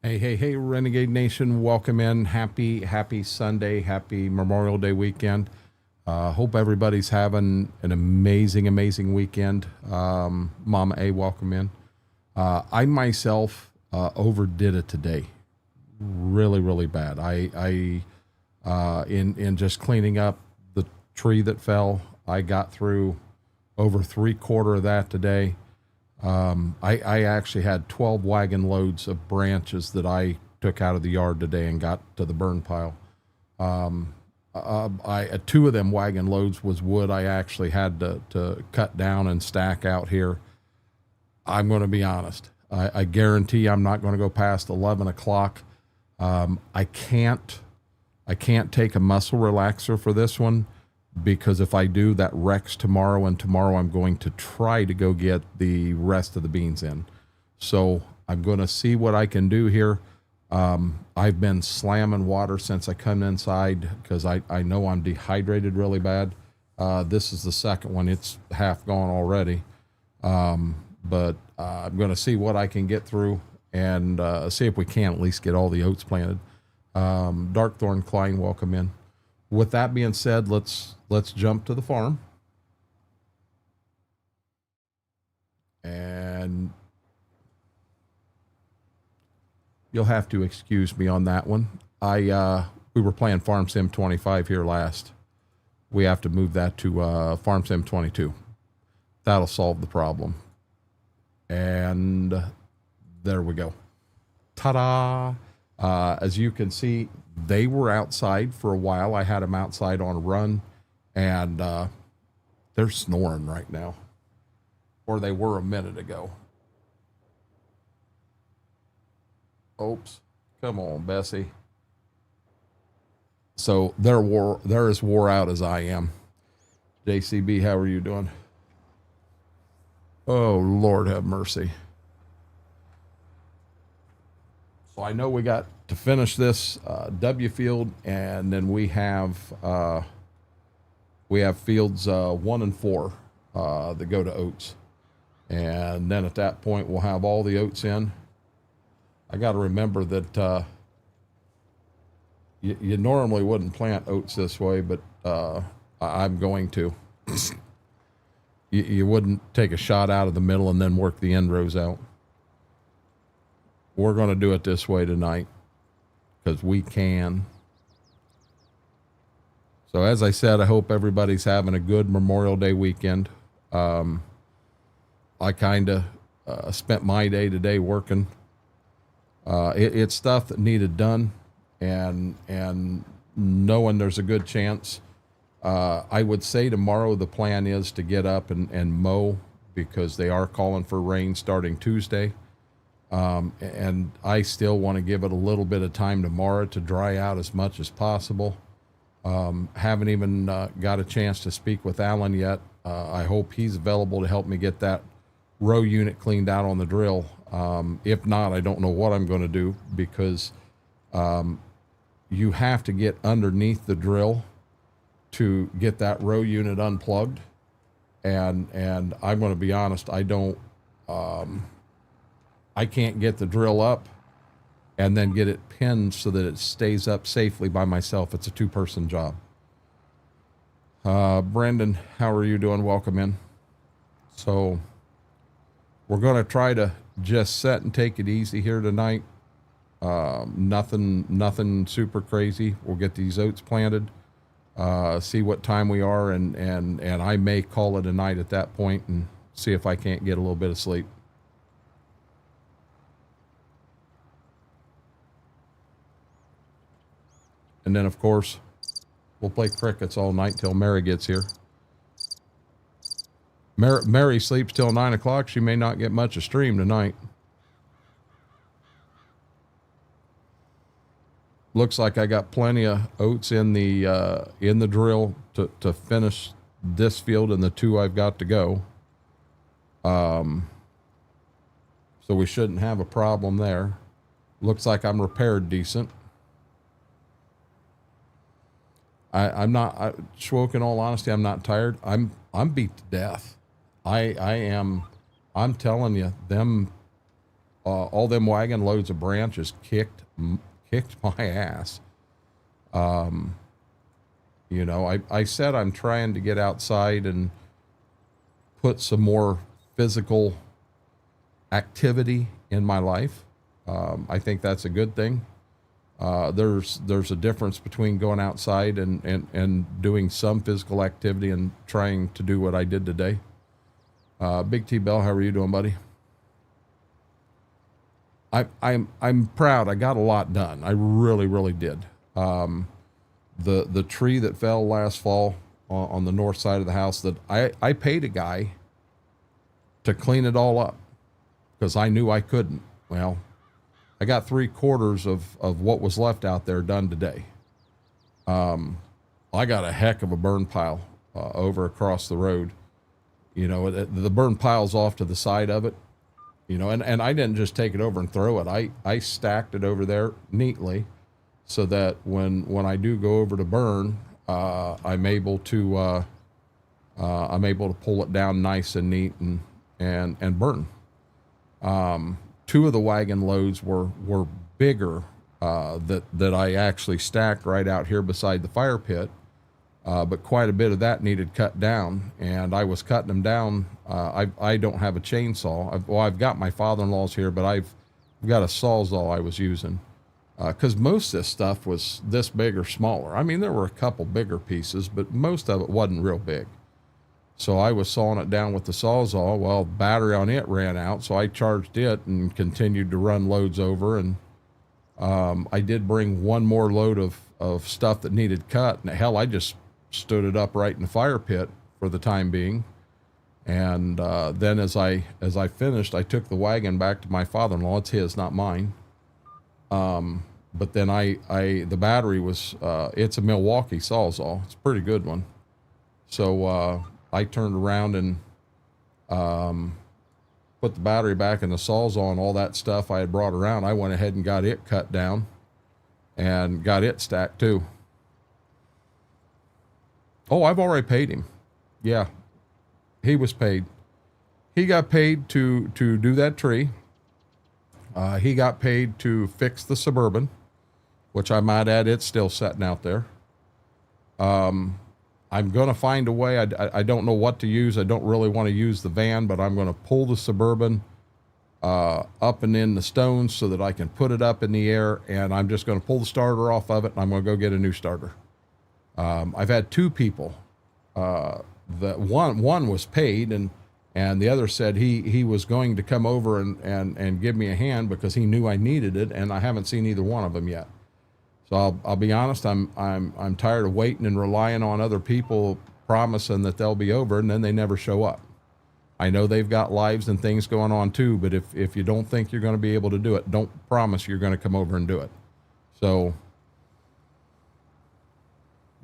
Hey, Renegade Nation, welcome in. Happy Sunday, happy Memorial Day weekend. Hope everybody's having an amazing weekend. Mama A, welcome in. I myself overdid it today, really bad. In just cleaning up the tree that fell, I got through over 3/4 of that today. I actually had 12 wagon loads of branches that I took out of the yard today and got to the burn pile. Two of them wagon loads was wood I actually had to cut down and stack out here. I'm going to be honest. I guarantee I'm not going to go past 11 o'clock. I can't take a muscle relaxer for this one, because if I do, that wrecks tomorrow, and tomorrow I'm going to try to go get the rest of the beans in. So I'm going to see what I can do here. I've been slamming water since I come inside because I know I'm dehydrated really bad. This is the second one. It's half gone already. But I'm going to see what I can get through and see if we can at least get all the oats planted. Darkthorn Klein, welcome in. With that being said, let's jump to the farm. And you'll have to excuse me on that one. We were playing Farm Sim 25 here last. We have to move that to Farm Sim 22. That'll solve the problem. And there we go. Ta-da! As you can see, they were outside for a while. I had them outside on a run, and they're snoring right now, or they were a minute ago. Oops, come on, Bessie. So they're as wore out as I am. JCB, how are you doing? Oh, Lord have mercy. So I know we got to finish this W field, and then we have fields 1 and 4 that go to oats, and then at that point we'll have all the oats in. I got to remember that you normally wouldn't plant oats this way, but I'm going to. You wouldn't take a shot out of the middle and then work the end rows out. We're going to do it this way tonight because we can. So as I said, I hope everybody's having a good Memorial Day weekend. I kind of spent my day today working. It's stuff that needed done, and knowing there's a good chance. I would say tomorrow the plan is to get up and mow, because they are calling for rain starting Tuesday. And I still want to give it a little bit of time tomorrow to dry out as much as possible. Haven't even got a chance to speak with Alan yet. I hope he's available to help me get that row unit cleaned out on the drill. If not, I don't know what I'm going to do, because you have to get underneath the drill to get that row unit unplugged. And I'm going to be honest, I can't get the drill up and then get it pinned so that it stays up safely by myself. It's a 2-person job. Brendan, how are you doing? Welcome in. So we're going to try to just set and take it easy here tonight. Nothing super crazy. We'll get these oats planted, see what time we are, and I may call it a night at that point and see if I can't get a little bit of sleep. And then, of course, we'll play crickets all night till Mary gets here. Mary sleeps till 9 o'clock. She may not get much of stream tonight. Looks like I got plenty of oats in the drill to finish this field and the 2 I've got to go. So we shouldn't have a problem there. Looks like I'm repaired decent. I'm not, Schwoke, in all honesty, I'm not tired. I'm beat to death. I am, I'm telling you, them all them wagon loads of branches kicked my ass. You know, I said I'm trying to get outside and put some more physical activity in my life. I think that's a good thing. There's a difference between going outside and doing some physical activity and trying to do what I did today. Big T Bell, how are you doing, buddy? I'm proud. I got a lot done. I really did. The tree that fell last fall on the north side of the house, that I paid a guy to clean it all up because I knew I couldn't. Well, I got 3/4 of what was left out there done today. I got a heck of a burn pile over across the road. You know, the burn pile's off to the side of it. You know, and I didn't just take it over and throw it. I stacked it over there neatly so that when I do go over to burn, I'm able to pull it down nice and neat and burn. 2 of the wagon loads were bigger that I actually stacked right out here beside the fire pit, but quite a bit of that needed cut down, and I was cutting them down. I don't have a chainsaw. I've got my father-in-law's here, but I've got a sawzall I was using because most of this stuff was this big or smaller. I mean, there were a couple bigger pieces, but most of it wasn't real big. So I was sawing it down with the sawzall. Well, battery on it ran out, so I charged it and continued to run loads over. And I did bring one more load of stuff that needed cut. And hell, I just stood it up right in the fire pit for the time being. And then as I finished, I took the wagon back to my father-in-law. It's his, not mine. But then the battery was, it's a Milwaukee sawzall. It's a pretty good one. So I turned around and put the battery back in the sawzall and all that stuff I had brought around. I went ahead and got it cut down and got it stacked too. Oh, I've already paid him. Yeah, he was paid. He got paid to do that tree. He got paid to fix the Suburban, which I might add, it's still sitting out there. I'm going to find a way. I don't know what to use. I don't really want to use the van, but I'm going to pull the Suburban up and in the stones so that I can put it up in the air, and I'm just going to pull the starter off of it, and I'm going to go get a new starter. I've had 2 people. That one was paid, and the other said he was going to come over and give me a hand because he knew I needed it, and I haven't seen either one of them yet. So I'll be honest, I'm tired of waiting and relying on other people promising that they'll be over, and then they never show up. I know they've got lives and things going on too, but if you don't think you're going to be able to do it, don't promise you're going to come over and do it. So,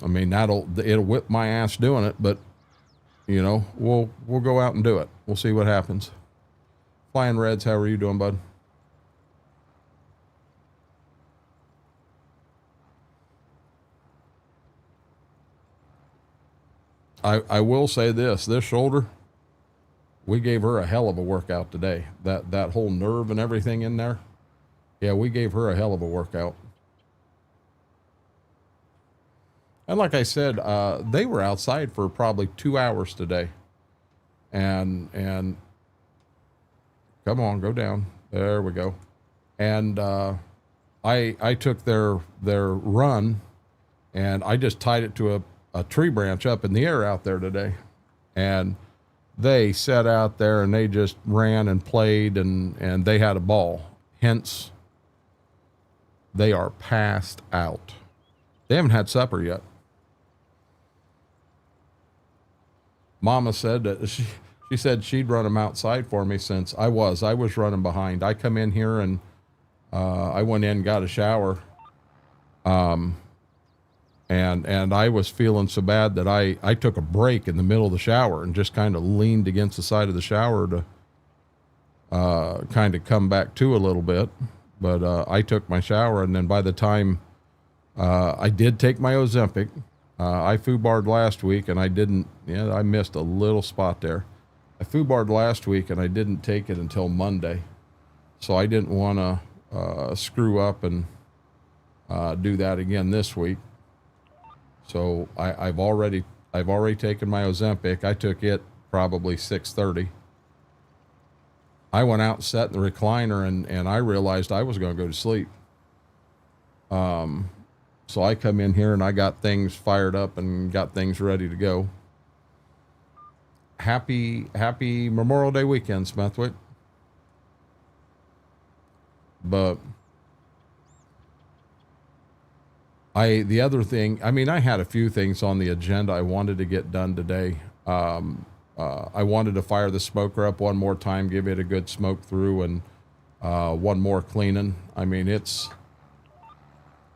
I mean, it'll whip my ass doing it, but you know, we'll go out and do it. We'll see what happens. Flying Reds, how are you doing, bud? I will say this shoulder, we gave her a hell of a workout today. That whole nerve and everything in there. Yeah, we gave her a hell of a workout. And like I said, they were outside for probably 2 hours today. And come on, go down. There we go. And I took their run and I just tied it to a tree branch up in the air out there today. And they sat out there and they just ran and played and they had a ball. Hence, they are passed out. They haven't had supper yet. Mama said that she said she'd run them outside for me since I was running behind. I come in here and I went in and got a shower. And I was feeling so bad that I took a break in the middle of the shower and just kind of leaned against the side of the shower to kind of come back to a little bit. But I took my shower, and then by the time I did take my Ozempic, I foobarred last week, and I missed a little spot there. I foobarred last week, and I didn't take it until Monday. So I didn't want to screw up and do that again this week. So I've already taken my Ozempic. I took it probably 6:30. I went out and sat in the recliner, and I realized I was going to go to sleep. So I come in here and I got things fired up and got things ready to go. Happy Memorial Day weekend, Smethwick. But the other thing, I mean, I had a few things on the agenda I wanted to get done today. I wanted to fire the smoker up one more time, give it a good smoke through, and one more cleaning. I mean, it's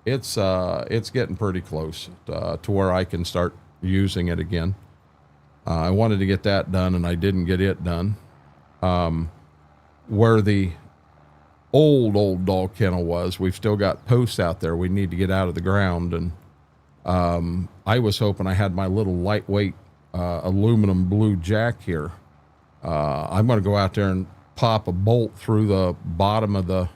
getting pretty close to where I can start using it again. I wanted to get that done, and I didn't get it done. Where the old dog kennel was, we've still got posts out there we need to get out of the ground, and I was hoping I had my little lightweight aluminum blue jack here. I'm going to go out there and pop a bolt through the bottom of the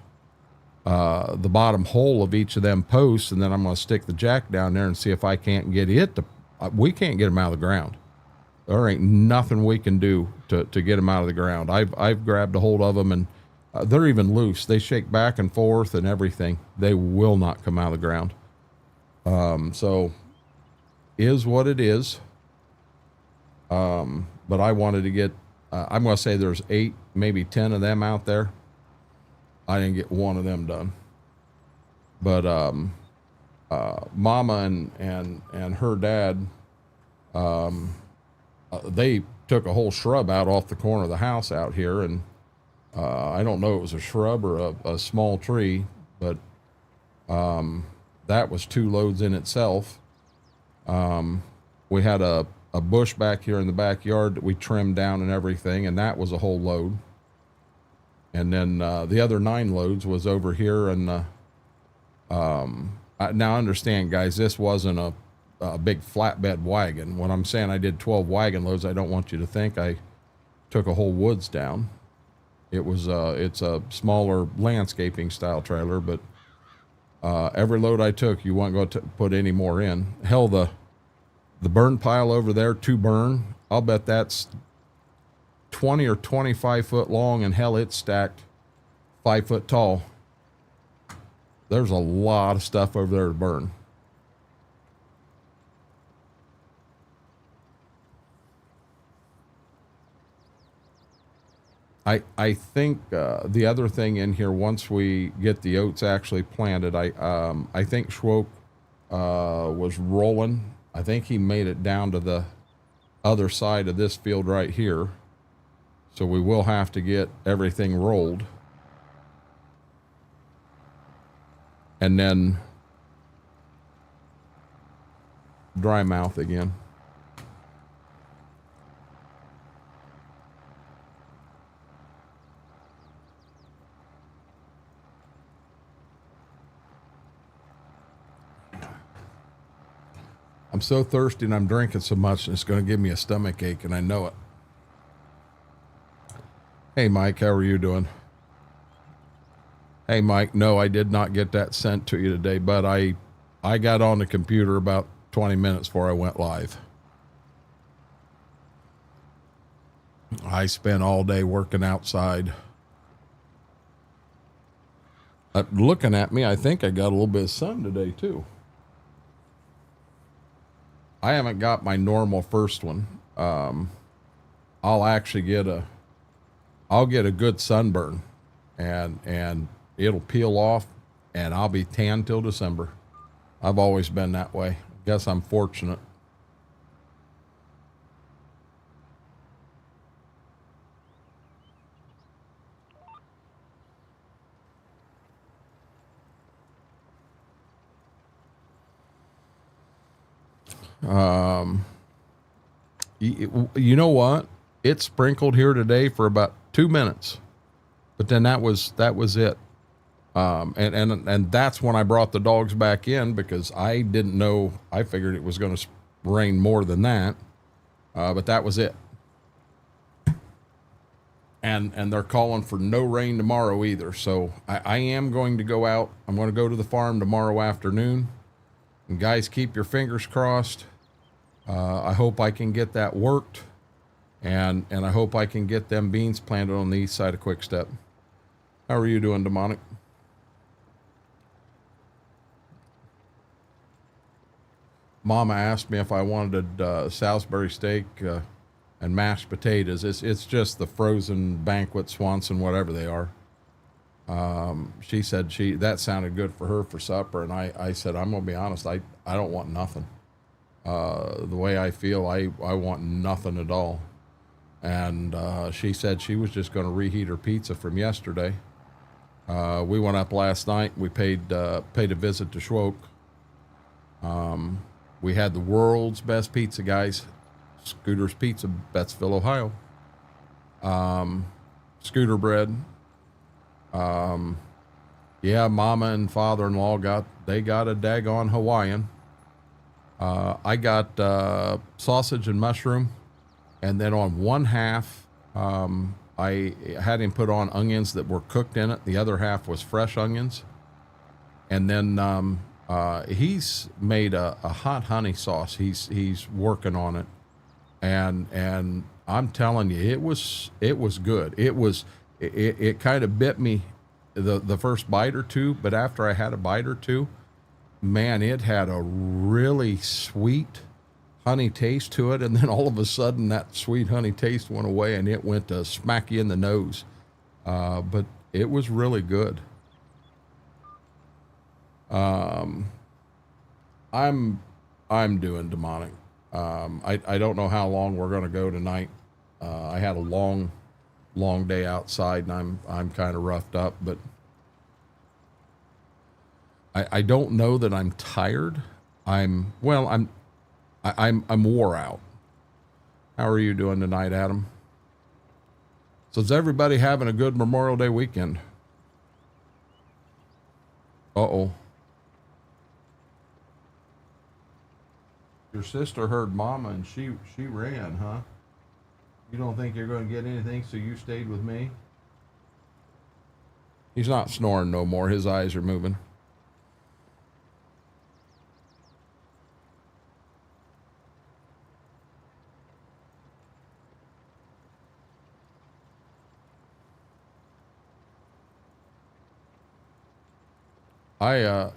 bottom hole of each of them posts, and then I'm going to stick the jack down there and see if I can't get it to. We can't get them out of the ground. There ain't nothing we can do to get them out of the ground. I've grabbed a hold of them, and they're even loose. They shake back and forth and everything. They will not come out of the ground. So is what it is. But I wanted to get, I'm going to say there's 8, maybe 10 of them out there. I didn't get one of them done. But Mama and her dad, they took a whole shrub out off the corner of the house out here, and I don't know if it was a shrub or a small tree, but that was 2 loads in itself. We had a bush back here in the backyard that we trimmed down and everything, and that was a whole load. And then the other 9 loads was over here. And now understand, guys, this wasn't a big flatbed wagon. When I'm saying I did 12 wagon loads, I don't want you to think I took a whole woods down. It was it's a smaller landscaping style trailer, but every load I took, you weren't going to put any more in. Hell, the burn pile over there to burn, I'll bet that's 20 or 25 foot long, and hell, it's stacked 5 foot tall. There's a lot of stuff over there to burn. I think the other thing in here, once we get the oats actually planted, I think Schwoke was rolling. I think he made it down to the other side of this field right here. So we will have to get everything rolled. And then dry mouth again. I'm so thirsty and I'm drinking so much, and it's going to give me a stomach ache, and I know it. Hey, Mike, how are you doing? Hey, Mike, no, I did not get that sent to you today, but I got on the computer about 20 minutes before I went live. I spent all day working outside. Looking at me, I think I got a little bit of sun today, too. I haven't got my normal first one. I'll actually get a good sunburn, and it'll peel off, and I'll be tan till December. I've always been that way. Guess I'm fortunate. You know what? It sprinkled here today for about 2 minutes, but then that was it. And that's when I brought the dogs back in, because I didn't know. I figured it was going to rain more than that, but that was it. and they're calling for no rain tomorrow either. So I am going to go out. I'm going to go to the farm tomorrow afternoon. And guys, keep your fingers crossed. I hope I can get that worked, and I hope I can get them beans planted on the east side of Quick Step. How are you doing, Demonic? Mama asked me if I wanted Salisbury steak and mashed potatoes. It's just the frozen banquet, Swanson, whatever they are. She said that sounded good for her for supper, and I said, I'm gonna be honest, I don't want nothing. The way I feel, I want nothing at all. And she said she was just gonna reheat her pizza from yesterday. We went up last night. We paid a visit to Schwoke. We had the world's best pizza, guys. Scooter's Pizza, Bettsville, Ohio. Scooter bread. Yeah, Mama and father-in-law got a daggone Hawaiian. I got sausage and mushroom, and then on one half, I had him put on onions that were cooked in it. The other half was fresh onions, and then he's made a hot honey sauce. He's working on it, and I'm telling you, it was good. It kind of bit me the first bite or two, but after I had a bite or two, man, it had a really sweet honey taste to it, and then all of a sudden that sweet honey taste went away and it went to smack you in the nose. But it was really good. I'm doing Demonic. I don't know how long we're going to go tonight. I had a long day outside, and I'm kind of roughed up, but I don't know that I'm tired. I'm wore out. How are you doing tonight, Adam? So is everybody having a good Memorial Day weekend? Uh-oh. Your sister heard Mama and she ran, huh? You don't think you're going to get anything, so you stayed with me? He's not snoring no more. His eyes are moving.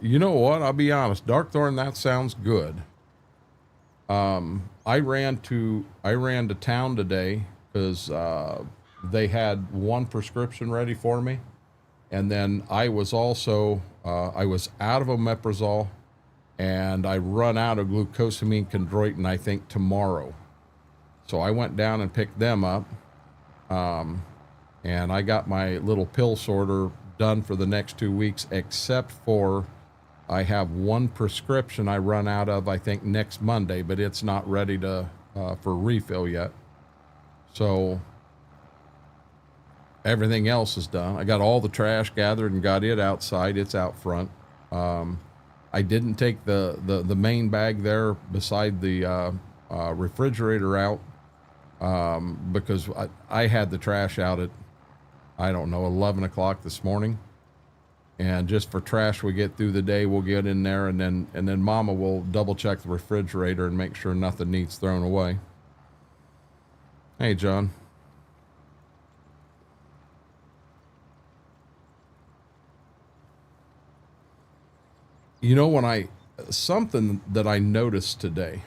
You know what? I'll be honest. Darkthorn, that sounds good. I ran to town today because they had one prescription ready for me, and then I was also I was out of omeprazole, and I run out of glucosamine chondroitin, I think, tomorrow. So I went down and picked them up, and I got my little pill sorter done for the next 2 weeks, except for I have one prescription I run out of, I think, next Monday, but it's not ready to for refill yet. So everything else is done. I got all the trash gathered and got it outside. It's out front. I didn't take the main bag there beside the refrigerator out because I had the trash out at, I don't know, 11 o'clock this morning. And just for trash we get through the day, we'll get in there, and then Mama will double check the refrigerator and make sure nothing needs thrown away. Hey, John. You know, something that I noticed today,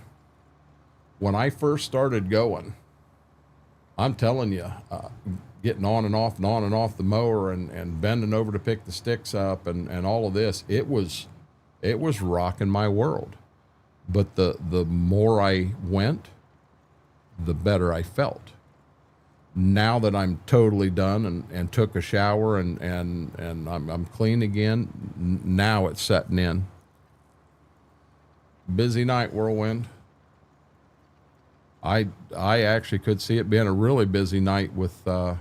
when I first started going, I'm telling you, getting on and off the mower and bending over to pick the sticks up and all of this, it was rocking my world. But the more I went, the better I felt. Now that I'm totally done and took a shower and I'm clean again, now it's setting in. Busy night, Whirlwind. I actually could see it being a really busy night with the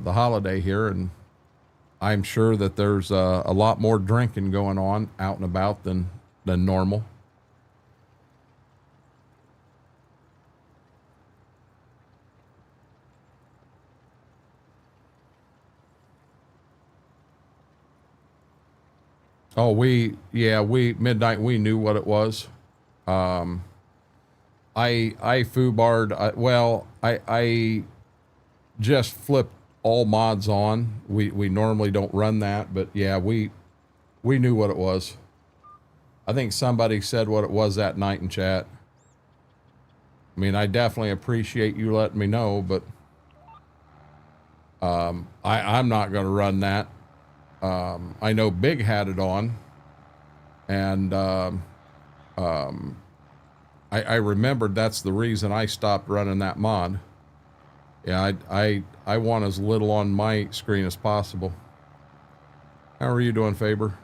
holiday here, and I'm sure that there's a lot more drinking going on out and about than normal. Oh, we midnight, we knew what it was. I foobarred, I just flipped all mods on. We normally don't run that, but yeah, we knew what it was. I think somebody said what it was that night in chat. I mean, I definitely appreciate you letting me know, but I'm not going to run that. I know Big had it on, and I remembered that's the reason I stopped running that mod. Yeah, I want as little on my screen as possible. How are you doing, Faber?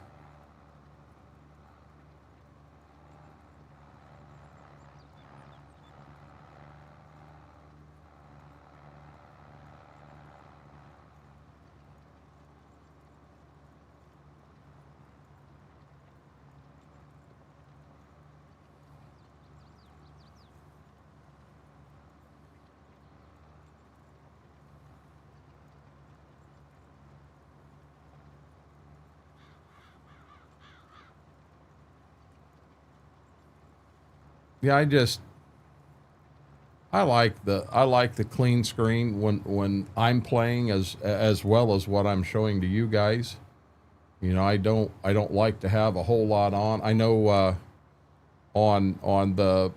Yeah, I like the clean screen when I'm playing as well as what I'm showing to you guys. You know, I don't like to have a whole lot on. I know on the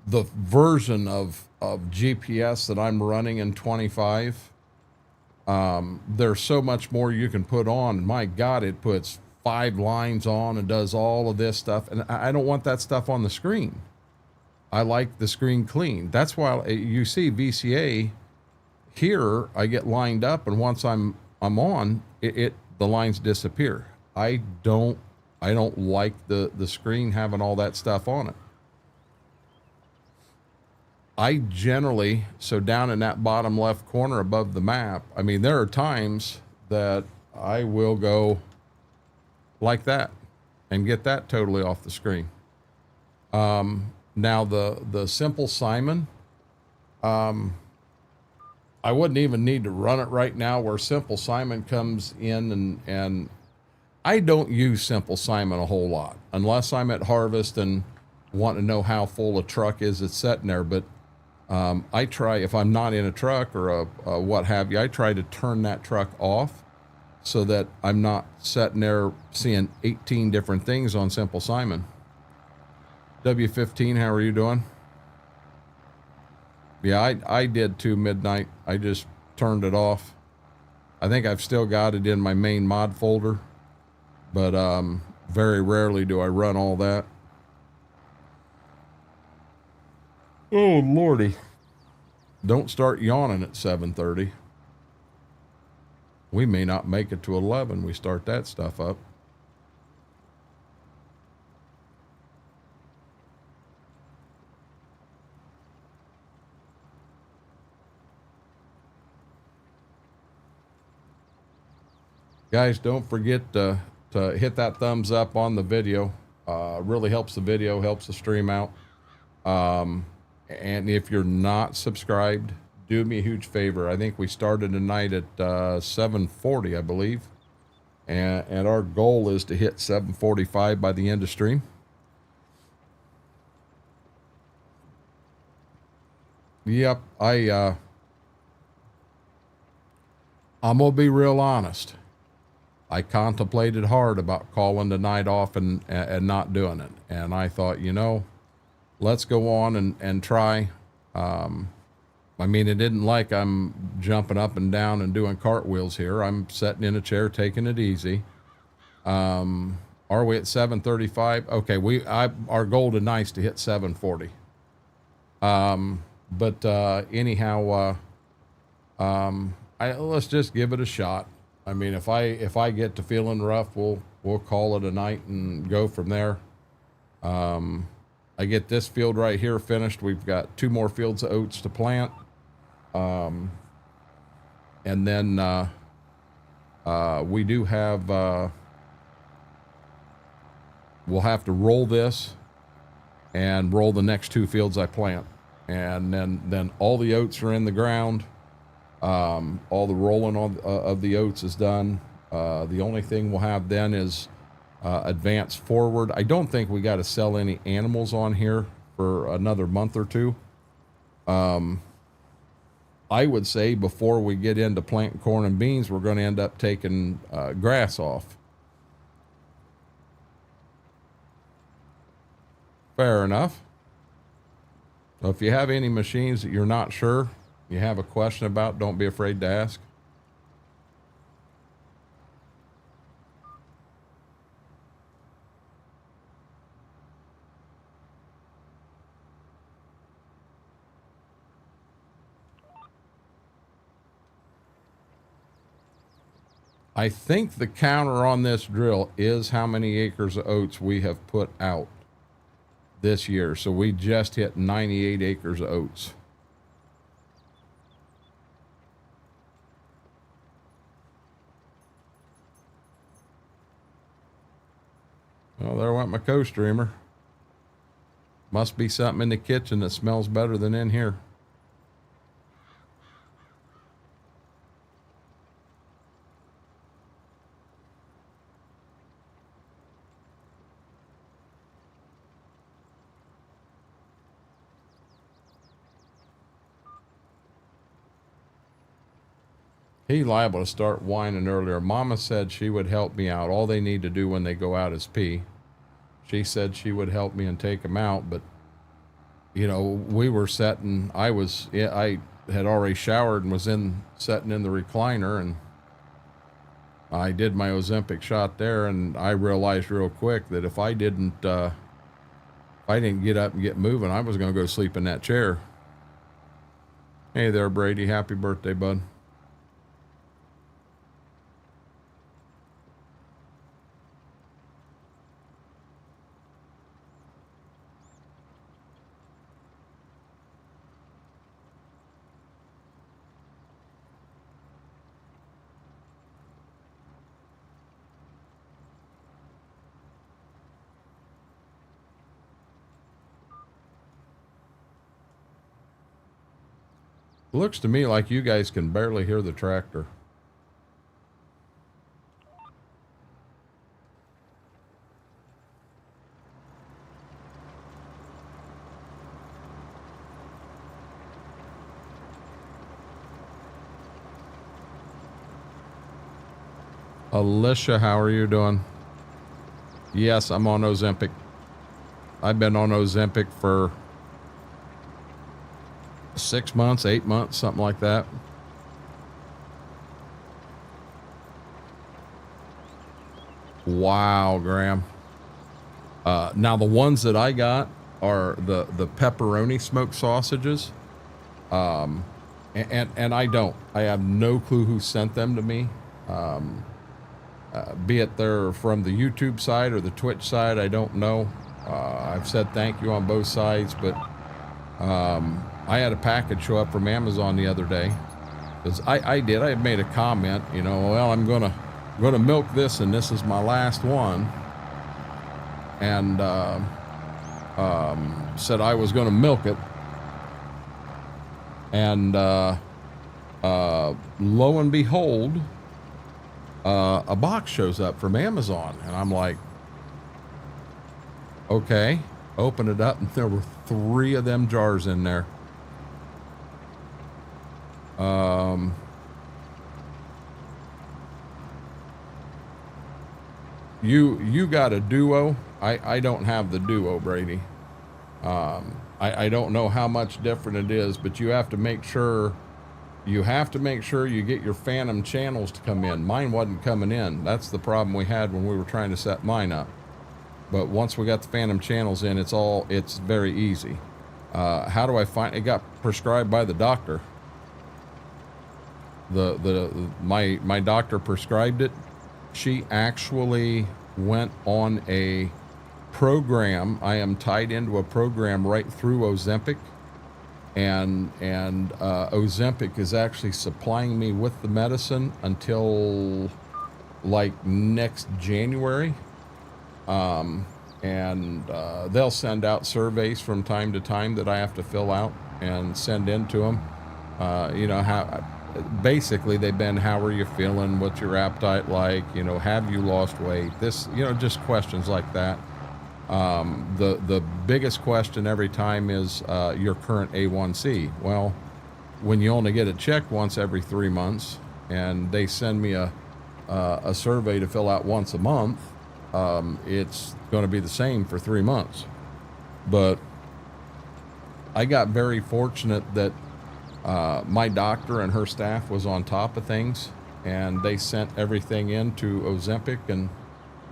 version of GPS that I'm running in 25, there's so much more you can put on. My God, it puts 5 lines on and does all of this stuff, and I don't want that stuff on the screen. I like the screen clean. That's why you see VCA here. I get lined up, and once I'm on it, the lines disappear. I don't like the screen having all that stuff on it. I generally, so down in that bottom left corner above the map, I mean, there are times that I will go like that and get that totally off the screen. Now the Simple Simon, I wouldn't even need to run it right now where Simple Simon comes in, and I don't use Simple Simon a whole lot unless I'm at harvest and want to know how full a truck is that's sitting there. But I try, if I'm not in a truck or a what have you, I try to turn that truck off so that I'm not sitting there seeing 18 different things on Simple Simon. W15, how are you doing? Yeah, I did too, midnight. I just turned it off. I think I've still got it in my main mod folder, but very rarely do I run all that. Oh, Lordy. Don't start yawning at 7:30. We may not make it to 11. We start that stuff up. Guys, don't forget to hit that thumbs up on the video. Really helps the video, helps the stream out. And if you're not subscribed, do me a huge favor. I think we started tonight at 7:40, I believe. And our goal is to hit 7:45 by the end of stream. Yep, I'm gonna be real honest. I contemplated hard about calling the night off and not doing it. And I thought, you know, let's go on and try. I mean, it isn't like I'm jumping up and down and doing cartwheels here. I'm sitting in a chair, taking it easy. Are we at 7:35? Okay, our goal tonight is to hit 7:40. But anyhow, let's just give it a shot. I mean, if I get to feeling rough, we'll call it a night and go from there. I get this field right here finished. We've got 2 more fields of oats to plant. And then we do have, we'll have to roll this and roll the next 2 fields I plant. And then all the oats are in the ground. All the rolling of the oats is done. The only thing we'll have then is advance forward. I don't think we got to sell any animals on here for another month or two. I would say before we get into planting corn and beans, we're going to end up taking grass off. Fair enough. So if you have any machines that you're not sure, you have a question about, don't be afraid to ask. I think the counter on this drill is how many acres of oats we have put out this year. So we just hit 98 acres of oats. Well, there went my co-streamer. Must be something in the kitchen that smells better than in here. He liable to start whining earlier. Mama said she would help me out. All they need to do when they go out is pee. She said she would help me and take him out, but you know, we were sitting, I had already showered and was sitting in the recliner, and I did my Ozempic shot there, and I realized real quick that if I didn't get up and get moving, I was going to go sleep in that chair. Hey there, Brady. Happy birthday, bud. Looks to me like you guys can barely hear the tractor. Alicia, how are you doing? Yes, I'm on Ozempic. I've been on Ozempic for 6 months, 8 months, something like that. Wow, Graham. Now the ones that I got are the pepperoni smoked sausages. And I have no clue who sent them to me. Be it they're from the YouTube side or the Twitch side, I don't know. I've said thank you on both sides, but I had a package show up from Amazon the other day, because I had made a comment, you know, well, I'm gonna milk this, and this is my last one, and said I was gonna milk it, and lo and behold, a box shows up from Amazon, and I'm like, okay. Open it up, and there were 3 of them jars in there. You got a Duo. I don't have the Duo, Brady. I don't know how much different it is, but you have to make sure you get your Phantom channels to come in. Mine wasn't coming in. That's the problem we had when we were trying to set mine up. But once we got the Phantom channels in, it's very easy. How do I find it? Got prescribed by the doctor. My doctor prescribed it. She actually went on a program. I am tied into a program right through Ozempic, and Ozempic is actually supplying me with the medicine until like next January. They'll send out surveys from time to time that I have to fill out and send in to them. You know, basically they've been, how are you feeling? What's your appetite like? You know, have you lost weight? This, you know, just questions like that. The biggest question every time is your current A1C. Well, when you only get it checked once every 3 months, and they send me a survey to fill out once a month, it's going to be the same for 3 months. But I got very fortunate that my doctor and her staff was on top of things, and they sent everything in to Ozempic, and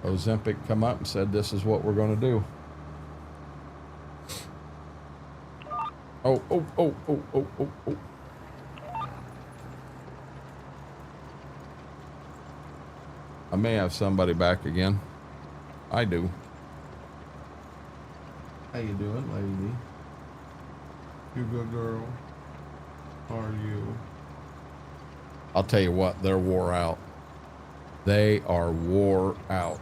Ozempic come up and said, this is what we're going to do. Oh, oh, oh, oh, oh, oh, oh. I may have somebody back again. I do. How you doing, lady? You good girl? How are you? I'll tell you what, they're wore out. They are wore out.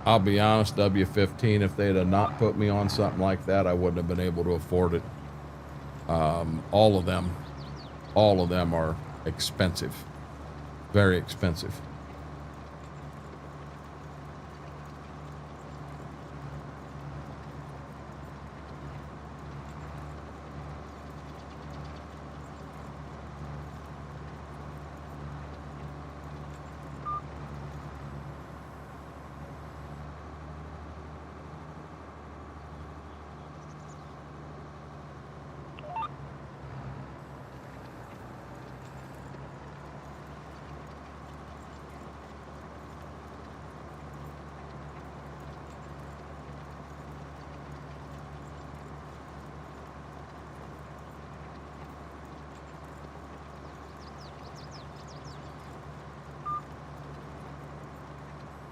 I'll be honest, W15, if they'd have not put me on something like that, I wouldn't have been able to afford it. All of them are expensive, very expensive.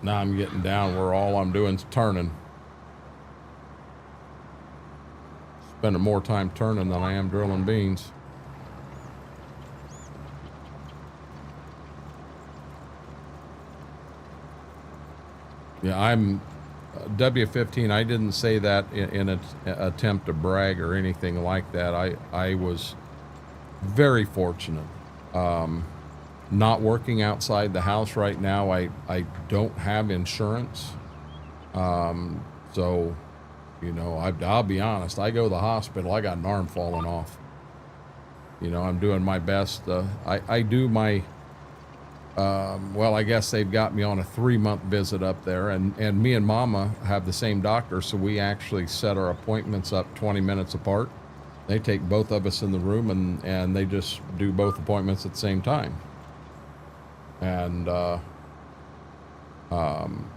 Now I'm getting down where all I'm doing is turning. Spending more time turning than I am drilling beans. Yeah, I'm W15. I didn't say that in an attempt to brag or anything like that. I was very fortunate. Not working outside the house right now. I don't have insurance. So, you know, I'll be honest. I go to the hospital, I got an arm falling off. You know, I'm doing my best. I do my, well, I guess they've got me on a 3-month visit up there, and me and Mama have the same doctor. So we actually set our appointments up 20 minutes apart. They take both of us in the room, and they just do both appointments at the same time. And,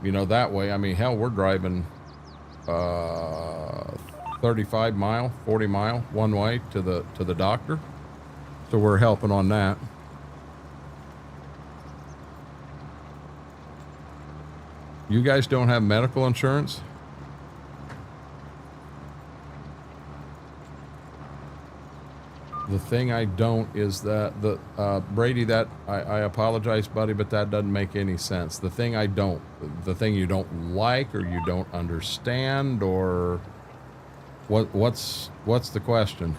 you know, that way, I mean, hell, we're driving 35 mile, 40 mile one way to the doctor. So we're helping on that. You guys don't have medical insurance? The thing I don't is that Brady, that I apologize, buddy, but that doesn't make any sense. The thing you don't like, or you don't understand, or what's the question?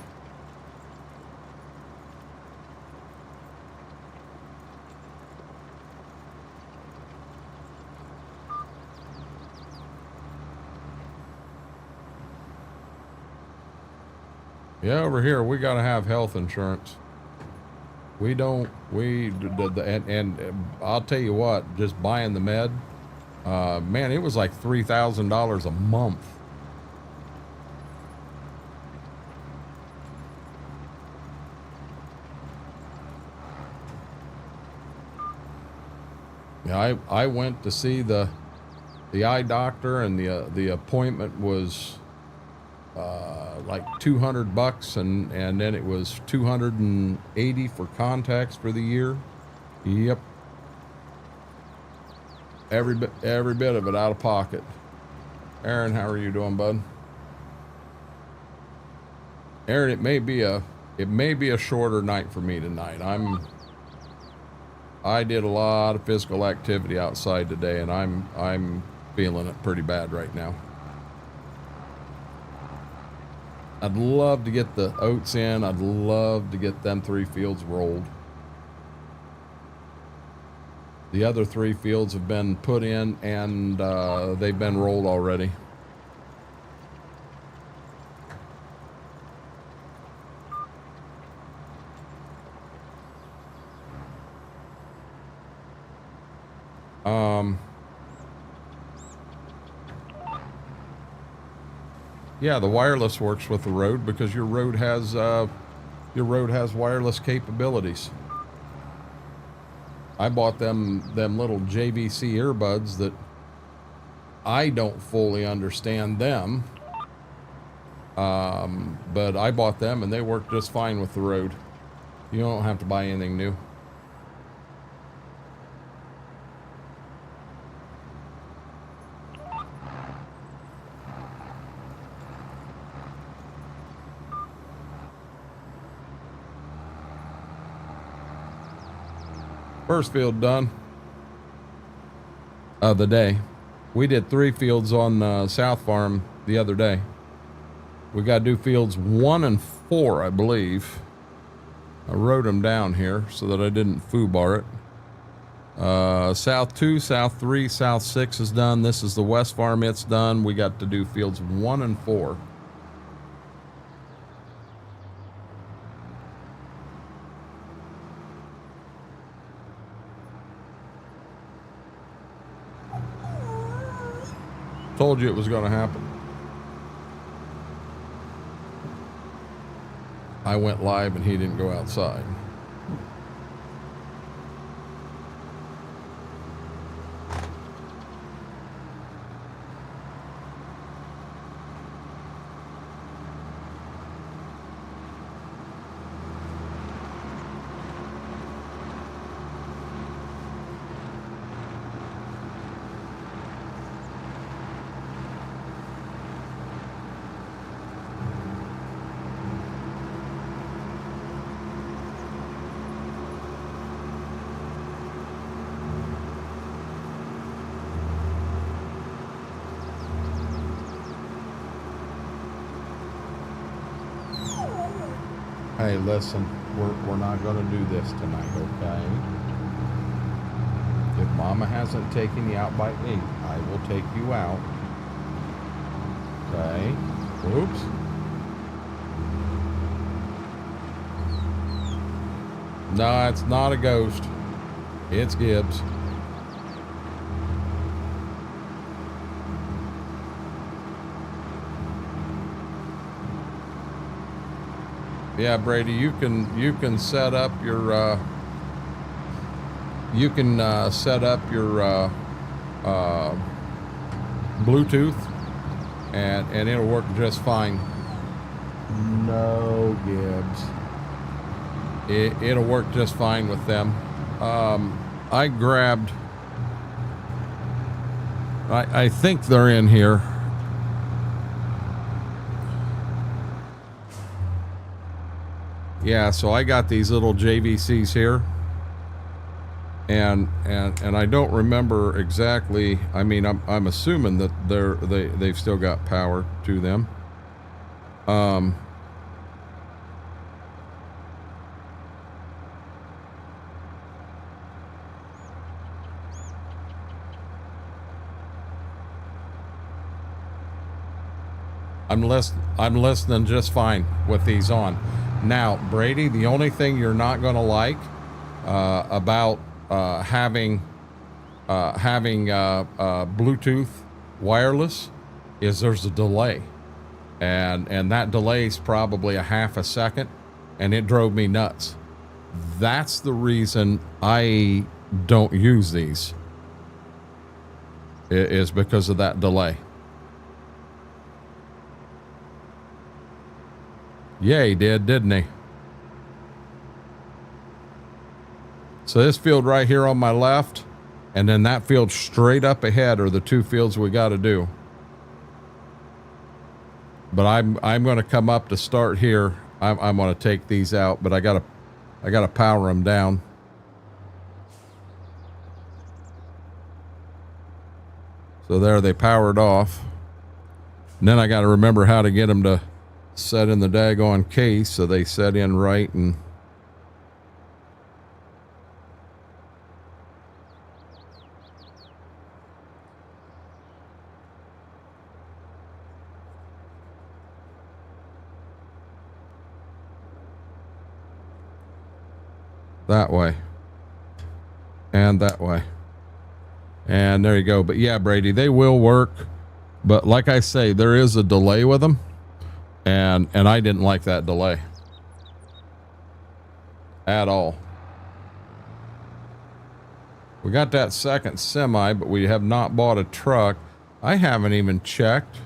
Yeah, over here we gotta have health insurance. We don't. And I'll tell you what, just buying the med, man, it was like $3,000 a month. Yeah, I went to see the eye doctor, and the appointment was like $200, and then it was $280 for contacts for the year. Yep. Every bit of it out of pocket. Aaron, how are you doing, bud? Aaron, it may be a shorter night for me tonight. I did a lot of physical activity outside today, and I'm feeling it pretty bad right now. I'd love to get the oats in. I'd love to get them 3 fields rolled. The other 3 fields have been put in and they've been rolled already. Yeah, the wireless works with the Røde because your Røde has wireless capabilities. I bought them little JVC earbuds that I don't fully understand them, but I bought them and they work just fine with the Røde. You don't have to buy anything new. First field done of the day. We did 3 fields on South Farm the other day. We got to do fields 1 and 4, I believe. I wrote them down here so that I didn't foobar it. South 2, South 3, South 6 is done. This is the West Farm. It's done. We got to do fields 1 and 4. Told you it was going to happen. I went live and he didn't go outside. Hey, listen, we're not going to do this tonight, okay? If Mama hasn't taken you out by 8, I will take you out. Okay? Oops. No, it's not a ghost. It's Gibbs. Yeah, Brady, you can set up your Bluetooth and it'll work just fine. No, Gibbs. It'll work just fine with them. I grabbed. I think they're in here. Yeah, so I got these little JVCs here, and I don't remember exactly. I mean, I'm assuming that they've still got power to them. I'm listening just fine with these on. Now, Brady, the only thing you're not going to like about having Bluetooth wireless is there's a delay, and that delay is probably a half a second, and it drove me nuts. That's the reason I don't use these. It is because of that delay. Yeah, he did, didn't he? So this field right here on my left, and then that field straight up ahead are the 2 fields we got to do. But I'm going to come up to start here. I'm going to take these out, but I got to power them down. So there, they powered off. And then I got to remember how to get them to set in the daggone case so they set in right. And that way. And that way. And there you go. But yeah, Brady, they will work. But like I say, there is a delay with them. And I didn't like that delay at all. We got that second semi, but we have not bought a truck. I haven't even checked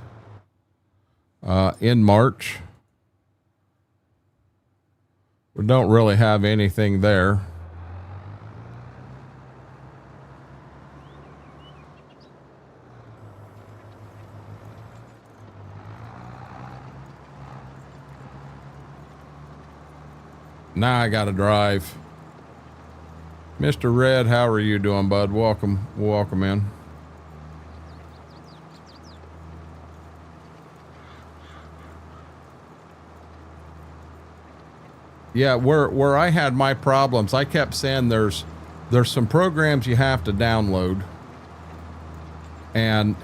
in March. We don't really have anything there. Now I gotta drive. Mr. Red, how are you doing, bud? Welcome in. Yeah, where I had my problems, I kept saying there's some programs you have to download, and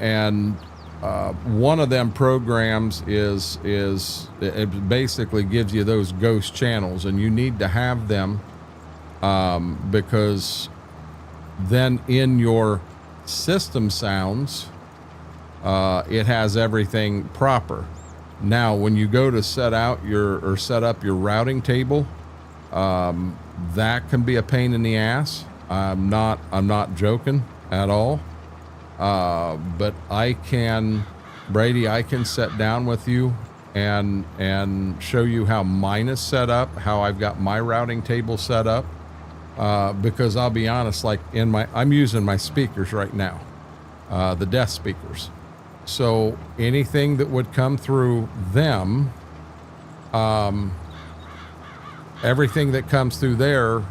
one of them programs is it basically gives you those ghost channels, and you need to have them because then in your system sounds it has everything proper. Now when you go to set up your routing table, that can be a pain in the ass. I'm not joking at all. But I can, Brady, I can sit down with you and show you how mine is set up, how I've got my routing table set up. Because I'll be honest, like I'm using my speakers right now, the desk speakers. So anything that would come through them, everything that comes through there,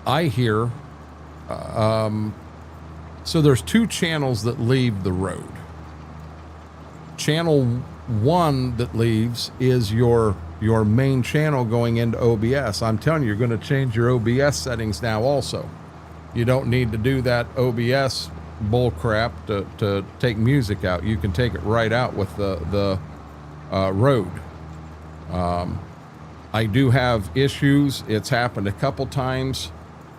I hear. So there's two channels that leave the road. Channel one that leaves is your main channel going into OBS. I'm telling you, you're going to change your OBS settings now also. You don't need to do that OBS bull crap to take music out. You can take it right out with the Røde. I do have issues. It's happened a couple times.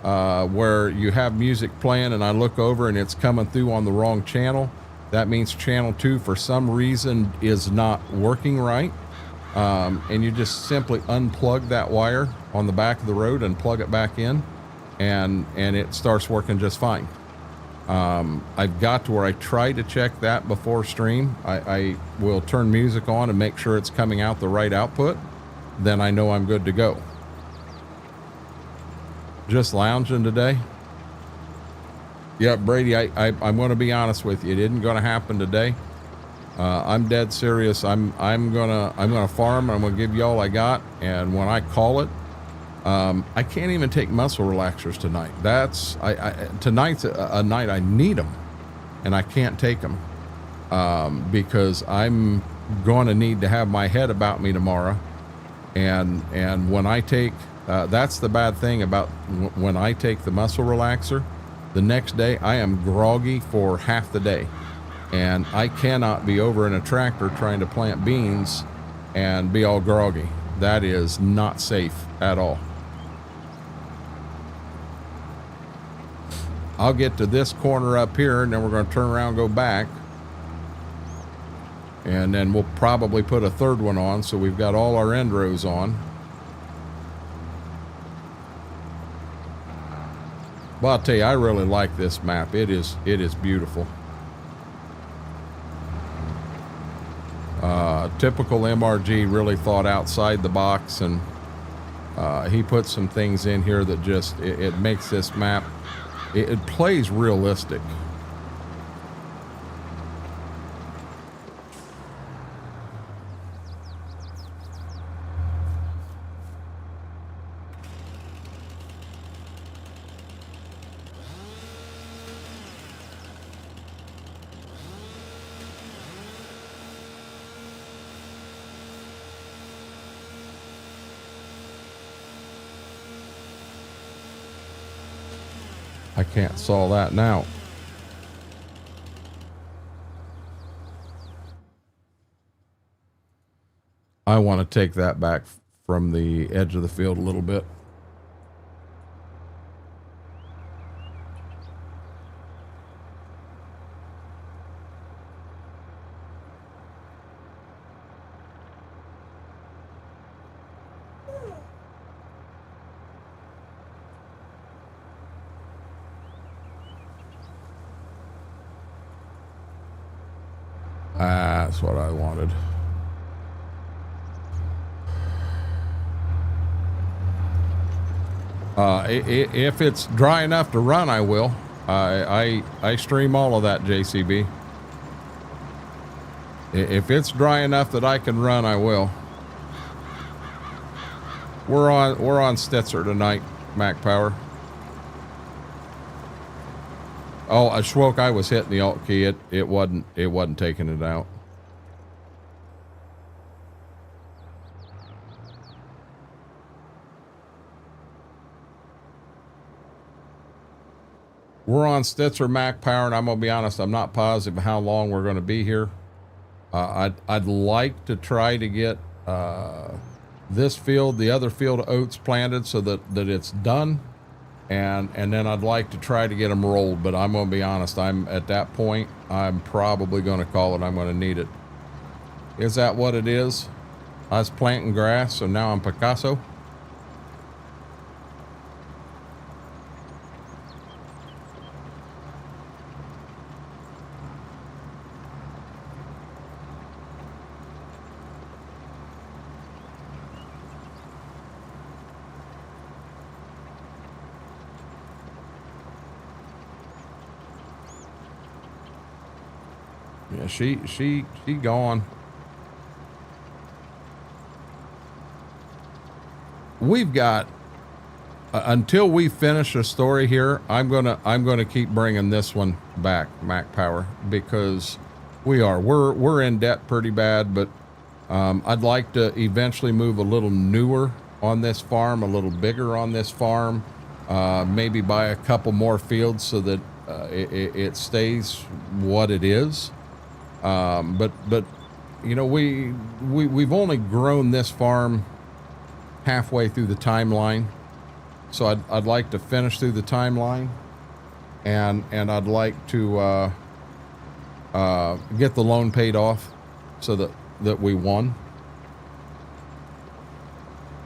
Where you have music playing and I look over and it's coming through on the wrong channel. That means channel 2 for some reason is not working right. And you just simply unplug that wire on the back of the Røde and plug it back in, and it starts working just fine. I've got to where I try to check that before stream. I will turn music on and make sure it's coming out the right output. Then I know I'm good to go. Just lounging today. Yeah, Brady, I'm going to be honest with you. It isn't going to happen today. I'm dead serious. I'm gonna farm. I'm gonna give you all I got. And when I call it, I can't even take muscle relaxers tonight. Tonight's a night I need them, and I can't take them because I'm going to need to have my head about me tomorrow. And when I take that's the bad thing about when I take the muscle relaxer, the next day I am groggy for half the day, and I cannot be over in a tractor trying to plant beans and be all groggy. That is not safe at all. I'll get to this corner up here, and then we're going to turn around and go back, and then we'll probably put a third one on, so we've got all our end rows on. Well, I'll tell you, I really like this map. It is beautiful. Typical MRG really thought outside the box, and he put some things in here that just it makes this map, it plays realistic. I can't saw that now. I want to take that back from the edge of the field a little bit. That's what I wanted. If it's dry enough to run, I will. I stream all of that, JCB. If it's dry enough that I can run, I will. We're on Stitzer tonight, Mac Power. Oh, I Schwoke, I was hitting the Alt key. It wasn't taking it out. We're on Stitzer, Mac Power, and I'm gonna be honest, I'm not positive how long we're gonna be here. I'd like to try to get this field, the other field of oats planted so that it's done. And then I'd like to try to get them rolled, but I'm going to be honest, I'm at that point, I'm probably going to call it. I'm going to need it. Is that what it is? I was planting grass, so now I'm Picasso. Yeah, she gone. We've got until we finish a story here. I'm gonna keep bringing this one back, Mac Power, because we're in debt pretty bad. But I'd like to eventually move a little newer on this farm, a little bigger on this farm, maybe buy a couple more fields so that it stays what it is. But you know, we've only grown this farm halfway through the timeline, so I'd like to finish through the timeline, and I'd like to get the loan paid off so that we won.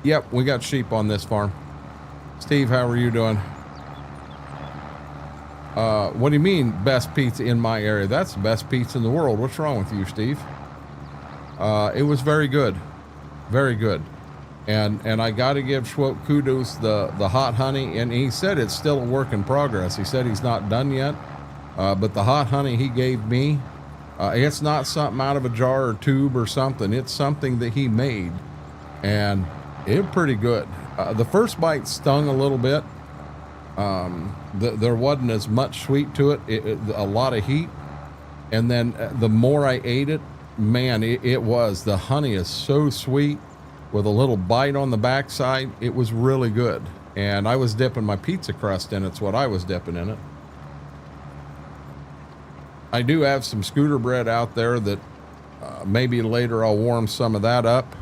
Yep, we got sheep on this farm. Steve, how are you doing? What do you mean best pizza in my area? That's the best pizza in the world. What's wrong with you, Steve? It was very good. Very good. And I got to give Schwoke kudos, the hot honey, and he said it's still a work in progress. He said he's not done yet, but the hot honey he gave me, it's not something out of a jar or tube or something. It's something that he made, and it was pretty good. The first bite stung a little bit. There wasn't as much sweet to it, a lot of heat. And then the more I ate it, man, it was, the honey is so sweet with a little bite on the backside. It was really good. And I was dipping my pizza crust in it's what I was dipping in it. I do have some scooter bread out there that maybe later I'll warm some of that up.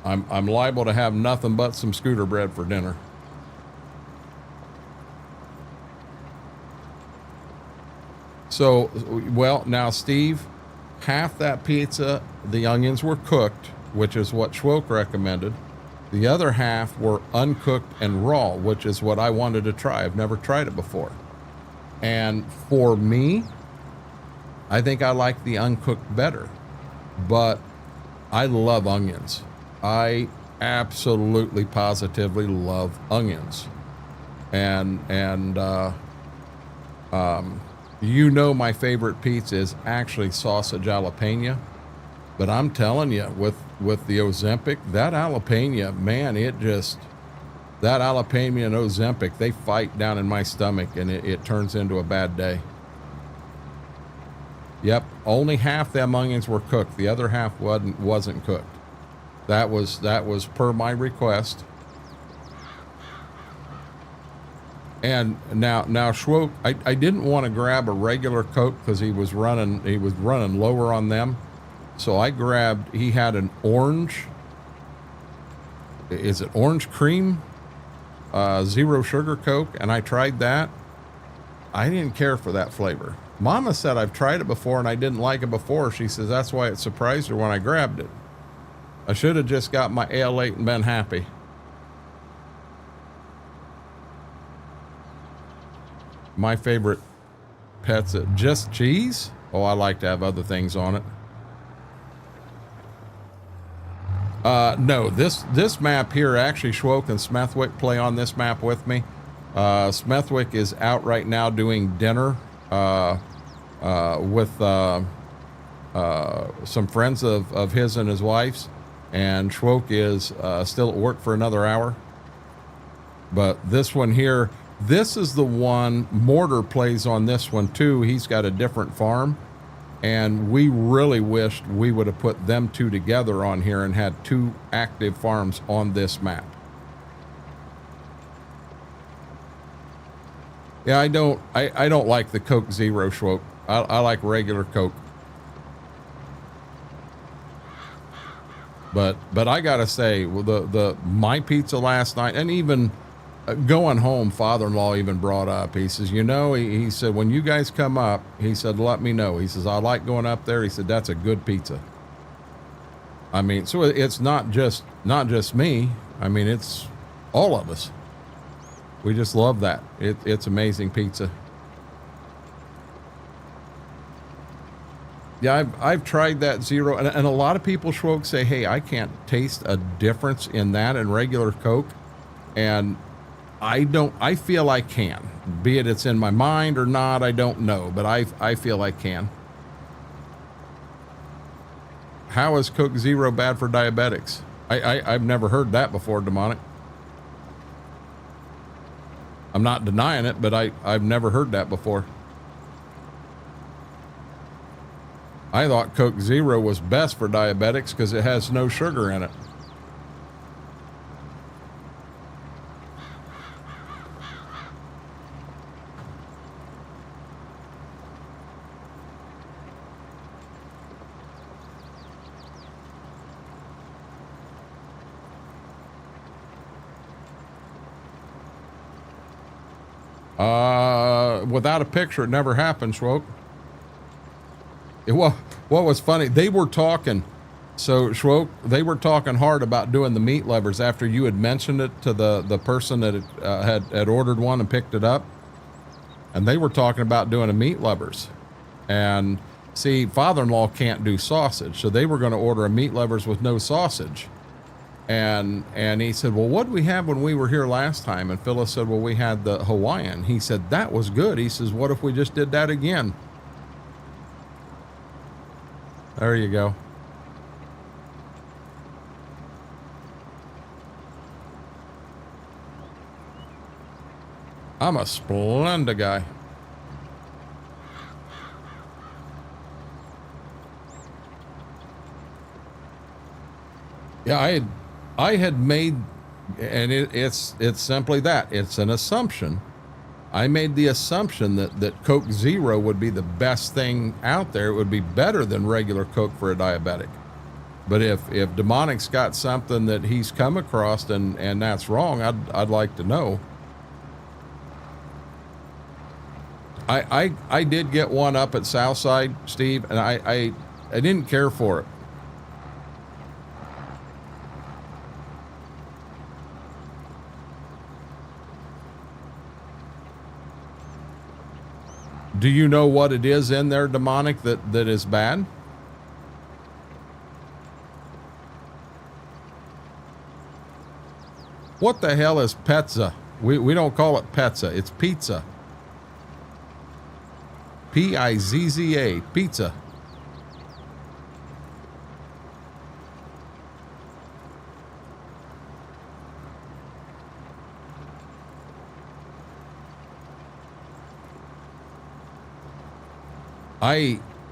I'm liable to have nothing but some scooter bread for dinner. So, well, now Steve, half that pizza, the onions were cooked, which is what Schwoke recommended. The other half were uncooked and raw, which is what I wanted to try. I've never tried it before. And for me, I think I like the uncooked better, but I love onions. I absolutely positively love onions. And you know, my favorite pizza is actually sausage jalapeno, but I'm telling you, with the Ozempic, that jalapeno, man, that jalapeno and Ozempic, they fight down in my stomach, and it turns into a bad day. Yep, only half them onions were cooked. The other half wasn't cooked. That was per my request. And now Schwoke, I didn't want to grab a regular Coke because he was running lower on them. So I grabbed, he had an orange, is it orange cream? Zero sugar Coke, and I tried that. I didn't care for that flavor. Mama said I've tried it before and I didn't like it before. She says that's why it surprised her when I grabbed it. I should have just got my ale 8 and been happy. My favorite pizza, just cheese? Oh, I like to have other things on it. No, this map here, actually Schwoke and Smethwick play on this map with me. Smethwick is out right now doing dinner with some friends of his and his wife's, and Schwoke is still at work for another hour. But this one here, this is the one, Mortar plays on this one too. He's got a different farm, and we really wished we would have put them two together on here and had two active farms on this map. Yeah, I don't like the Coke Zero, Schwoke. I like regular Coke. But I gotta say, my pizza last night, and even going home, father-in-law even brought up, he says, you know, he said, when you guys come up, he said, let me know. He says, I like going up there. He said, that's a good pizza. I mean, so it's not just me. I mean, it's all of us. We just love that. It's amazing pizza. Yeah, I've tried that Zero, and a lot of people, Schwoke, say, hey, I can't taste a difference in that and regular Coke. And I feel I can. Be it it's in my mind or not, I don't know, but I feel I can. How is Coke Zero bad for diabetics? I've never heard that before, Demonic. I'm not denying it, but I've never heard that before. I thought Coke Zero was best for diabetics because it has no sugar in it. Without a picture, it never happened, Schwoke. What was funny, they were talking, so Schwoke, they were talking hard about doing the meat levers after you had mentioned it to the person that had ordered one and picked it up. And they were talking about doing a meat levers. And see, father-in-law can't do sausage, so they were going to order a meat levers with no sausage. And he said, well, what did we have when we were here last time? And Phyllis said, well, we had the Hawaiian. He said, that was good. He says, what if we just did that again? There you go. I'm a Splenda guy. Yeah, I had made, and it's simply that. It's an assumption. I made the assumption that Coke Zero would be the best thing out there. It would be better than regular Coke for a diabetic. But if Demonic's got something that he's come across and that's wrong, I'd like to know. I did get one up at Southside, Steve, and I didn't care for it. Do you know what it is in there, Demonic, that is bad? What the hell is pizza? We don't call it pizza. It's pizza. P-I-Z-Z-A, pizza.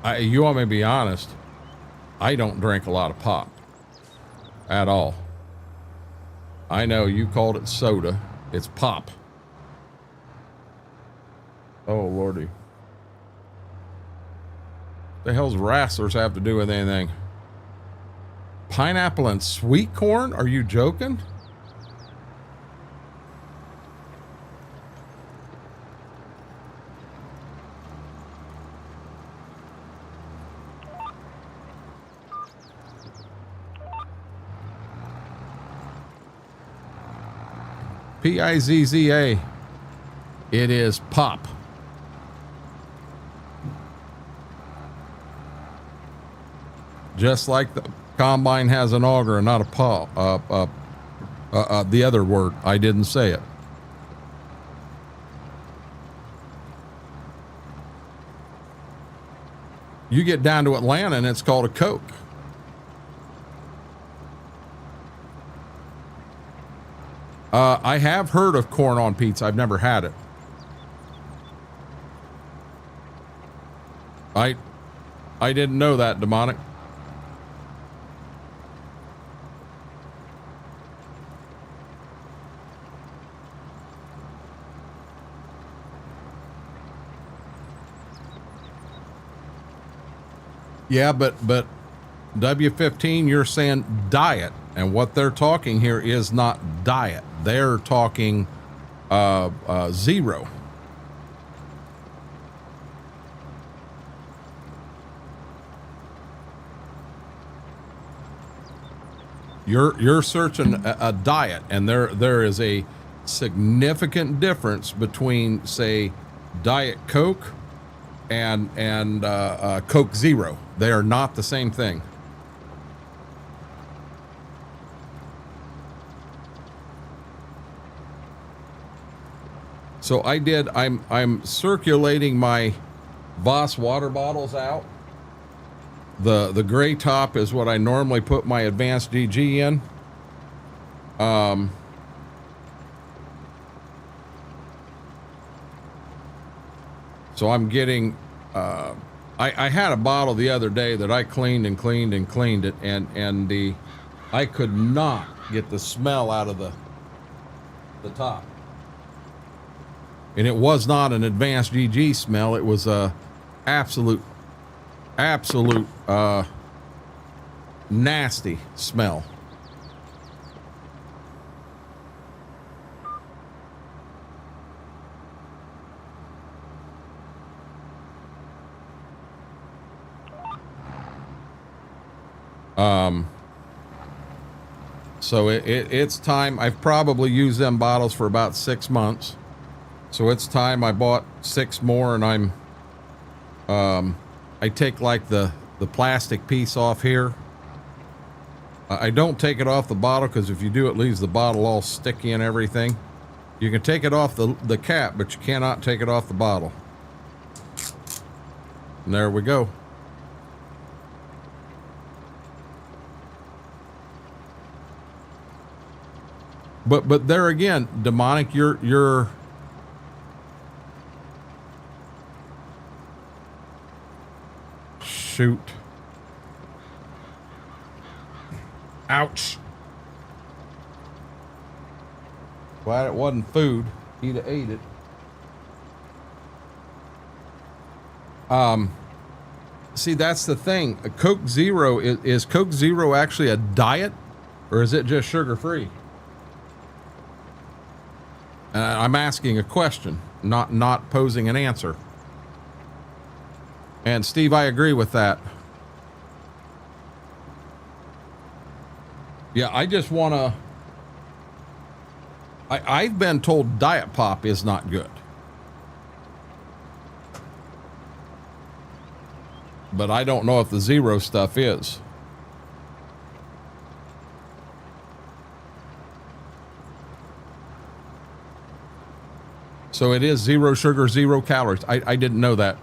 You want me to be honest? I don't drink a lot of pop at all. I know you called it soda. It's pop. Oh, Lordy. The hell's rasslers have to do with anything? Pineapple and sweet corn? Are you joking? Pizza. It is pop. Just like the combine has an auger and not a paw. The other word, I didn't say it. You get down to Atlanta and it's called a Coke. I have heard of corn on pizza. I've never had it. I didn't know that, Demonic. Yeah, but W15, you're saying diet, and what they're talking here is not diet. They're talking zero. You're searching a diet, and there is a significant difference between, say, Diet Coke and Coke Zero. They are not the same thing. So I'm circulating my Voss water bottles out. The gray top is what I normally put my advanced DG in. So I'm getting, I had a bottle the other day that I cleaned and cleaned and cleaned it, and I could not get the smell out of the top. And it was not an advanced GG smell. It was a absolute nasty smell. So it's time. I've probably used them bottles for about 6 months. So it's time I bought 6 more, and I take like the plastic piece off here. I don't take it off the bottle, because if you do, it leaves the bottle all sticky and everything. You can take it off the cap, but you cannot take it off the bottle. And there we go. But there again, Demonic, you're shoot. Ouch. Glad it wasn't food. He'd have ate it. See, that's the thing. A Coke Zero, is Coke Zero actually a diet, or is it just sugar-free? I'm asking a question, not posing an answer. And Steve, I agree with that. Yeah, I just want to... I've been told Diet Pop is not good. But I don't know if the Zero stuff is. So it is 0 sugar, 0 calories. I didn't know that.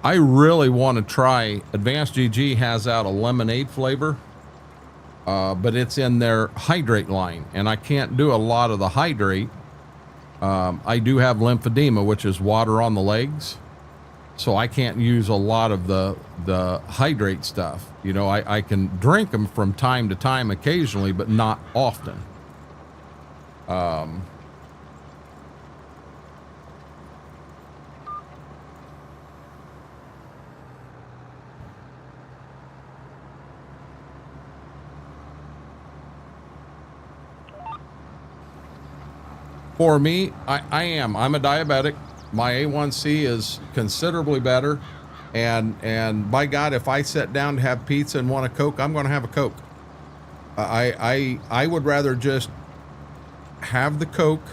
I really want to try. Advanced GG has out a lemonade flavor. but it's in their hydrate line, and I can't do a lot of the hydrate. I do have lymphedema, which is water on the legs, so I can't use a lot of the hydrate stuff. You know, I can drink them from time to time occasionally, but not often. For me, I'm a diabetic. My A1C is considerably better. And by God, if I sit down to have pizza and want a Coke, I'm going to have a Coke. I would rather just have the Coke,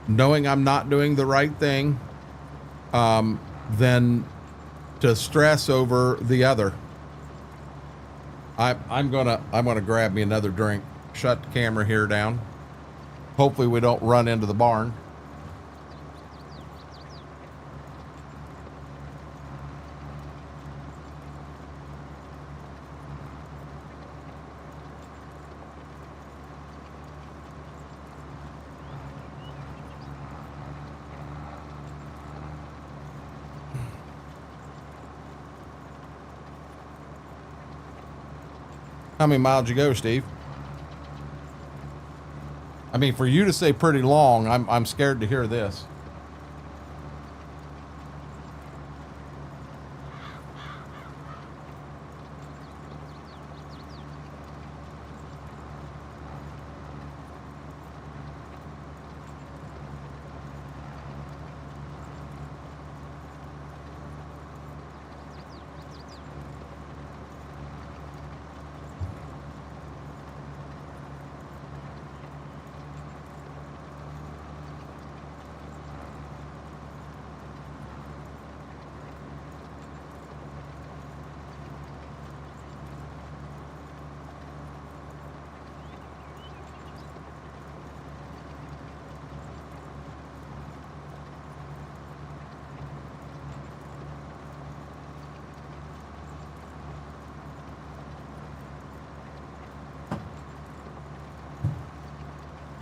knowing I'm not doing the right thing, than to stress over the other. I'm gonna grab me another drink. Shut the camera here down. Hopefully we don't run into the barn. How many miles you go, Steve? I mean, for you to say pretty long, I'm scared to hear this.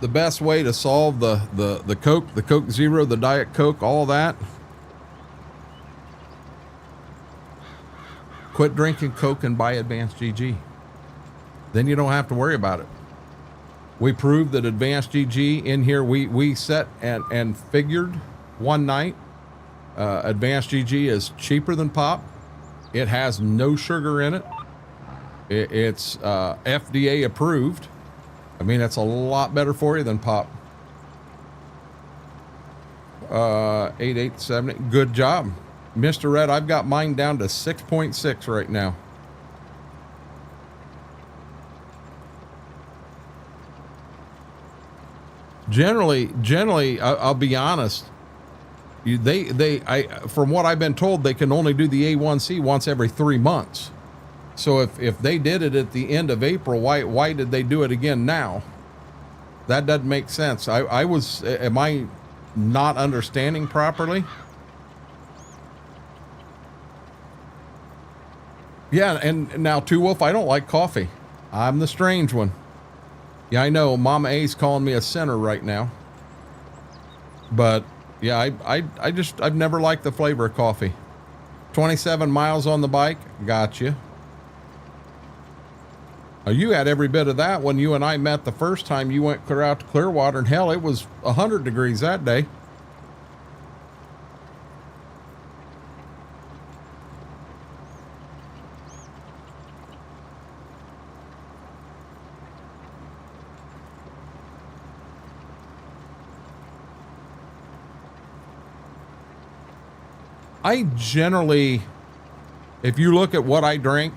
The best way to solve the Coke Zero, the Diet Coke, all that. Quit drinking Coke and buy Advanced GG. Then you don't have to worry about it. We proved that Advanced GG in here, we set and figured one night, Advanced GG is cheaper than pop. It has no sugar in it. It's FDA approved. I mean, it's a lot better for you than pop. 8870. Good job, Mr. Red. I've got mine down to 6.6 right now. Generally, I'll be honest. From what I've been told, they can only do the A1C once every 3 months. So if they did it at the end of April, why did they do it again now? That doesn't make sense. Am I not understanding properly? Yeah, and now Two Wolf, I don't like coffee. I'm the strange one. Yeah, I know Mama A's calling me a sinner right now. But yeah, I've never liked the flavor of coffee. 27 miles on the bike, gotcha. You had every bit of that when you and I met the first time. You went clear out to Clearwater, and hell, it was 100 degrees that day. I generally, if you look at what I drink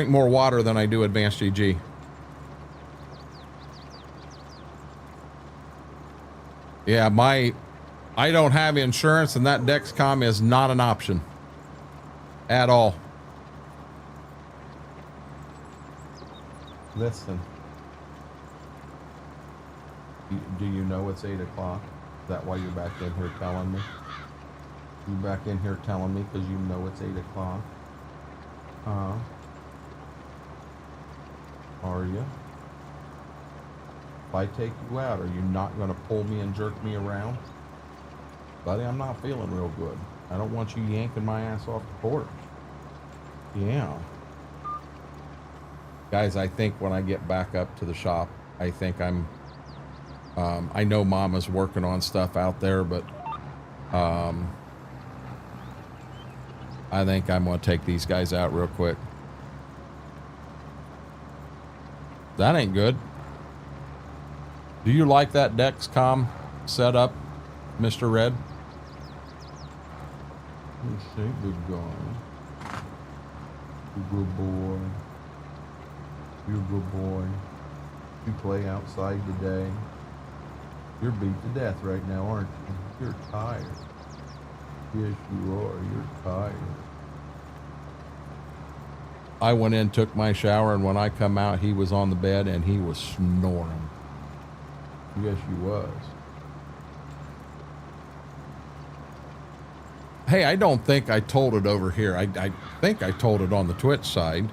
more water than I do Advanced GG. Yeah, I don't have insurance, and that Dexcom is not an option at all. Listen, do you know it's 8 o'clock? Is that why you're back in here telling me? You back in here telling me because you know it's 8 o'clock? Are you? If I take you out, are you not going to pull me and jerk me around? Buddy, I'm not feeling real good. I don't want you yanking my ass off the porch. Yeah. Guys, I think when I get back up to the shop, I think I know Mama's working on stuff out there, but I think I'm going to take these guys out real quick. That ain't good. Do you like that Dexcom setup, Mr. Red? Let's see, good guy. You good boy. You good boy. You play outside today. You're beat to death right now, aren't you? You're tired. Yes, you are. You're tired. I went in, took my shower, and when I come out, he was on the bed and he was snoring. Yes, he was. Hey, I don't think I told it over here. I think I told it on the Twitch side.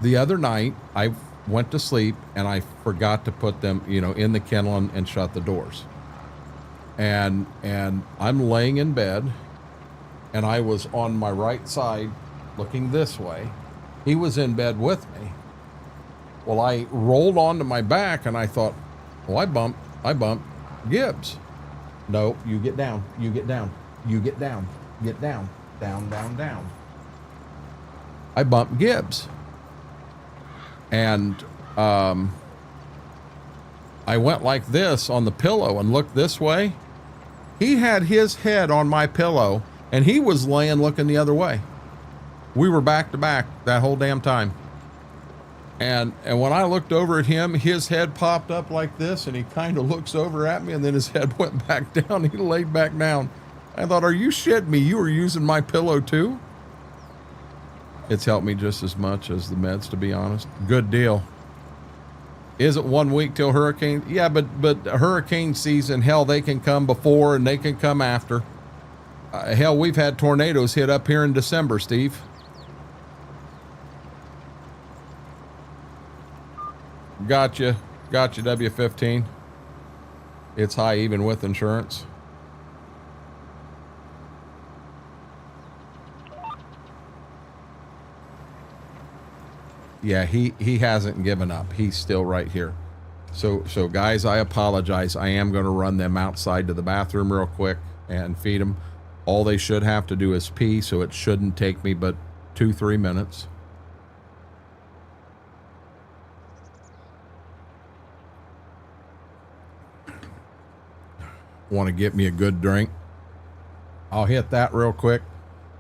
The other night, I went to sleep and I forgot to put them, you know, in the kennel and shut the doors. And I'm laying in bed and I was on my right side looking this way. He was in bed with me. Well, I rolled onto my back and I thought, well, I bumped Gibbs. No, you get down, you get down, you get down, down, down. I bumped Gibbs. And I went like this on the pillow and looked this way. He had his head on my pillow and he was laying looking the other way. We were back to back that whole damn time. And when I looked over at him, his head popped up like this and he kind of looks over at me and then his head went back down. He laid back down. I thought, are you shitting me? You were using my pillow too? It's helped me just as much as the meds, to be honest. Good deal. Is it 1 week till hurricane? Yeah, but hurricane season, hell, they can come before and they can come after. Hell, we've had tornadoes hit up here in December, Steve. Gotcha, W15. It's high even with insurance. Yeah, he hasn't given up. He's still right here. So guys, I apologize. I am going to run them outside to the bathroom real quick and feed them. All they should have to do is pee, so it shouldn't take me but 2-3 minutes. Want to get me a good drink? I'll hit that real quick.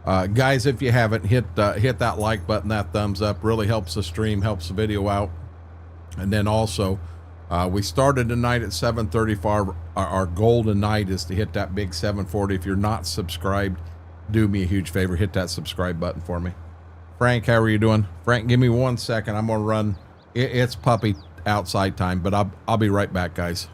Guys, if you haven't hit that like button, that thumbs up really helps the stream, helps the video out. And then also, we started tonight at 7:30. Our goal tonight is to hit that big 740. If you're not subscribed, do me a huge favor, hit that subscribe button for me. Frank, how are you doing? Frank, give me 1 second. I'm gonna run. It's puppy outside time, but I'll be right back, guys.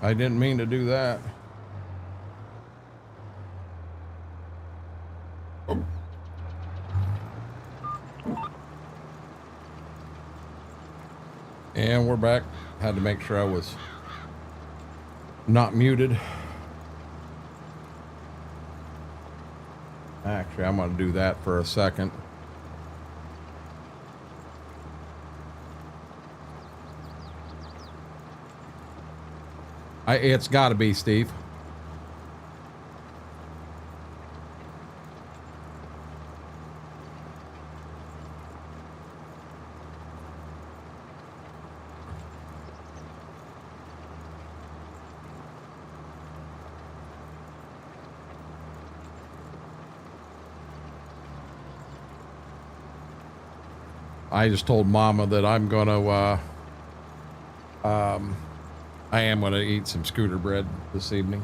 I didn't mean to do that. And we're back. Had to make sure I was not muted. Actually, I'm going to do that for a second. It's got to be, Steve. I just told Mama that I'm going to, I am going to eat some scooter bread this evening.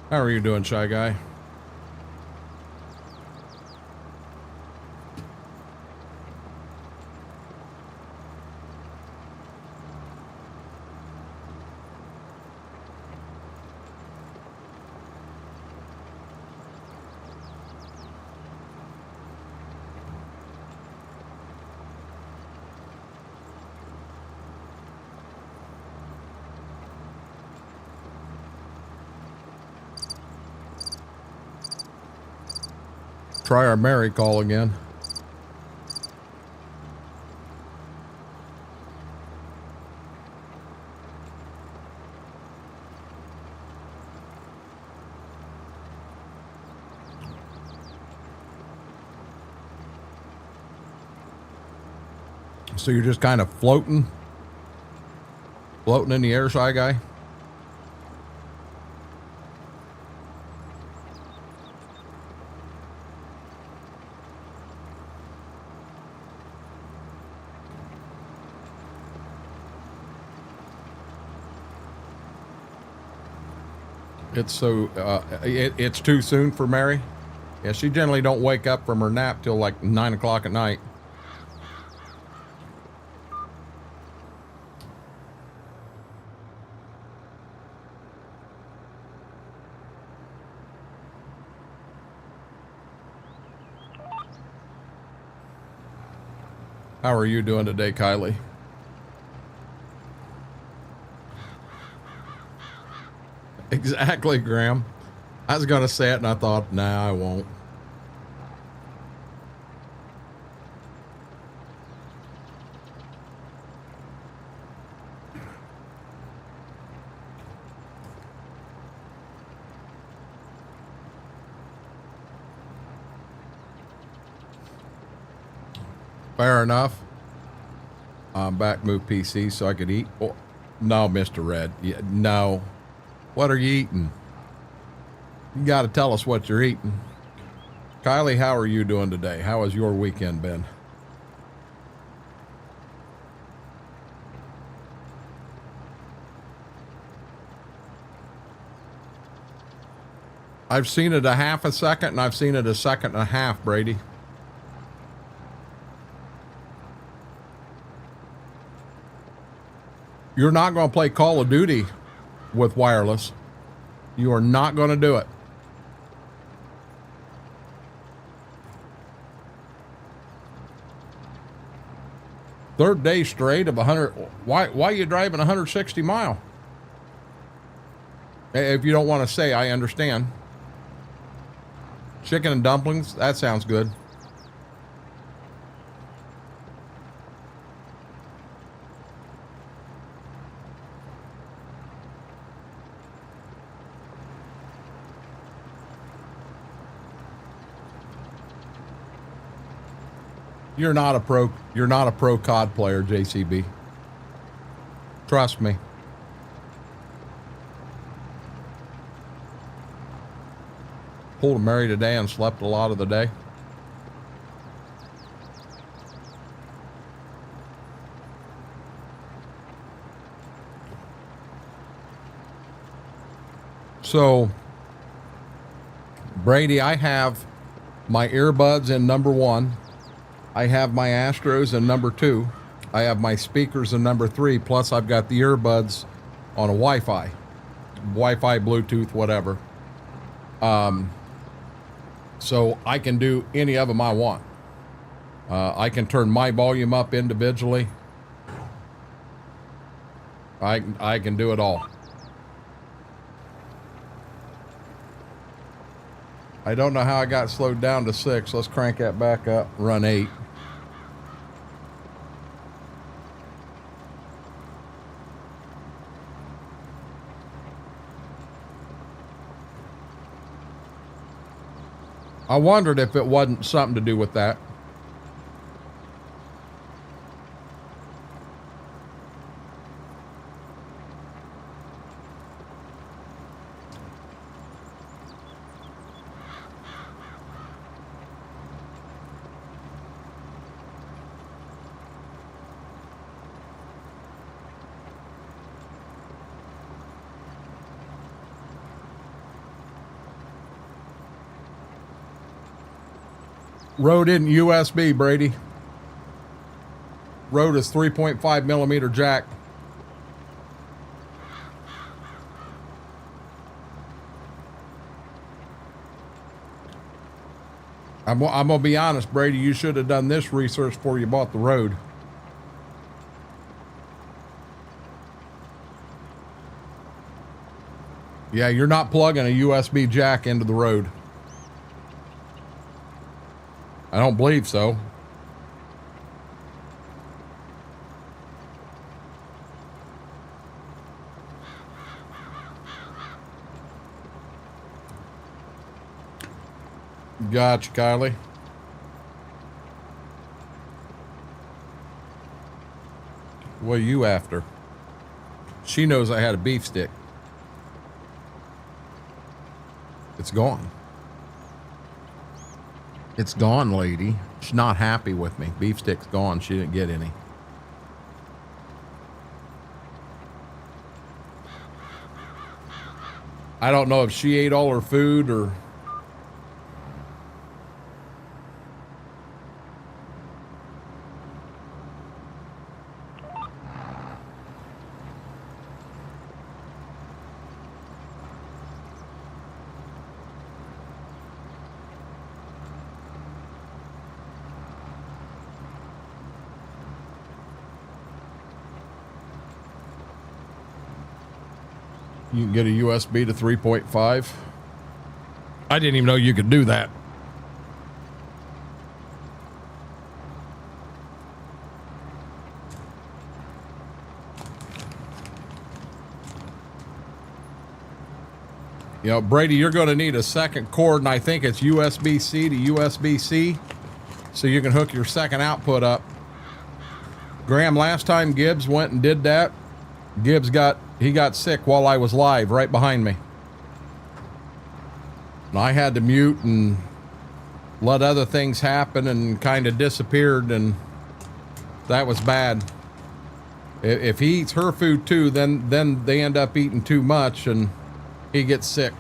How are you doing, Shy Guy? Try our Mary call again. So you're just kind of floating in the air, Shy Guy? It's so, it's too soon for Mary. Yeah, she generally don't wake up from her nap till like 9 o'clock at night. How are you doing today, Kylie? Exactly, Graham. I was going to say it and I thought, nah, I won't. Fair enough. I'm back, move PC so I could eat. Oh, no, Mr. Red. Yeah, no. What are you eating? You got to tell us what you're eating. Kylie, how are you doing today? How has your weekend been? I've seen it a half a second and I've seen it a second and a half, Brady. You're not going to play Call of Duty with wireless. You are not going to do it. Third day straight of 100. Why are you driving 160 mile? If you don't want to say, I understand. Chicken and dumplings, that sounds good. You're not a pro COD player, JCB. Trust me. Pulled a Mary today and slept a lot of the day. So, Brady, I have my earbuds in number one. I have my Astros in number 2. I have my speakers in number 3. Plus I've got the earbuds on a Wi-Fi, Bluetooth, whatever. So I can do any of them I want. I can turn my volume up individually. I can do it all. I don't know how I got slowed down to 6. Let's crank that back up, run 8. I wondered if it wasn't something to do with that. Røde isn't USB, Brady. Røde is 3.5 millimeter jack. I'm gonna be honest, Brady. You should have done this research before you bought the Røde. Yeah, you're not plugging a USB jack into the Røde. I don't believe so. Gotcha, Kylie. What are you after? She knows I had a beef stick. It's gone. It's gone, lady. She's not happy with me. Beef stick's gone. She didn't get any. I don't know if she ate all her food or... You can get a USB to 3.5. I didn't even know you could do that. You know, Brady, you're going to need a second cord, and I think it's USB-C to USB-C, so you can hook your second output up. Graham, last time Gibbs went and did that, Gibbs got sick while I was live right behind me. And I had to mute and let other things happen and kind of disappeared, and that was bad. If he eats her food too, then they end up eating too much and he gets sick.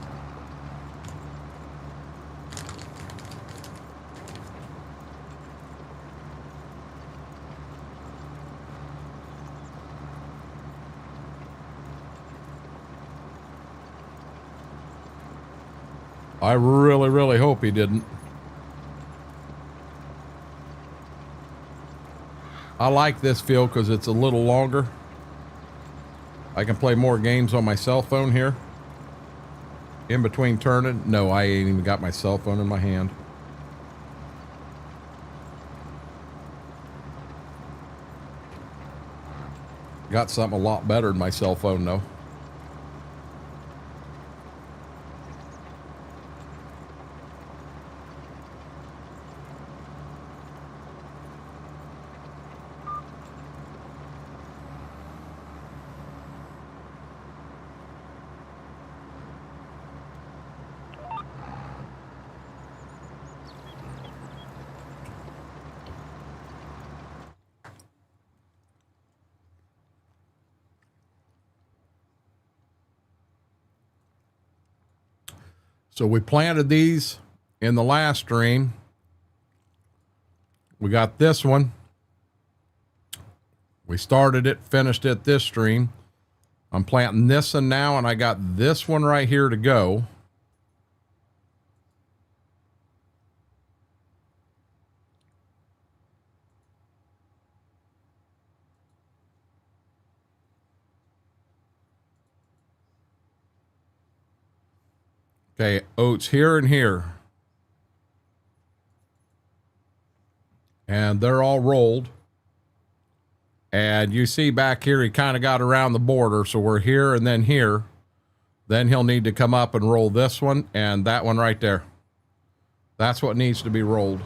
I really, really hope he didn't. I like this field because it's a little longer. I can play more games on my cell phone here. In between turning. No, I ain't even got my cell phone in my hand. Got something a lot better than my cell phone though. So we planted these in the last stream. We got this one. We started it, finished it this stream. I'm planting this one now, and I got this one right here to go. Okay, oats here and here. And they're all rolled. And you see back here, he kind of got around the border. So we're here and then here. Then he'll need to come up and roll this one and that one right there. That's what needs to be rolled.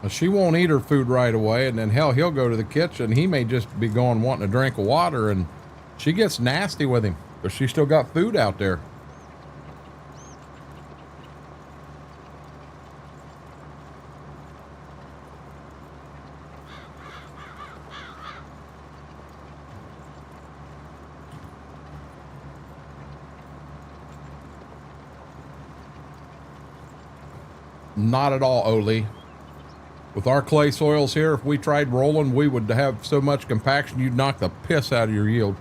She won't eat her food right away, and then hell, he'll go to the kitchen. He may just be going wanting a drink of water, and she gets nasty with him because she still got food out there. Not at all, Oli. With our clay soils here, if we tried rolling, we would have so much compaction, you'd knock the piss out of your yield.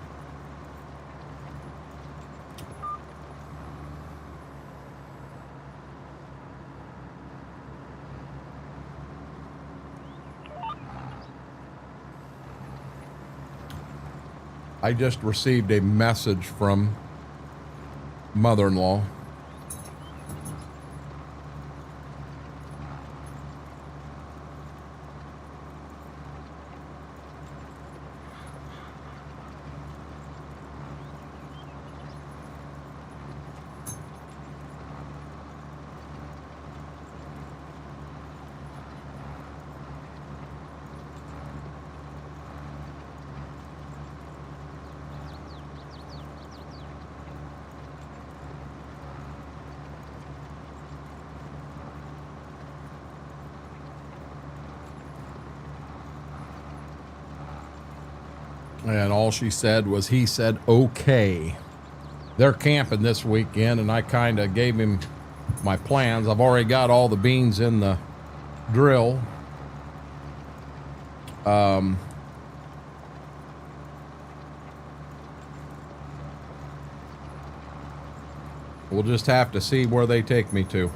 I just received a message from mother-in-law. And all she said was, he said, okay. They're camping this weekend, and I kind of gave him my plans. I've already got all the beans in the drill. We'll just have to see where they take me to.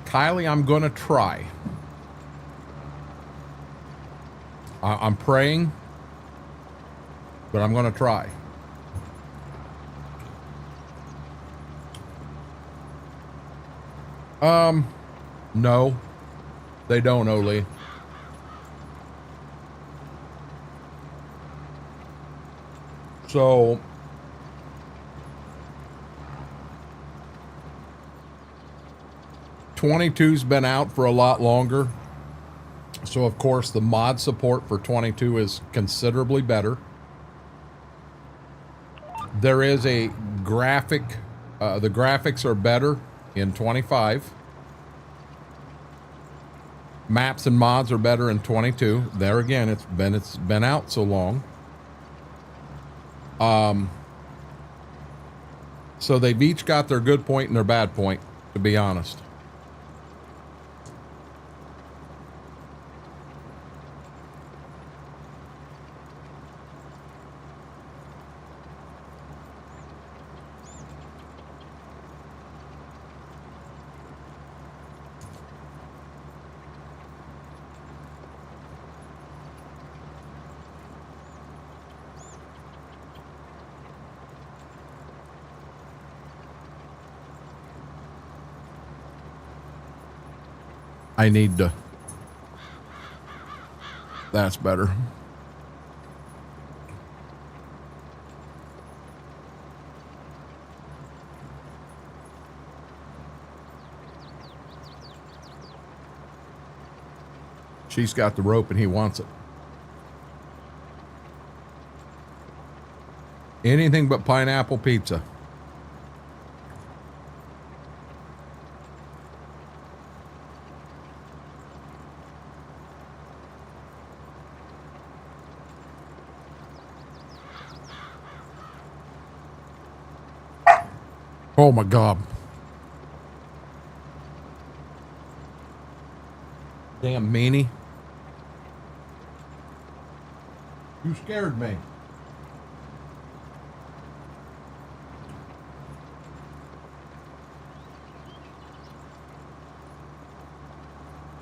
Kylie, I'm going to try. I'm praying, but I'm going to try. No, they don't, Oli. So 22's been out for a lot longer. So of course the mod support for 22 is considerably better. There is a graphic, the graphics are better in 25. Maps and mods are better in 22. There again, it's been out so long. So they've each got their good point and their bad point, to be honest. I need to. That's better. She's got the rope and he wants it. Anything but pineapple pizza. Oh my God. Damn meanie. You scared me.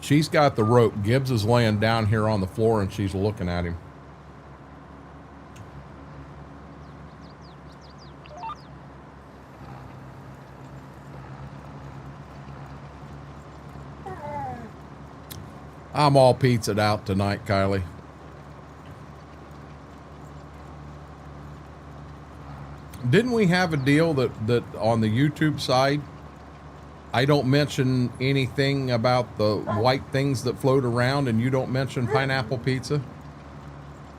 She's got the rope. Gibbs is laying down here on the floor and she's looking at him. I'm all pizzaed out tonight, Kylie. Didn't we have a deal that on the YouTube side, I don't mention anything about the white things that float around, and you don't mention pineapple pizza?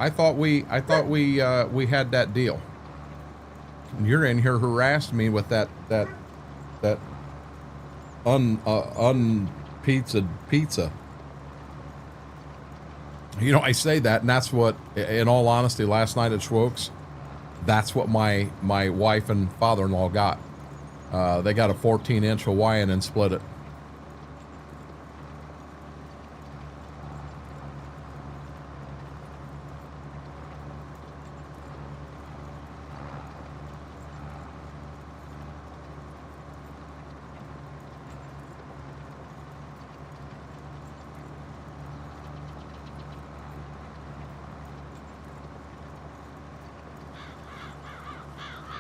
I thought we had that deal. You're in here harassing me with that pizza. You know, I say that, and that's what, in all honesty, last night at Schwoke's, that's what my wife and father-in-law got. They got a 14-inch Hawaiian and split it.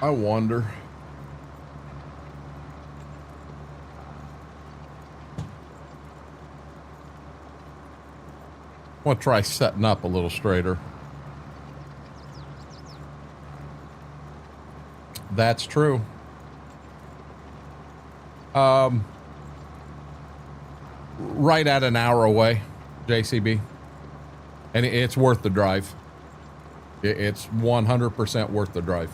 I wonder. I want to try setting up a little straighter. That's true. Right at an hour away, JCB. And it's worth the drive. It's 100% worth the drive.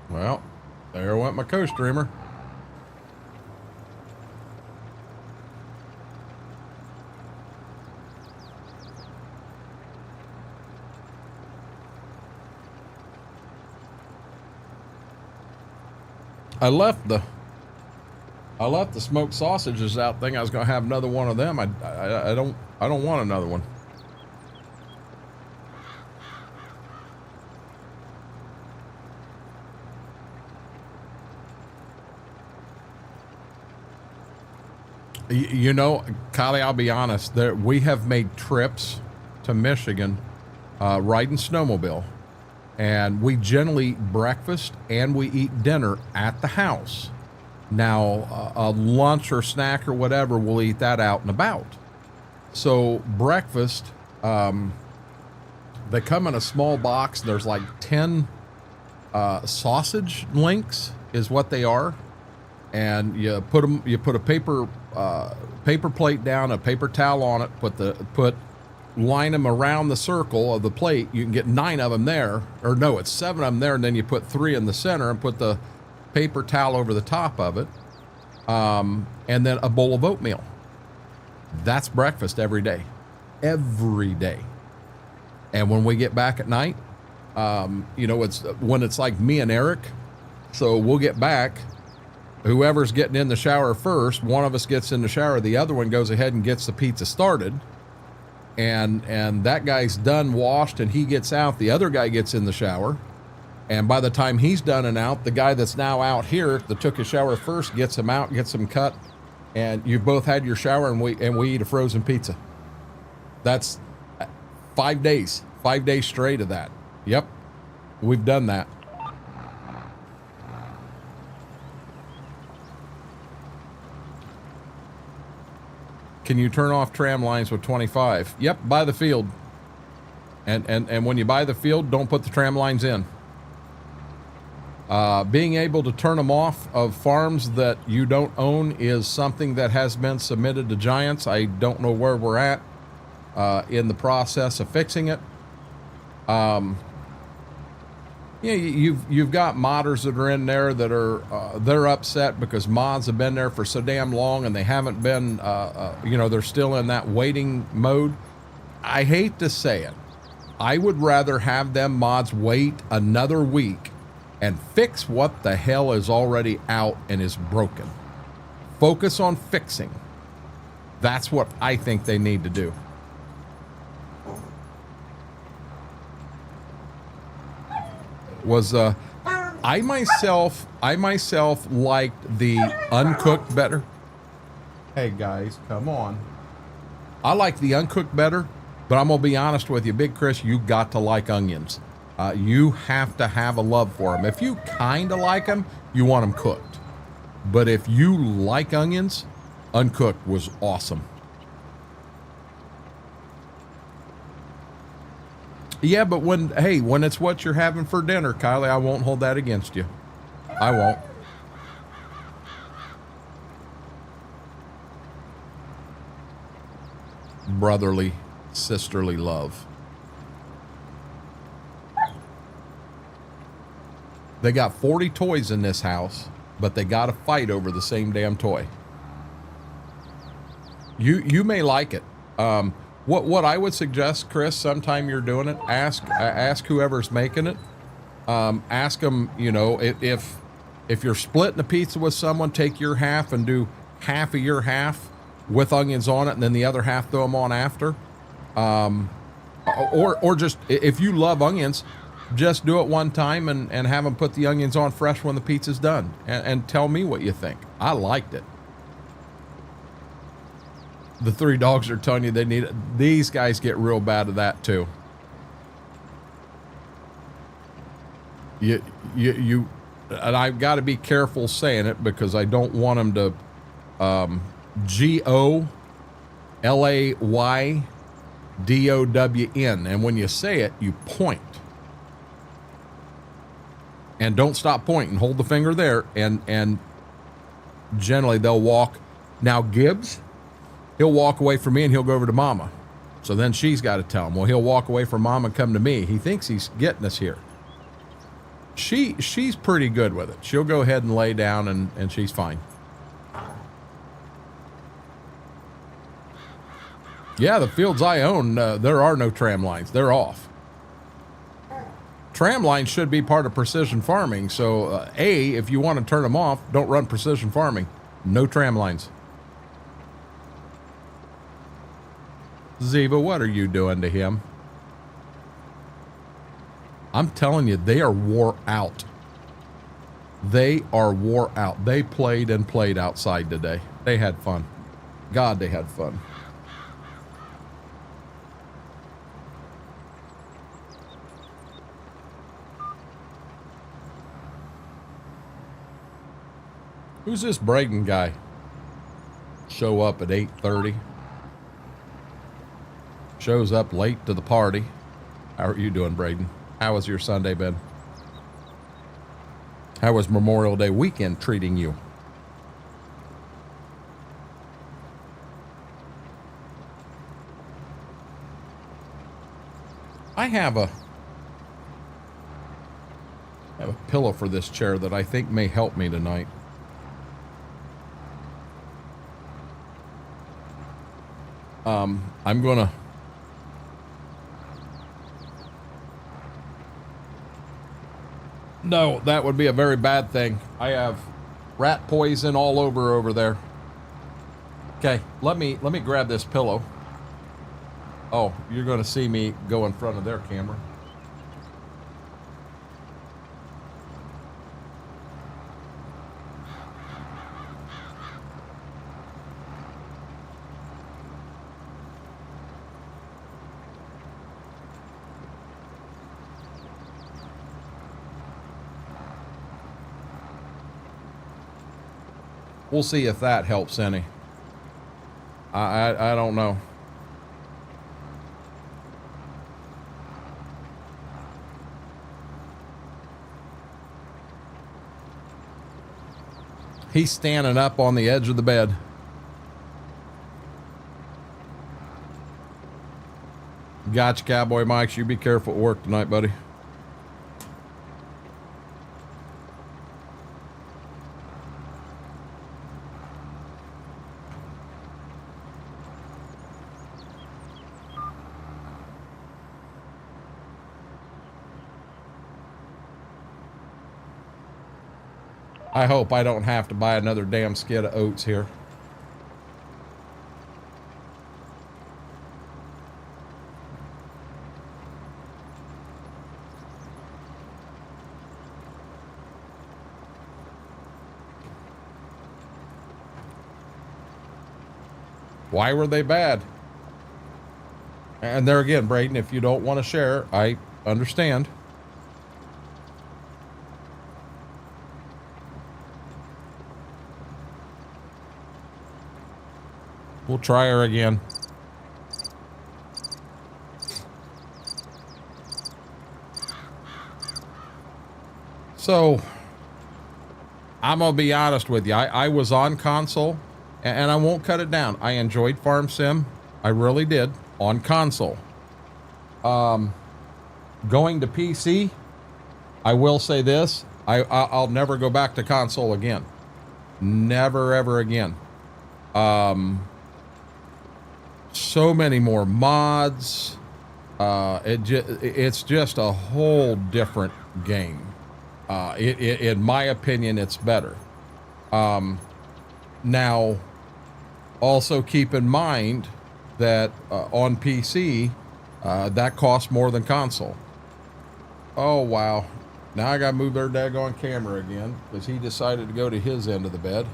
Well, there went my co-streamer. I left the smoked sausages out thing. I was going to have another one of them. I don't want another one. You know, Kylie, I'll be honest, we have made trips to Michigan riding snowmobile, and we generally eat breakfast and we eat dinner at the house. Now, a lunch or snack or whatever, we'll eat that out and about. So breakfast, they come in a small box. There's like 10 sausage links is what they are. And you put a paper plate down, a paper towel on it, line them around the circle of the plate. You can get 9 of them there, or no, it's 7 of them there. And then you put 3 in the center and put the paper towel over the top of it. And then a bowl of oatmeal. That's breakfast every day. Every day. And when we get back at night, you know, it's when it's like me and Eric. So we'll get back. Whoever's getting in the shower first, one of us gets in the shower, the other one goes ahead and gets the pizza started. And that guy's done washed and he gets out. The other guy gets in the shower. And by the time he's done and out, the guy that's now out here that took a shower first gets him out, gets him cut. And you've both had your shower and we eat a frozen pizza. That's 5 days, 5 days straight of that. Yep. We've done that. Can you turn off tram lines with 25? Yep, by the field. And when you buy the field, don't put the tram lines in. Being able to turn them off of farms that you don't own is something that has been submitted to Giants. I don't know where we're at in the process of fixing it. Yeah, you've got modders that are in there that are they're upset because mods have been there for so damn long and they haven't been they're still in that waiting mode. I hate to say it, I would rather have them mods wait another week and fix what the hell is already out and is broken. Focus on fixing. That's what I think they need to do. I myself liked the uncooked better. Hey guys, come on. I like the uncooked better, but I'm gonna be honest with you, Big Chris, you got to like onions. You have to have a love for them. If you kind of like them, you want them cooked. But if you like onions, uncooked was awesome. Yeah, but when it's what you're having for dinner, Kylie, I won't hold that against you. I won't. Brotherly, sisterly love. They got 40 toys in this house, but they got to fight over the same damn toy. You may like it. What I would suggest, Chris, sometime you're doing it, ask whoever's making it. Ask them, if you're splitting a pizza with someone, take your half and do half of your half with onions on it, and then the other half throw them on after. Or just, if you love onions, just do it one time and have them put the onions on fresh when the pizza's done, and tell me what you think. I liked it. The 3 dogs are telling you they need it. These guys get real bad at that too. You and I've got to be careful saying it because I don't want them to GOLAYDOWN, and when you say it, you point. And don't stop pointing. Hold the finger there, and generally they'll walk. Now Gibbs, he'll walk away from me and he'll go over to Mama. So then she's got to tell him. Well, he'll walk away from Mama and come to me. He thinks he's getting us here. She's pretty good with it. She'll go ahead and lay down and she's fine. Yeah, the fields I own, there are no tram lines. They're off. Tram lines should be part of precision farming. So, if you want to turn them off, don't run precision farming. No tram lines. Ziva, what are you doing to him? I'm telling you, they are wore out. They are wore out. They played and played outside today. They had fun. God, they had fun. Who's this Braden guy? Show up at 8:30. Shows up late to the party. How are you doing, Braden? How was your Sunday been? How was Memorial Day weekend treating you? I have a pillow for this chair that I think may help me tonight. I'm gonna no, that would be a very bad thing. I have rat poison all over there. Okay, let me grab this pillow. Oh, you're gonna see me go in front of their camera. We'll see if that helps any. I don't know. He's standing up on the edge of the bed. Gotcha, Cowboy Mike. You be careful at work tonight, buddy. I hope I don't have to buy another damn skid of oats here. Why were they bad? And there again, Braden, if you don't want to share, I understand. We'll try her again. So, I'm going to be honest with you. I was on console, and I won't cut it down. I enjoyed Farm Sim. I really did, on console. Going to PC, I will say this. I'll never go back to console again. Never, ever again. So many more mods. It's just a whole different game. In my opinion, it's better. Now, also keep in mind that on PC, that costs more than console. Oh, wow. Now I got to move their daggone camera again because he decided to go to his end of the bed.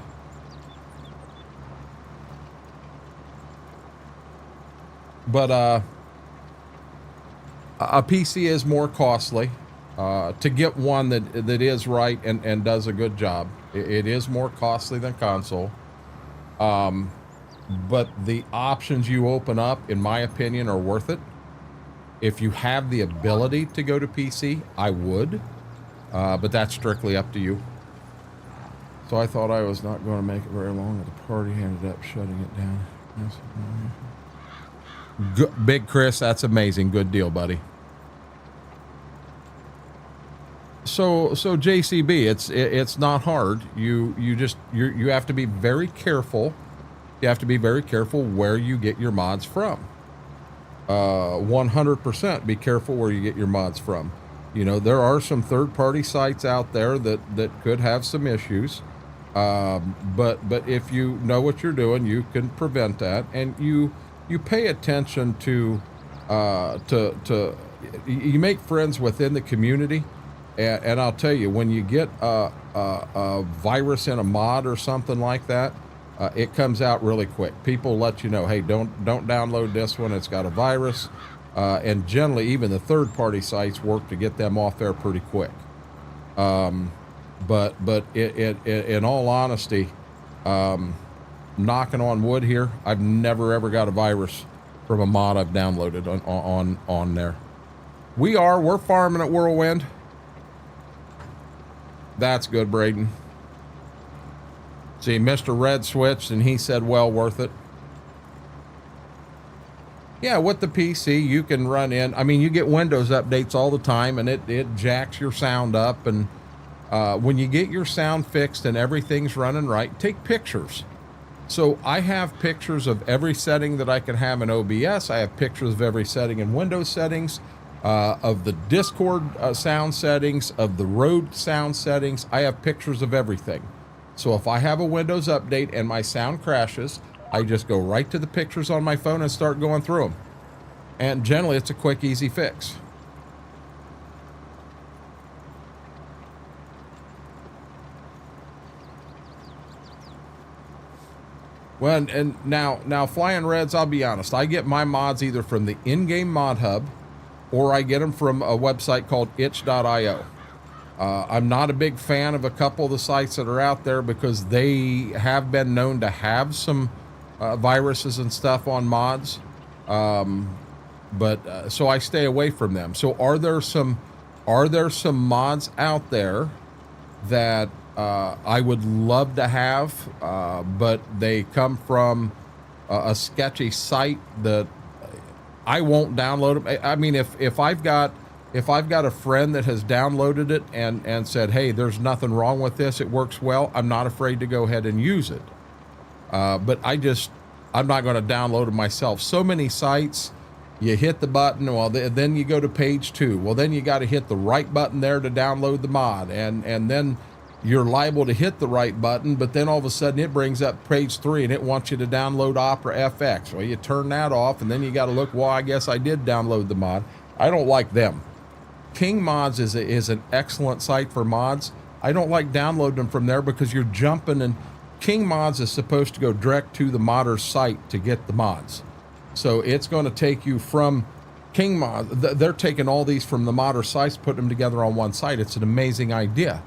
But a PC is more costly. To get one that is right and does a good job, it is more costly than console. But the options you open up, in my opinion, are worth it. If you have the ability to go to PC, I would. But that's strictly up to you. So I thought I was not going to make it very long, but the party ended up shutting it down. Good, Big Chris, that's amazing. Good deal, buddy. So JCB, it's not hard. You have to be very careful. You have to be very careful where you get your mods from. 100% be careful where you get your mods from. You know, there are some third-party sites out there that could have some issues. But if you know what you're doing, you can prevent that, and you pay attention to you make friends within the community, and I'll tell you, when you get a virus in a mod or something like that, it comes out really quick. People let you know, hey, don't download this one, it's got a virus, and generally even the third-party sites work to get them off there pretty quick. But in all honesty, knocking on wood here, I've never ever got a virus from a mod I've downloaded on there. We're farming at Whirlwind. That's good, Braden. See, Mr. Red switched and he said, well worth it. Yeah, with the PC, you can run in. I mean, you get Windows updates all the time, and it jacks your sound up. And when you get your sound fixed and everything's running right, take pictures. So I have pictures of every setting that I can have in OBS. I have pictures of every setting in Windows settings, of the Discord sound settings, of the Røde sound settings. I have pictures of everything. So if I have a Windows update and my sound crashes, I just go right to the pictures on my phone and start going through them. And generally, it's a quick, easy fix. Well, and now Flying Reds, I'll be honest, I get my mods either from the in-game mod hub, or I get them from a website called itch.io. I'm not a big fan of a couple of the sites that are out there because they have been known to have some viruses and stuff on mods. So I stay away from them. So are there some mods out there that I would love to have, but they come from a sketchy site that I won't download them. I mean, if I've got a friend that has downloaded it and said, hey, there's nothing wrong with this, it works well, I'm not afraid to go ahead and use it. But I'm not going to download it myself. So many sites, you hit the button, well, then you go to page 2. Well, then you got to hit the right button there to download the mod. And then you're liable to hit the right button, but then all of a sudden it brings up page 3 and it wants you to download Opera FX. Well, you turn that off, and then you got to look, well, I guess I did download the mod. I don't like them. King Mods is an excellent site for mods. I don't like downloading them from there because you're jumping, and King Mods is supposed to go direct to the modder's site to get the mods. So it's going to take you from King Mods. They're taking all these from the modder sites, putting them together on one site. It's an amazing idea.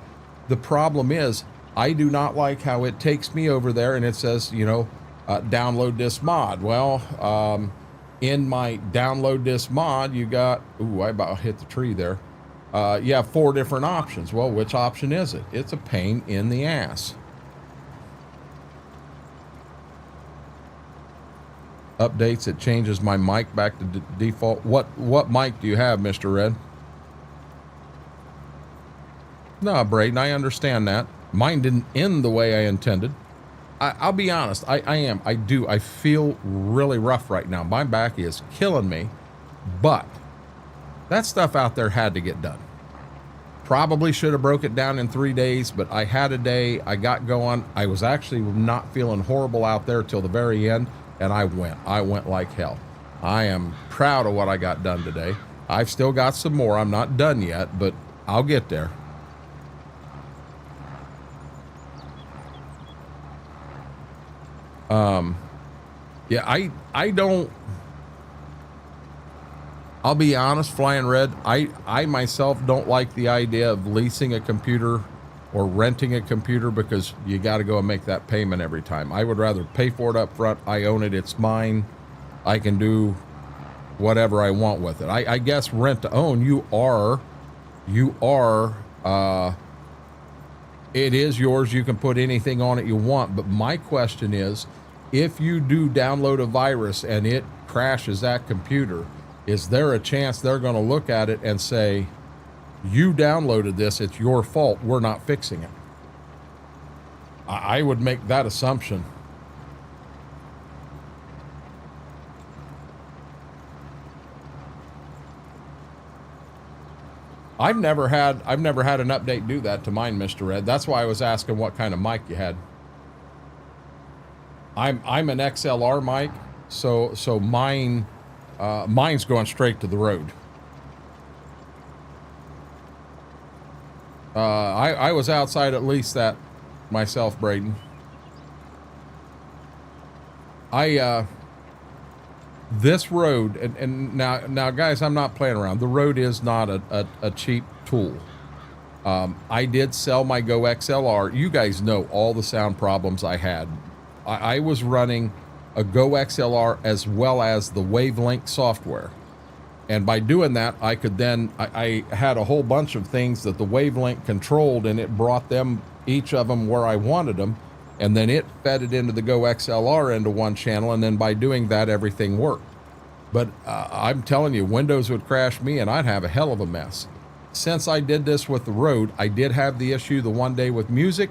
The problem is, I do not like how it takes me over there and it says, download this mod. Well, in my download this mod, you got, ooh, I about hit the tree there. You have 4 different options. Well, which option is it? It's a pain in the ass. Updates, it changes my mic back to default. What mic do you have, Mr. Red? No, Braden, I understand that. Mine didn't end the way I intended. I'll be honest, I feel really rough right now. My back is killing me, but that stuff out there had to get done. Probably should have broke it down in 3 days, but I had a day, I got going. I was actually not feeling horrible out there till the very end, and I went like hell. I am proud of what I got done today. I've still got some more. I'm not done yet, but I'll get there. Yeah, I don't, I'll be honest, Flying Red, I myself don't like the idea of leasing a computer or renting a computer because you got to go and make that payment every time. I would rather pay for it up front. I own it. It's mine. I can do whatever I want with it. I guess rent to own, it is yours. You can put anything on it you want. But my question is, if you do download a virus and it crashes that computer, is there a chance they're going to look at it and say, you downloaded this, it's your fault, we're not fixing it? I would make that assumption. I've never had an update do that to mine, Mr. Red. That's why I was asking what kind of mic you had. I'm an XLR mic, so mine's going straight to the Røde. I was outside at least that myself, Braden. This Røde, and now guys, I'm not playing around. The Røde is not a cheap tool. I did sell my Go XLR. You guys know all the sound problems I had. I was running a Go XLR as well as the Wavelink software. And by doing that, I could then, I had a whole bunch of things that the Wavelink controlled, and it brought them, each of them where I wanted them. And then it fed it into the Go XLR into one channel. And then by doing that, everything worked. But I'm telling you, Windows would crash me and I'd have a hell of a mess. Since I did this with the Røde, I did have the issue the one day with music,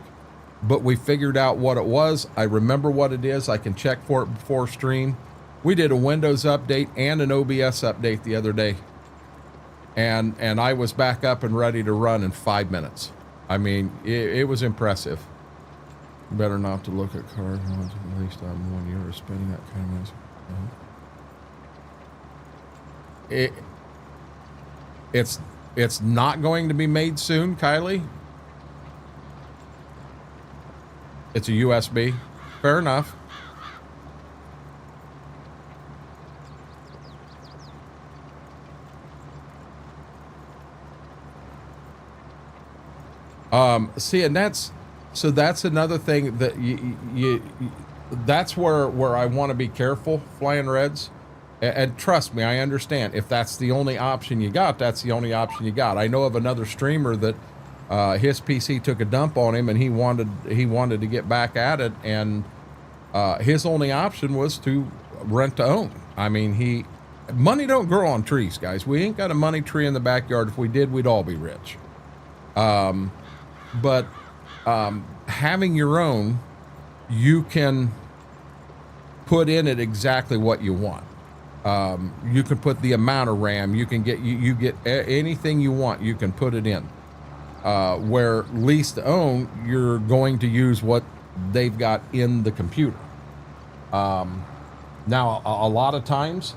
but we figured out what it was. I remember what it is. I can check for it before stream. We did a Windows update and an OBS update the other day. And I was back up and ready to run in 5 minutes. I mean, it was impressive. Better not to look at cars once at least on 1 year of spending that kind of money. It's not going to be made soon, Kylie. It's a USB. Fair enough. See, and that's another thing that that's where I want to be careful, Flying Reds. And trust me, I understand. If that's the only option you got, that's the only option you got. I know of another streamer that His PC took a dump on him, and he wanted to get back at it, and his only option was to rent to own. I mean, money don't grow on trees, guys. We ain't got a money tree in the backyard. If we did, we'd all be rich. But having your own, you can put in it exactly what you want. You can put the amount of RAM. You can get you get anything you want. You can put it in. Where lease to own, you're going to use what they've got in the computer. Now, a lot of times,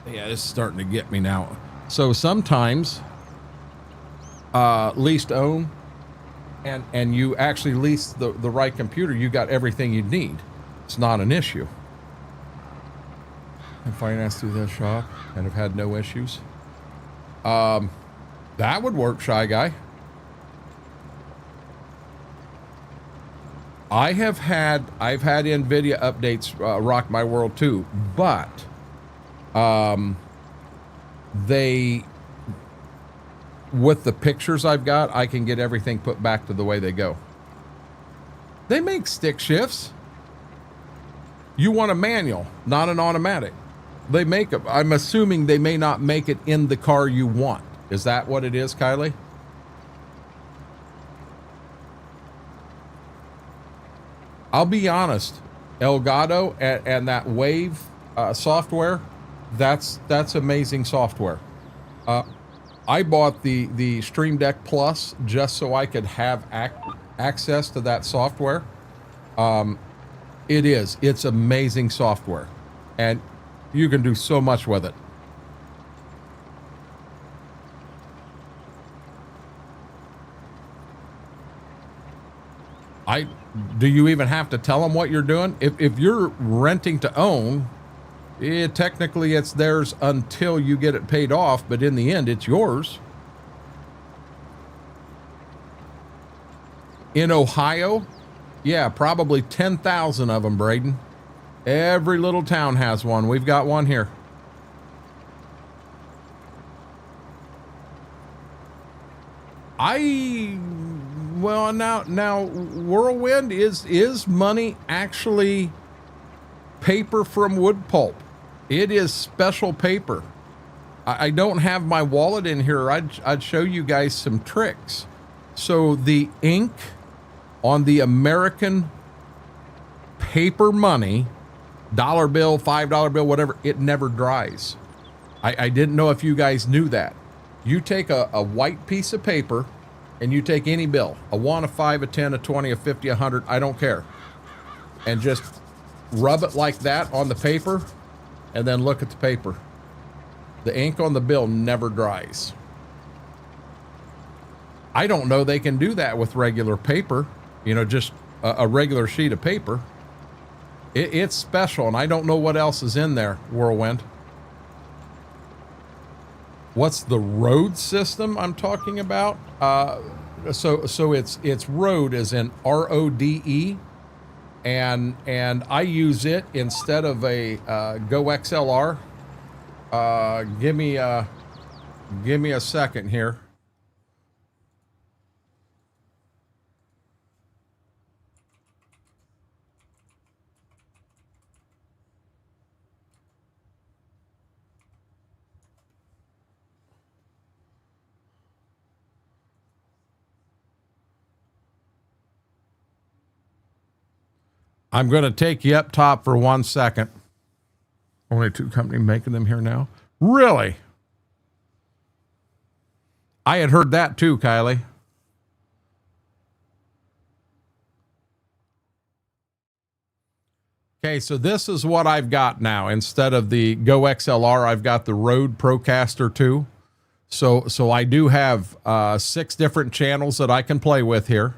yeah, it's starting to get me now. So sometimes, lease to own, and you actually lease the right computer, you got everything you need. It's not an issue. And finance through this shop and have had no issues. That would work, Shy Guy. I've had NVIDIA updates rock my world too, but with the pictures I've got, I can get everything put back to the way they go. They make stick shifts. You want a manual, not an automatic. They make it. I'm assuming they may not make it in the car you want. Is that what it is, Kylie? I'll be honest, Elgato and that Wave software, that's amazing software. I bought the Stream Deck Plus just so I could have access to that software. It's amazing software, and you can do so much with it. Do you even have to tell them what you're doing? If you're renting to own, technically it's theirs until you get it paid off, but in the end, it's yours. In Ohio, yeah, probably 10,000 of them, Braden. Every little town has one. We've got one here. Well, now Whirlwind is money actually paper from wood pulp. It is special paper. I don't have my wallet in here. I'd show you guys some tricks. So the ink on the American paper money, dollar bill, $5 bill, whatever, it never dries. I didn't know if you guys knew that. You take a white piece of paper and you take any bill, a 1, a 5, a 10, a 20, a 50, a 100, I don't care. And just rub it like that on the paper and then look at the paper. The ink on the bill never dries. I don't know they can do that with regular paper, just a regular sheet of paper. It's special, and I don't know what else is in there, Whirlwind. What's the Røde system I'm talking about? So it's Røde as in RODE, and I use it instead of a Go XLR. Give me a second here. I'm going to take you up top for 1 second. Only 2 companies making them here now. Really? I had heard that too, Kylie. Okay, so this is what I've got now. Instead of the Go XLR, I've got the Røde Procaster 2. So I do have 6 different channels that I can play with here.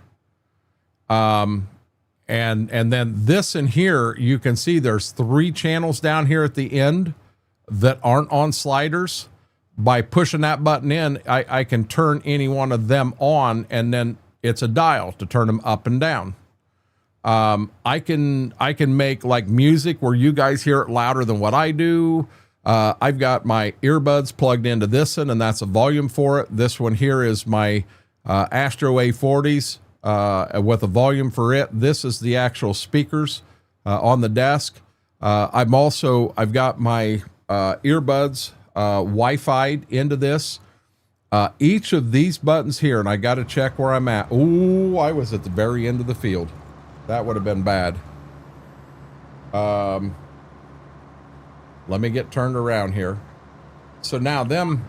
And then this in here, you can see there's 3 channels down here at the end that aren't on sliders. By pushing that button in, I can turn any one of them on, and then it's a dial to turn them up and down. I can make like music where you guys hear it louder than what I do. I've got my earbuds plugged into this one, and that's a volume for it. This one here is my Astro A40s with a volume for it. This is the actual speakers on the desk. I've got my earbuds Wi-Fi'd into this. Each of these buttons here, and I got to check where I'm at. Ooh, I was at the very end of the field. That would have been bad. Let me get turned around here. So now them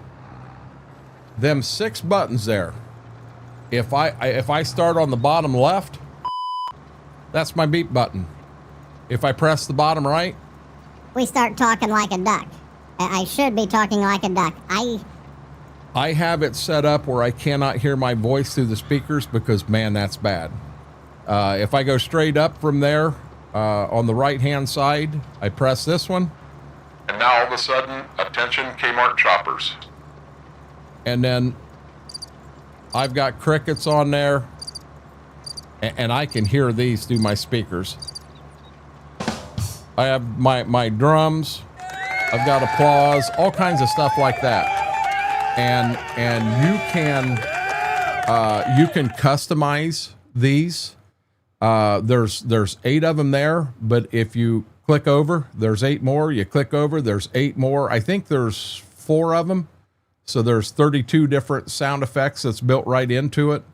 6 buttons there. If I start on the bottom left, that's my beep button. If I press the bottom right, we start talking like a duck. I should be talking like a duck. I have it set up where I cannot hear my voice through the speakers because, man, that's bad. If I go straight up from there, on the right-hand side, I press this one. And now all of a sudden, attention Kmart shoppers. And then I've got crickets on there, and I can hear these through my speakers. I have my drums. I've got applause, all kinds of stuff like that. And you can customize these. There's 8 of them there, but if you click over, there's 8 more. You click over, there's 8 more. I think there's 4 of them. So there's 32 different sound effects that's built right into it.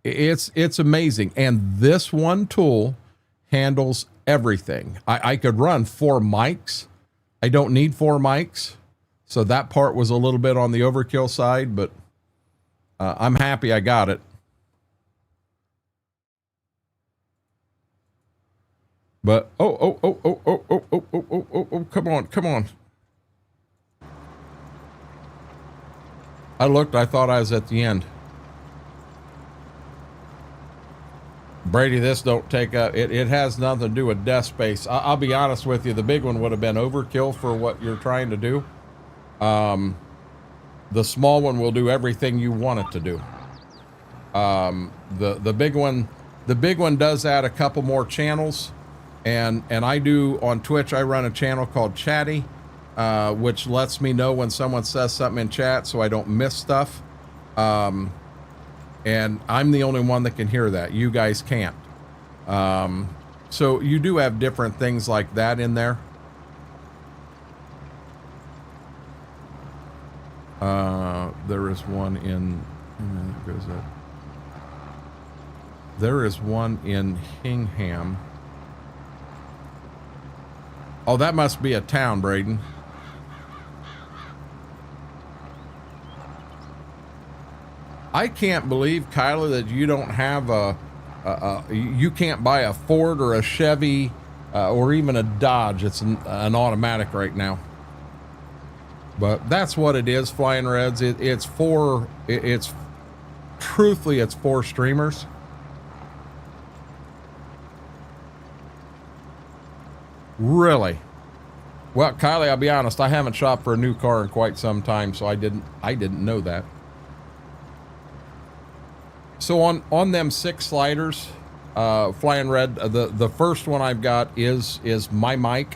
It's amazing. And this one tool handles everything. I could run 4 mics. I don't need 4 mics. So that part was a little bit on the overkill side, but I'm happy I got it. But oh, come on. I looked, I thought I was at the end. Brady, this don't take up, it has nothing to do with desk space. I'll be honest with you, the big one would have been overkill for what you're trying to do. The small one will do everything you want it to do. The big one does add a couple more channels. And I do on Twitch, I run a channel called Chatty, which lets me know when someone says something in chat so I don't miss stuff. And I'm the only one that can hear that. You guys can't. So you do have different things like that in there. There is one in, goes up. There is one in Hingham. Oh, that must be a town, Braden. I can't believe, Kyla, that you don't have you can't buy a Ford or a Chevy or even a Dodge. It's an automatic right now. But that's what it is, Flying Reds. It's truthfully, it's for streamers. Really? Well, Kylie, I'll be honest, I haven't shopped for a new car in quite some time, so I didn't know that. So on them 6 sliders, Flying Red, the first one I've got is my mic.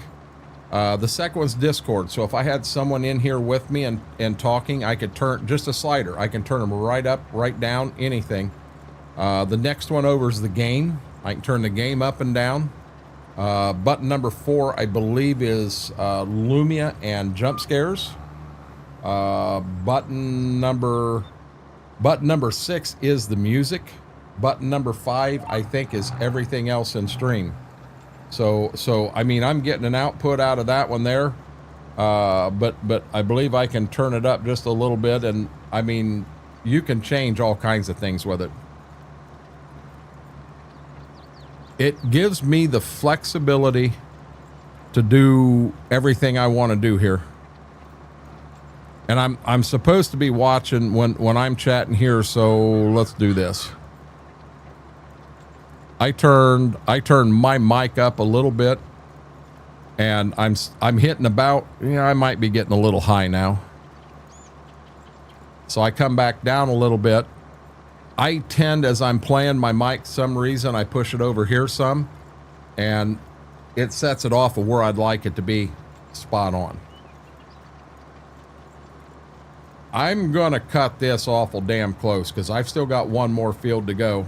The second one's Discord. So if I had someone in here with me and talking, I could turn just a slider. I can turn them right up, right down, anything. The next one over is the game. I can turn the game up and down. Button number 4, I believe, is Lumia and jump scares. Button number 6 is the music. Button number 5, I think, is everything else in stream. So I mean, I'm getting an output out of that one there. But I believe I can turn it up just a little bit, and I mean, you can change all kinds of things with it. It gives me the flexibility to do everything I want to do here. And I'm supposed to be watching when I'm chatting here, so let's do this. I turned my mic up a little bit, and I'm hitting about, I might be getting a little high now. So I come back down a little bit. I tend, as I'm playing my mic, some reason I push it over here some, and it sets it off of where I'd like it to be. spot on. I'm gonna cut this awful damn close because I've still got one more field to go,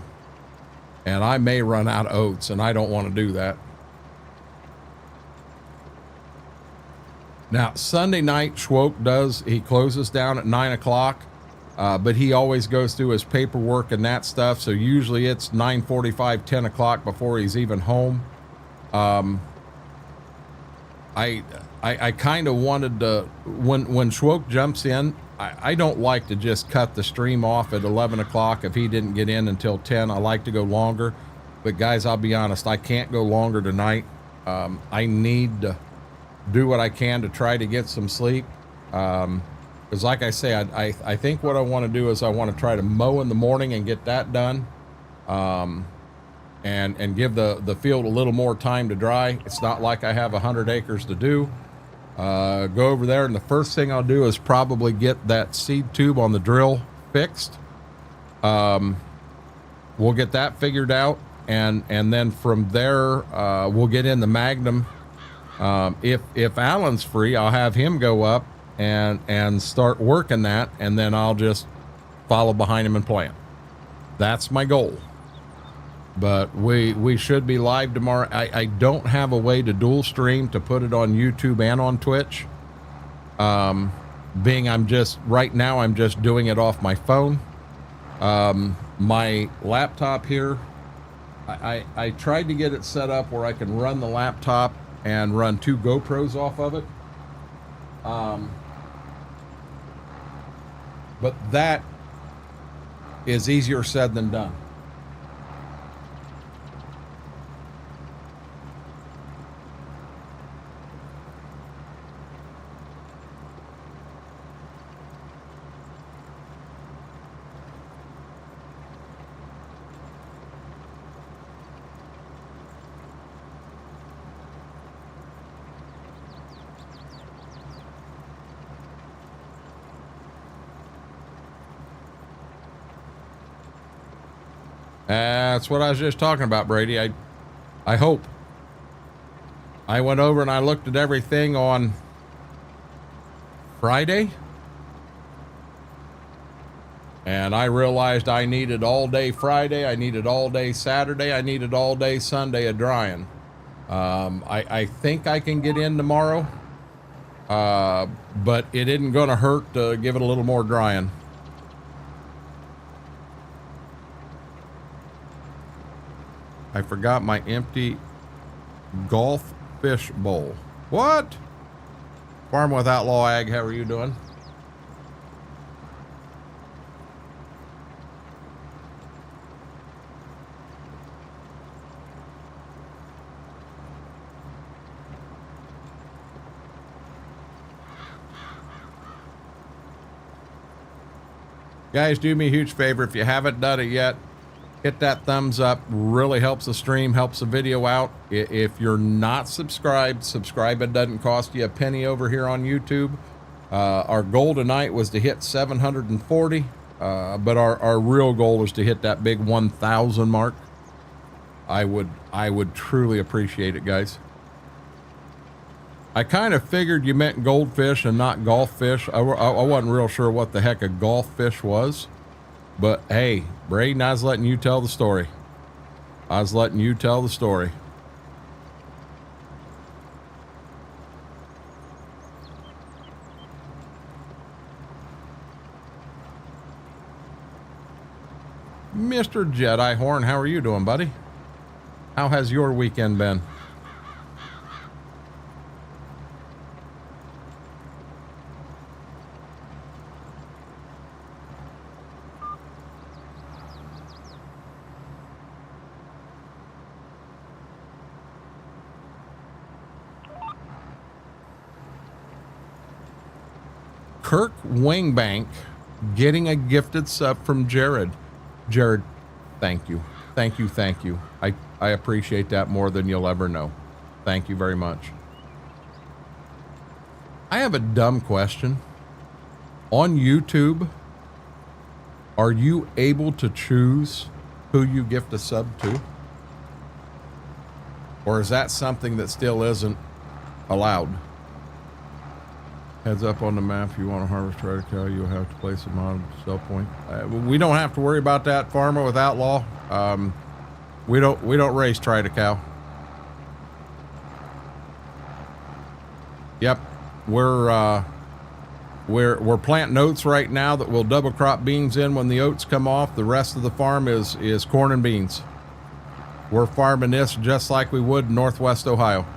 and I may run out of oats, and I don't want to do that. Now, Sunday night, Schwoke he closes down at 9 o'clock, but he always goes through his paperwork and that stuff, so usually it's 9:45, 10 o'clock before he's even home. I kind of wanted to, when Schwoke jumps in, I don't like to just cut the stream off at 11 o'clock if he didn't get in until 10. I like to go longer, but guys, I'll be honest, I can't go longer tonight. I need to do what I can to try to get some sleep. Because like I say, I think what I want to do is I want to try to mow in the morning and get that done. And give the field a little more time to dry. It's not like I have 100 acres to do. Go over there, and the first thing I'll do is probably get that seed tube on the drill fixed. We'll get that figured out, and then from there, we'll get in the Magnum. If Alan's free, I'll have him go up and start working that, and then I'll just follow behind him and plant. That's my goal. But we should be live tomorrow. I don't have a way to dual stream to put it on YouTube and on Twitch. Being I'm just doing it off my phone. My laptop here, I tried to get it set up where I can run the laptop and run 2 GoPros off of it. But that is easier said than done. That's what I was just talking about, Brady. I hope. I went over and I looked at everything on Friday, and I realized I needed all day Friday, I needed all day Saturday, I needed all day Sunday of drying. I think I can get in tomorrow, but it isn't going to hurt to give it a little more drying. I forgot my empty golf fish bowl. What? Farm with Outlaw Ag, how are you doing? Guys, do me a huge favor. If you haven't done it yet, hit that thumbs up. Really helps the stream, helps the video out. If you're not subscribed, subscribe. It doesn't cost you a penny over here on YouTube. Our goal tonight was to hit 740, but our real goal is to hit that big 1,000 mark. I would truly appreciate it, guys. I kind of figured you meant goldfish and not golf fish. I wasn't real sure what the heck a golf fish was. But hey, Braden, I was letting you tell the story. I was letting you tell the story. Mr. Jedi Horn, how are you doing, buddy? How has your weekend been? Kirk Wingbank getting a gifted sub from Jared. Jared, thank you. Thank you. Thank you. I appreciate that more than you'll ever know. Thank you very much. I have a dumb question. On YouTube, are you able to choose who you gift a sub to? Or is that something that still isn't allowed? Heads up on the map. If you want to harvest try to cow, you'll have to place a mod sell point. We don't have to worry about that, farmer with outlaw. We don't raise try to cow. Yep, we're planting oats right now that we'll double crop beans in when the oats come off. The rest of the farm is corn and beans. We're farming this just like we would in Northwest Ohio.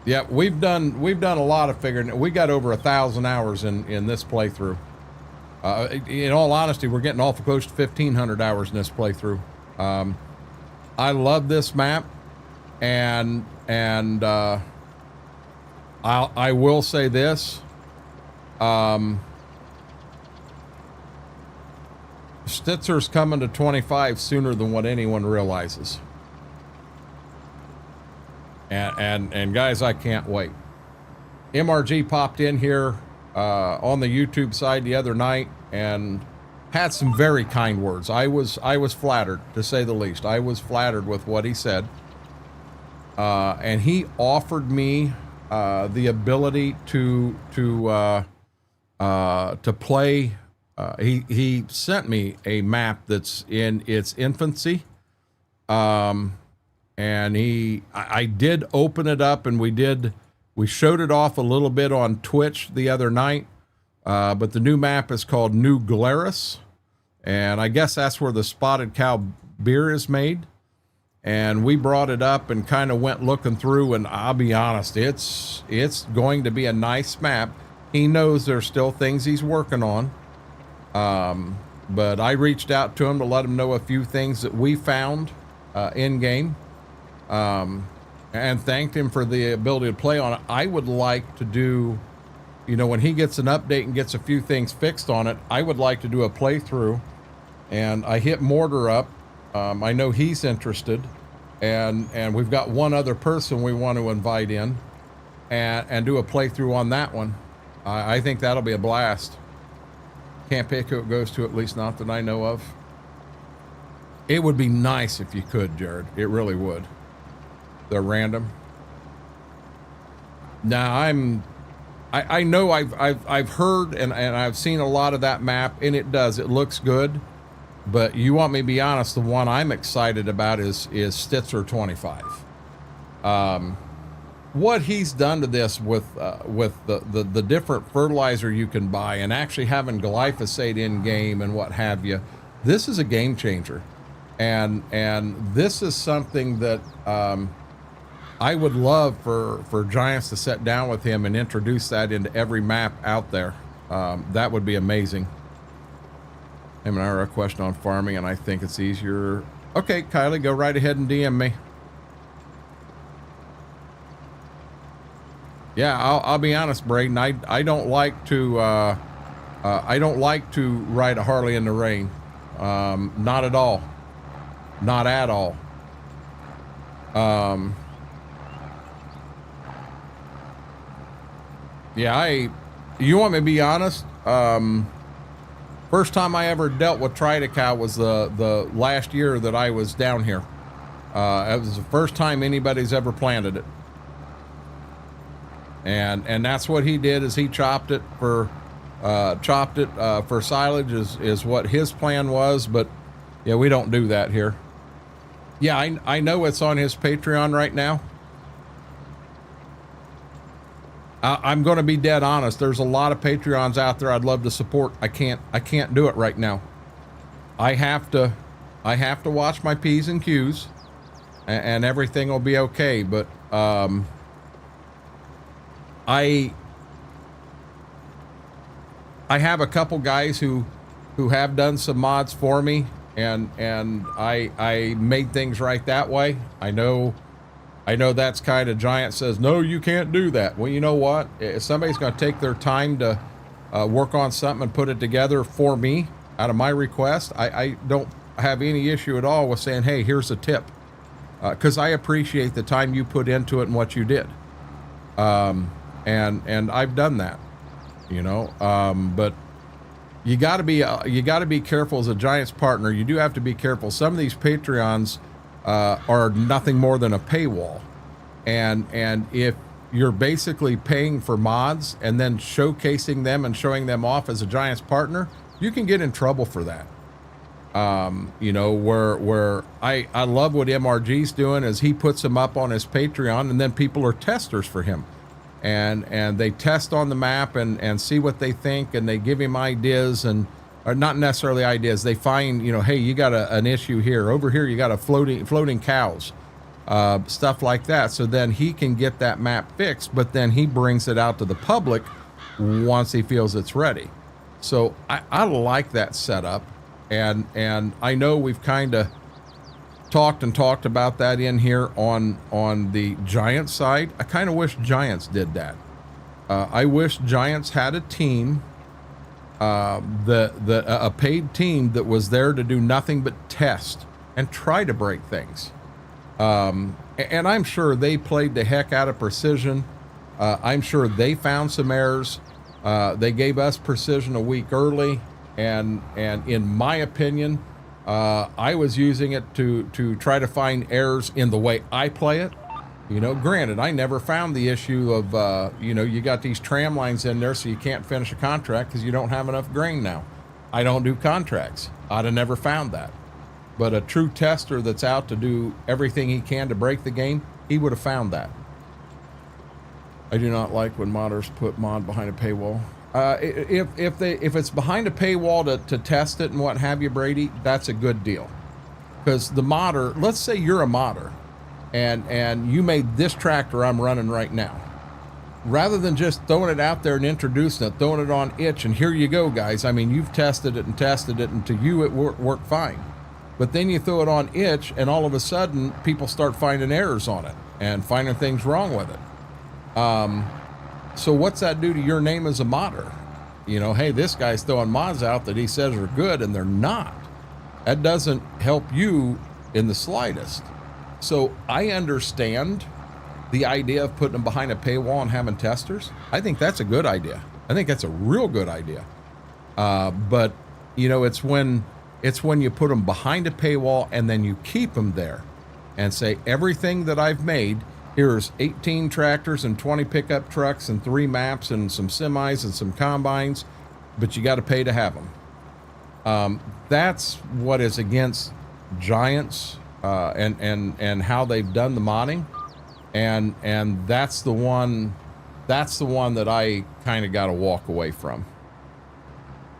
Yeah, we've done a lot of figuring. We got over 1,000 hours in this playthrough. In all honesty, we're getting awful close to 1,500 hours in this playthrough. I love this map, and I will say this. Stitzer's coming to 25 sooner than what anyone realizes. And guys, I can't wait. MRG popped in here on the YouTube side the other night and had some very kind words. I was flattered, to say the least. I was flattered with what he said. And he offered me the ability to play. He sent me a map that's in its infancy. And I did open it up, and we showed it off a little bit on Twitch the other night. But the new map is called New Glarus, and I guess that's where the Spotted Cow beer is made. And we brought it up and kind of went looking through, and I'll be honest, it's going to be a nice map. He knows there's still things he's working on. But I reached out to him to let him know a few things that we found in game. And thanked him for the ability to play on it. I would like to do, when he gets an update and gets a few things fixed on it, I would like to do a playthrough. And I hit Mortar up. I know he's interested, and we've got one other person we want to invite in and do a playthrough on that one. I think that'll be a blast. Can't pick who it goes to, at least not that I know of. It would be nice if you could, Jared. It really would. They're random. Now I know I've heard and I've seen a lot of that map, and it looks good. But you want me to be honest, the one I'm excited about is Stitzer 25. What he's done to this with the different fertilizer you can buy, and actually having glyphosate in game and what have you, this is a game changer. And this is something that I would love for Giants to sit down with him and introduce that into every map out there. That would be amazing. Him and I are a question on farming, and I think it's easier. Okay, Kylie, go right ahead and DM me. Yeah, I'll be honest, Braden. I don't like to ride a Harley in the rain. Not at all. Not at all. Yeah, you want me to be honest? First time I ever dealt with Tridicow was the last year that I was down here. It was the first time anybody's ever planted it. And that's what he did, is he chopped it for silage is what his plan was, but yeah, we don't do that here. Yeah, I know it's on his Patreon right now. I'm going to be dead honest. There's a lot of Patreons out there I'd love to support. I can't do it right now. I have to watch my P's and Q's, and everything will be okay. But I have a couple guys who have done some mods for me, and I made things right that way. I know that's kind of Giant says, no, you can't do that. Well, you know what? If somebody's going to take their time to work on something and put it together for me out of my request, I don't have any issue at all with saying, hey, here's a tip. Because I appreciate the time you put into it and what you did. And I've done that, but you got to be careful as a Giants partner. You do have to be careful. Some of these Patreons are nothing more than a paywall. And if you're basically paying for mods and then showcasing them and showing them off as a Giants partner, you can get in trouble for that. You know, where I love what MRG's doing is he puts them up on his Patreon, and then people are testers for him. And they test on the map and see what they think, and they give him ideas, and or not necessarily ideas. They find, you know, hey, you got an issue here. Over here, you got a floating cows, stuff like that. So then he can get that map fixed, but then he brings it out to the public once he feels it's ready. So I like that setup, and I know we've kind of talked about that in here on the Giants side. I kind of wish Giants did that. I wish Giants had a team, a paid team that was there to do nothing but test and try to break things. And I'm sure they played the heck out of precision. I'm sure they found some errors. They gave us precision a week early, and in my opinion, I was using it to try to find errors in the way I play it. You know, granted, I never found the issue of, you know, you got these tram lines in there so you can't finish a contract because you don't have enough grain now. I don't do contracts. I'd have never found that. But a true tester that's out to do everything he can to break the game, he would have found that. I do not like when modders put mod behind a paywall. If it's behind a paywall to test it and what have you, Brady, that's a good deal. Because the modder, let's say you're a modder, and you made this tractor I'm running right now. Rather than just throwing it out there and introducing it, throwing it on itch, and here you go, guys. I mean, you've tested it, and to you it worked fine. But then you throw it on itch, and all of a sudden, people start finding errors on it and finding things wrong with it. So what's that do to your name as a modder? You know, hey, this guy's throwing mods out that he says are good, and they're not. That doesn't help you in the slightest. So I understand the idea of putting them behind a paywall and having testers. I think that's a good idea. I think that's a real good idea. But you know, it's when you put them behind a paywall and then you keep them there and say, everything that I've made, here's 18 tractors and 20 pickup trucks and 3 maps and some semis and some combines, but you got to pay to have them. That's what is against Giants and how they've done the modding, and that's the one that I kind of got to walk away from.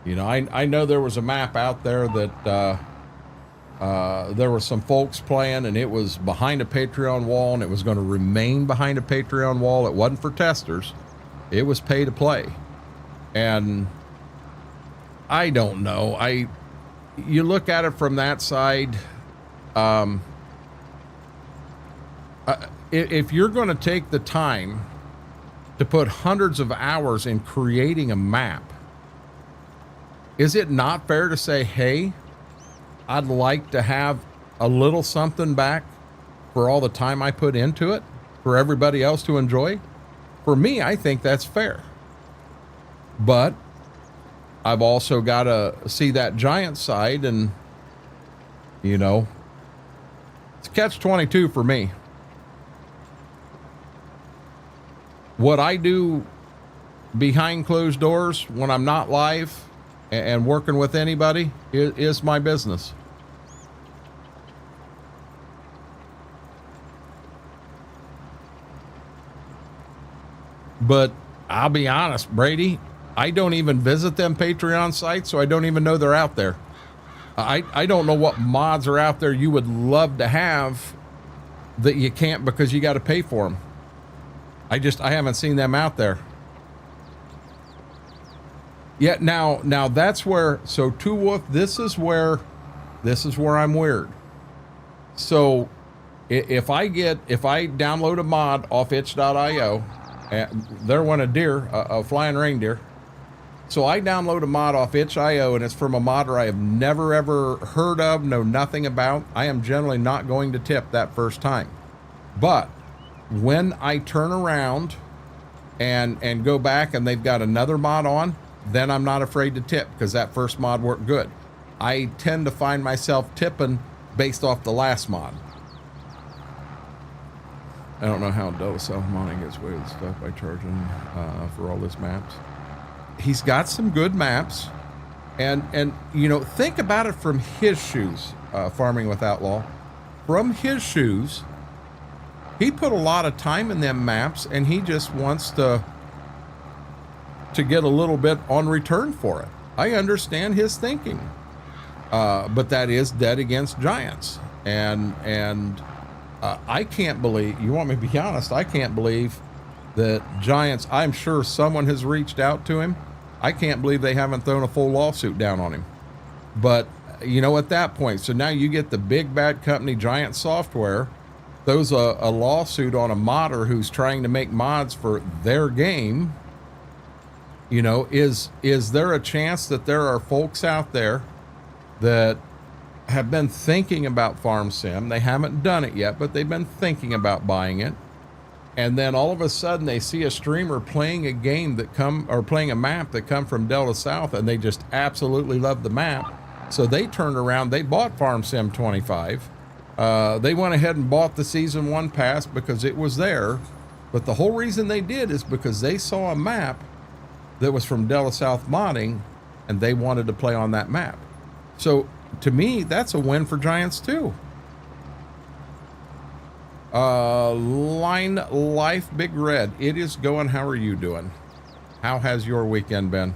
You know, I know there was a map out there that there were some folks playing, and it was behind a Patreon wall, and it was going to remain behind a Patreon wall. It wasn't for testers. It was pay to play. And I don't know. You look at it from that side. If you're going to take the time to put hundreds of hours in creating a map, is it not fair to say, hey, I'd like to have a little something back for all the time I put into it for everybody else to enjoy? For me, I think that's fair. But I've also got to see that Giant side, and, you know, it's catch-22 for me. What I do behind closed doors when I'm not live and working with anybody is my business. But I'll be honest, Brady, I don't even visit them Patreon sites, so I don't even know they're out there. I don't know what mods are out there you would love to have that you can't because you got to pay for them. I haven't seen them out there. Yet now that's where, so Two Wolf, this is where I'm weird. So if I download a mod off itch.io, they're one of a flying reindeer. So I download a mod off itch.io, and it's from a modder I have never ever heard of, know nothing about. I am generally not going to tip that first time. But when I turn around and go back and they've got another mod on, then I'm not afraid to tip because that first mod worked good. I tend to find myself tipping based off the last mod. I don't know how Delta South Mining gets away with stuff by charging for all this maps. He's got some good maps, and you know, think about it from his shoes. Farming with Outlaw, from his shoes, he put a lot of time in them maps, and he just wants to get a little bit on return for it. I understand his thinking, but that is dead against giants, and I can't believe, you want me to be honest, I can't believe that giants, I'm sure someone has reached out to him. I can't believe they haven't thrown a full lawsuit down on him. But, you know, at that point, so now you get the big bad company, Giant Software, throws a lawsuit on a modder who's trying to make mods for their game. You know, is there a chance that there are folks out there that have been thinking about Farm Sim? They haven't done it yet, but they've been thinking about buying it. And then all of a sudden they see a streamer playing a game that playing a map that come from Delta South, and they just absolutely love the map. So they turned around, they bought Farm Sim 25. They went ahead and bought the season 1 pass because it was there. But the whole reason they did is because they saw a map that was from Delta South Modding, and they wanted to play on that map. So to me, that's a win for Giants too. Line Life Big Red, it is going. How are you doing? How has your weekend been?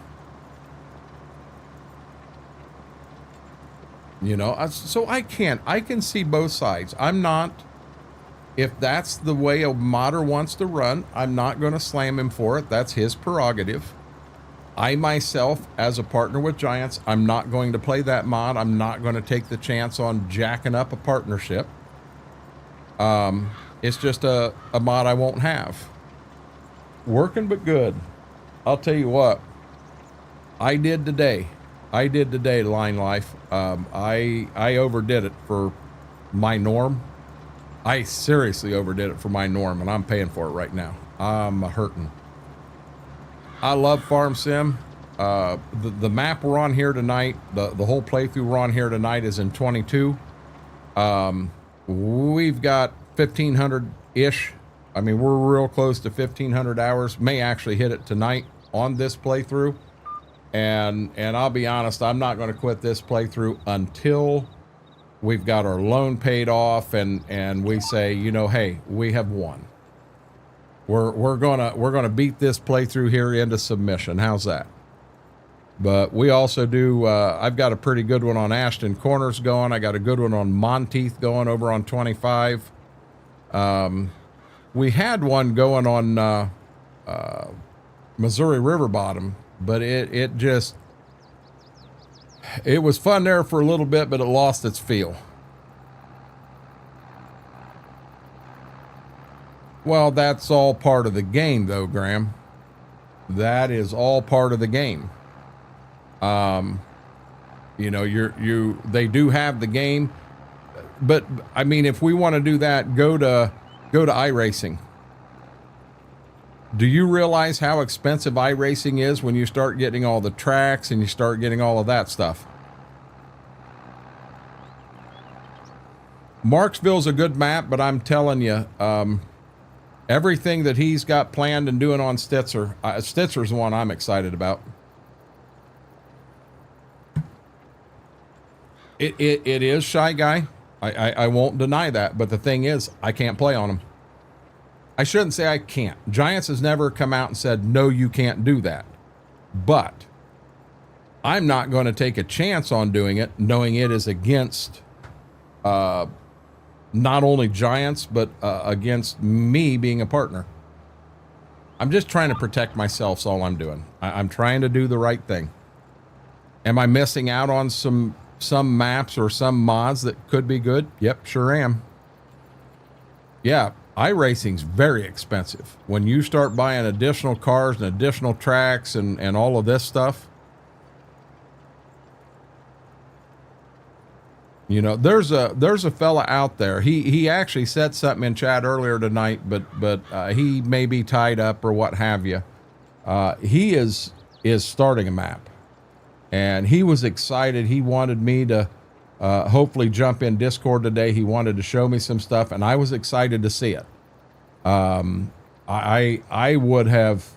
You know, so I can see both sides. I'm not, if that's the way a modder wants to run, I'm not going to slam him for it. That's his prerogative. I myself, as a partner with Giants, I'm not going to play that mod. I'm not going to take the chance on jacking up a partnership. It's just a mod I won't have. Working but good. I'll tell you what, I did today, Line Life. I overdid it for my norm. I seriously overdid it for my norm, and I'm paying for it right now. I'm hurting. I love Farm Sim. The map we're on here tonight, the whole playthrough we're on here tonight is in 22. We've got 1,500-ish. I mean, we're real close to 1,500 hours. May actually hit it tonight on this playthrough. And I'll be honest, I'm not going to quit this playthrough until we've got our loan paid off and we say, you know, hey, we have won. We're gonna beat this playthrough here into submission. How's that? But we also do, I've got a pretty good one on Ashton Corners going. I got a good one on Monteith going over on 25. We had one going on Missouri River Bottom, but it was fun there for a little bit, but it lost its feel. Well, that's all part of the game, though, Graham. That is all part of the game. You know, they do have the game, but I mean, if we want to do that, go to iRacing. Do you realize how expensive iRacing is when you start getting all the tracks and you start getting all of that stuff? Marksville's a good map, but I'm telling you, everything that he's got planned and doing on Stitzer, Stitzer's the one I'm excited about. It is Shy Guy. I won't deny that, but the thing is, I can't play on him. I shouldn't say I can't. Giants has never come out and said, no, you can't do that. But I'm not going to take a chance on doing it, knowing it is against not only Giants, but against me being a partner. I'm just trying to protect myself, is all I'm doing. I'm trying to do the right thing. Am I missing out on some maps or some mods that could be good? Yep, sure am. Yeah, iRacing's very expensive. When you start buying additional cars and additional tracks and all of this stuff, you know, there's a fella out there. He actually said something in chat earlier tonight, but he may be tied up or what have you. He is starting a map, and he was excited. He wanted me to hopefully jump in Discord today. He wanted to show me some stuff, and I was excited to see it. I would have,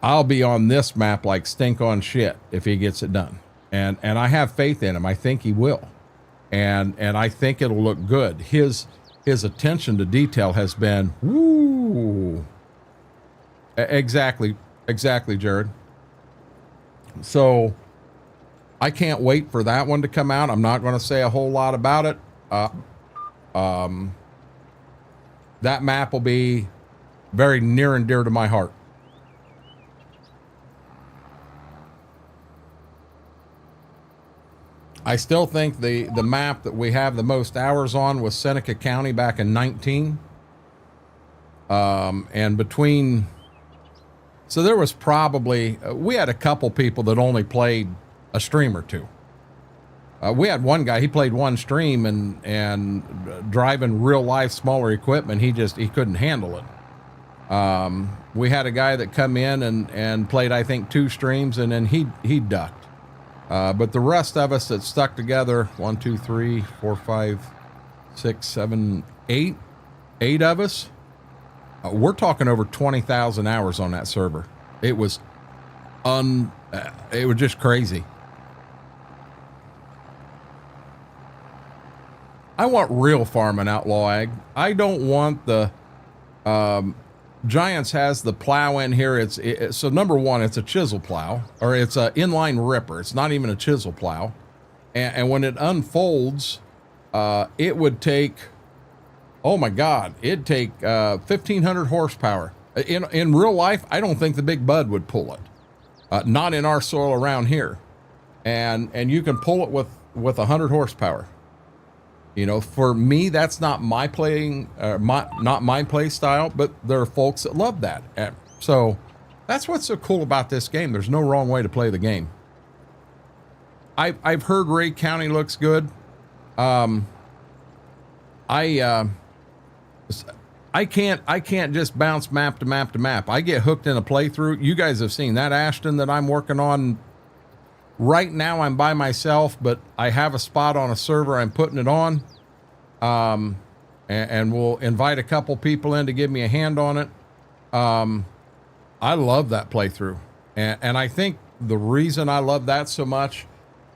I'll be on this map like stink on shit if he gets it done. And I have faith in him. I think he will. And I think it'll look good. His attention to detail has been, woo. Exactly, Jared. So I can't wait for that one to come out. I'm not going to say a whole lot about it. That map will be very near and dear to my heart. I still think the map that we have the most hours on was Seneca County back in 19. And between, so there was probably, we had a couple people that only played a stream or two. We had one guy, he played one stream and driving real life smaller equipment, he couldn't handle it. We had a guy that come in and played, I think, 2 streams, and then he ducked. But the rest of us that stuck together, 1, 2, 3, 4, 5, 6, 7, 8 of us, we're talking over 20,000 hours on that server. It was just crazy. I want real farming, Outlaw Ag. I don't want the Giants has the plow in here. So number one, it's a chisel plow, or it's a inline ripper. It's not even a chisel plow. And when it unfolds, it would take, oh my God, it'd take 1,500 horsepower. In real life, I don't think the Big Bud would pull it. Not in our soil around here. And you can pull it with 100 horsepower. You know, for me, that's not my playing, not my play style, but there are folks that love that. So that's what's so cool about this game. There's no wrong way to play the game. I've heard Ray County looks good. I can't just bounce map to map to map. I get hooked in a playthrough. You guys have seen that Ashton that I'm working on. Right now I'm by myself, but I have a spot on a server. I'm putting it on. And we'll invite a couple people in to give me a hand on it. I love that playthrough. And I think the reason I love that so much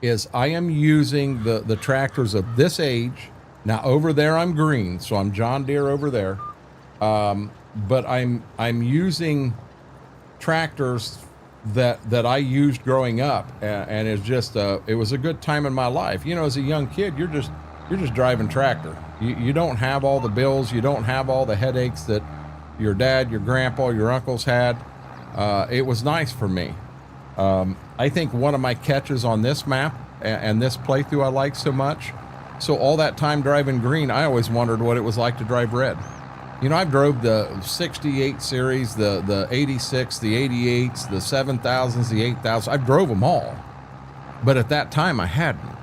is I am using the tractors of this age. Now over there, I'm green, so I'm John Deere over there. But I'm using tractors that I used growing up, and it's just it was a good time in my life. You know, as a young kid, you're just driving tractor. You don't have all the bills, you don't have all the headaches that your dad, your grandpa, your uncles had. It was nice for me. I think one of my catches on this map and this playthrough I like so much. So all that time driving green, I always wondered what it was like to drive red. You know, I've drove the 68 series, the 86, the 88s, the 7000s, the 8000s. I've drove them all. But at that time, I hadn't.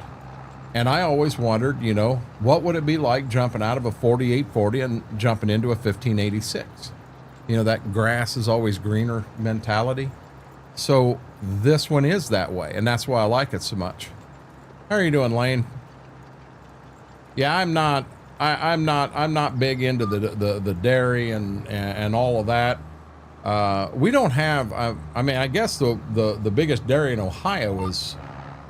And I always wondered, you know, what would it be like jumping out of a 4840 and jumping into a 1586? You know, that grass is always greener mentality. So this one is that way, and that's why I like it so much. How are you doing, Lane? Yeah, I'm not big into the dairy and all of that. We don't have, I mean, I guess the biggest dairy in Ohio is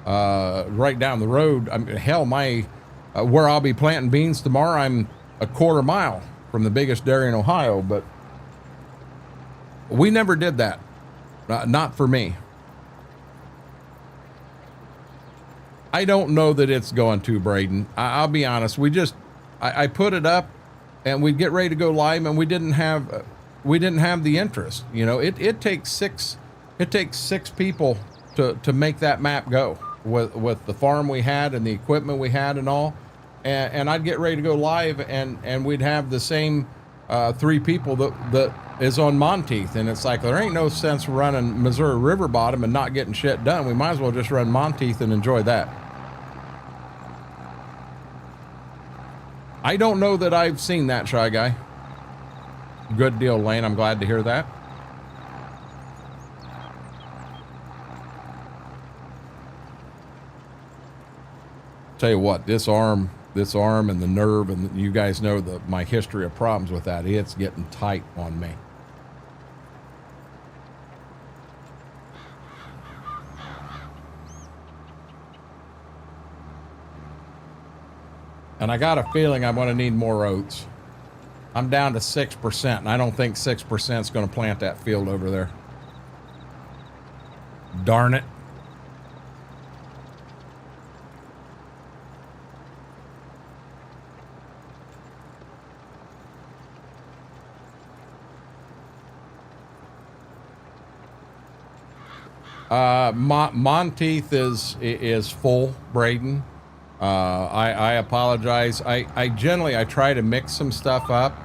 right down the road. I mean, hell, where I'll be planting beans tomorrow, I'm a quarter mile from the biggest dairy in Ohio, but we never did that. Not for me. I don't know that it's going to, Braden. I'll be honest. I put it up and we'd get ready to go live, and we didn't have the interest. You know, it takes six people to make that map go with the farm we had and the equipment we had and all. And I'd get ready to go live, and we'd have the same 3 people that is on Monteith, and it's like, there ain't no sense running Missouri River Bottom and not getting shit done. We might as well just run Monteith and enjoy that. I don't know that I've seen that, Shy Guy. Good deal, Lane. I'm glad to hear that. Tell you what, this arm this arm and the nerve, and you guys know my history of problems with that. It's getting tight on me. And I got a feeling I'm going to need more oats. I'm down to 6%, and I don't think 6% is going to plant that field over there. Darn it. Monteith is full, Braden. I apologize. I generally try to mix some stuff up,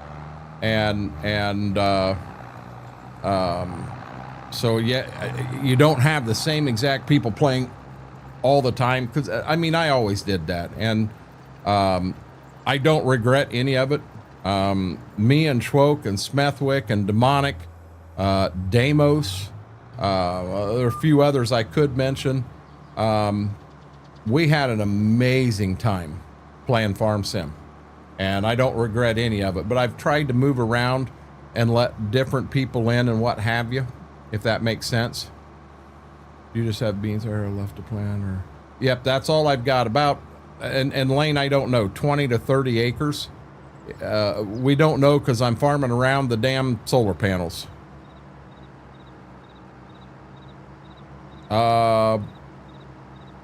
and so yeah, you don't have the same exact people playing all the time, because I mean I always did that, and I don't regret any of it. Me and Schwoke and Smethwick and Demonic, Deimos, there are a few others I could mention. We had an amazing time playing Farm Sim, and I don't regret any of it, but I've tried to move around and let different people in and what have you, if that makes sense. You just have beans there left to plant, or? Yep, that's all I've got. About, and Lane, I don't know, 20 to 30 acres. We don't know because I'm farming around the damn solar panels.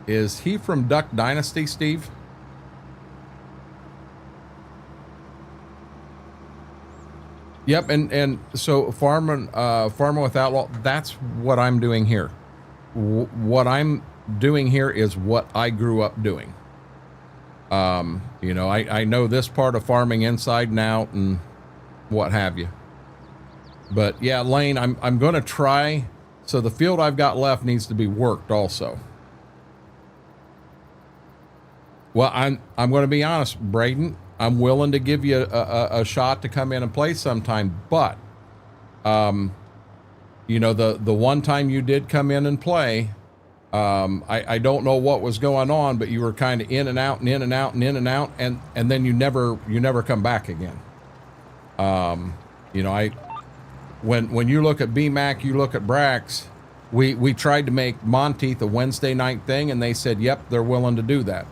Is he from Duck Dynasty, Steve? Yep, and so farming with Outlaw, that's what I'm doing here. What I'm doing here is what I grew up doing. You know, I know this part of farming inside and out and what have you. But yeah, Lane, I'm going to try. So the field I've got left needs to be worked also. Well, I'm going to be honest, Braden. I'm willing to give you a shot to come in and play sometime, but you know, the one time you did come in and play, I don't know what was going on, but you were kind of in and out and in and out and in and out, and then you never come back again. You know, when you look at BMAC, you look at Brax, we tried to make Monteith a Wednesday night thing, and they said, yep, they're willing to do that.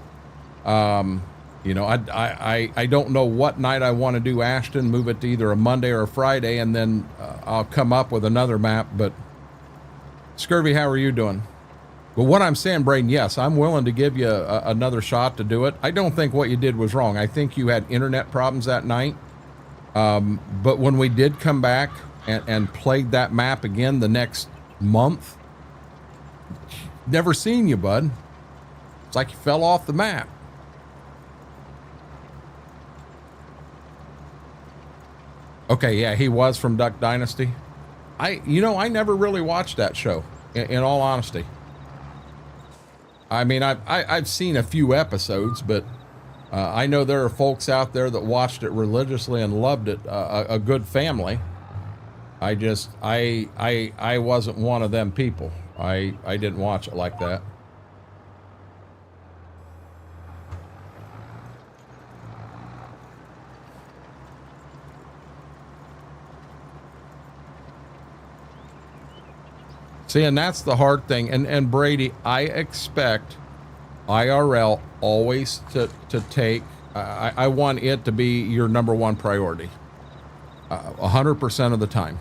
You know, I don't know what night I want to do Ashton, move it to either a Monday or a Friday, and then I'll come up with another map. But Scurvy, how are you doing? But what I'm saying, Braden, yes, I'm willing to give you another shot to do it. I don't think what you did was wrong. I think you had internet problems that night. But when we did come back and played that map again the next month, never seen you, bud. It's like you fell off the map. Okay, yeah, he was from Duck Dynasty. I never really watched that show, in all honesty. I mean, I've seen a few episodes, but I know there are folks out there that watched it religiously and loved it. A good family. I wasn't one of them people. I didn't watch it like that. See, and that's the hard thing. And Brady, I expect IRL always to take, I want it to be your number one priority. 100% of the time.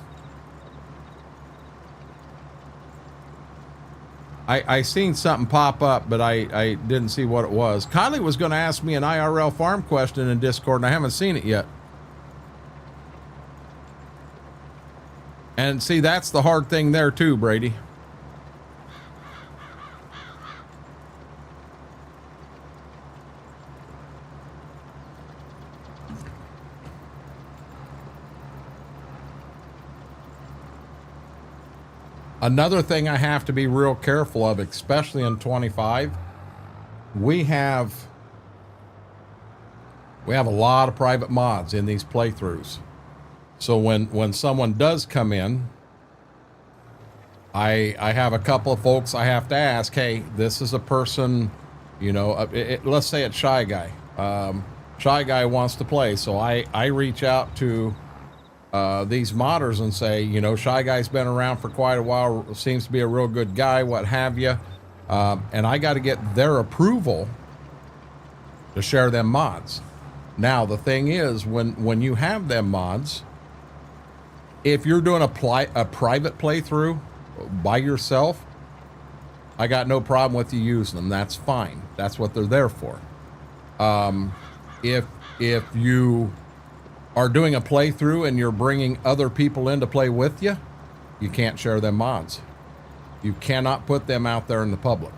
I seen something pop up, but I didn't see what it was. Kylie was going to ask me an IRL farm question in Discord, and I haven't seen it yet. And see, that's the hard thing there too, Brady. Another thing I have to be real careful of, especially in 25, we have a lot of private mods in these playthroughs. So when someone does come in, I have a couple of folks I have to ask, hey, this is a person, you know, let's say it's Shy Guy. Shy Guy wants to play. So I reach out to these modders and say, you know, Shy Guy's been around for quite a while, seems to be a real good guy, what have you. And I got to get their approval to share them mods. Now, the thing is, when you have them mods, if you're doing a private playthrough by yourself, I got no problem with you using them. That's fine. That's what they're there for. If you are doing a playthrough and you're bringing other people in to play with you, you can't share them mods. You cannot put them out there in the public.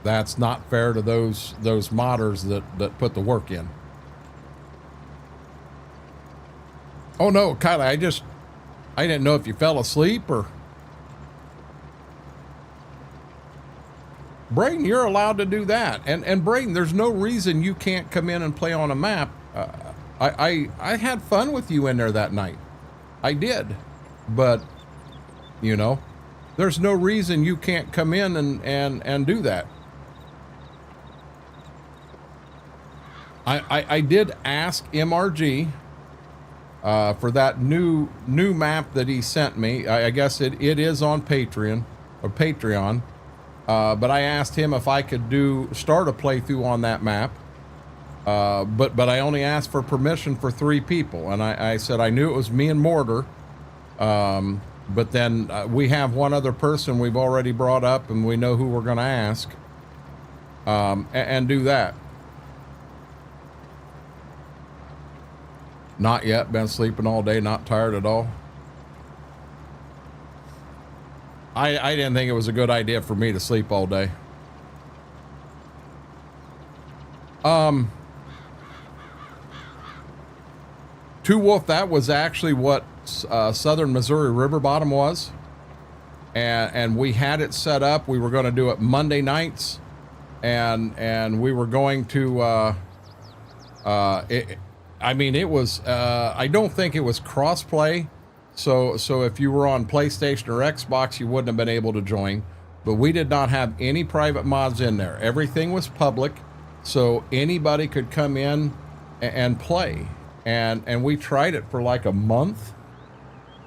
That's not fair to those modders that put the work in. Oh no, Kylie, I didn't know if you fell asleep or... Braden, you're allowed to do that. And Braden, there's no reason you can't come in and play on a map. I had fun with you in there that night. I did. But, you know, there's no reason you can't come in and do that. I did ask MRG for that new map that he sent me. I guess it is on Patreon. But I asked him if I could start a playthrough on that map. But I only asked for permission for 3 people. And I said I knew it was me and Mortar. But then we have one other person we've already brought up, and we know who we're going to ask. And do that. Not yet. Been sleeping all day. Not tired at all. I didn't think it was a good idea for me to sleep all day. Two Wolf, that was actually what Southern Missouri River Bottom was. And we had it set up. We were going to do it Monday nights. And we were going to... it was... I don't think it was cross-play. So if you were on PlayStation or Xbox, you wouldn't have been able to join. But we did not have any private mods in there. Everything was public, so anybody could come in and play. And we tried it for like a month.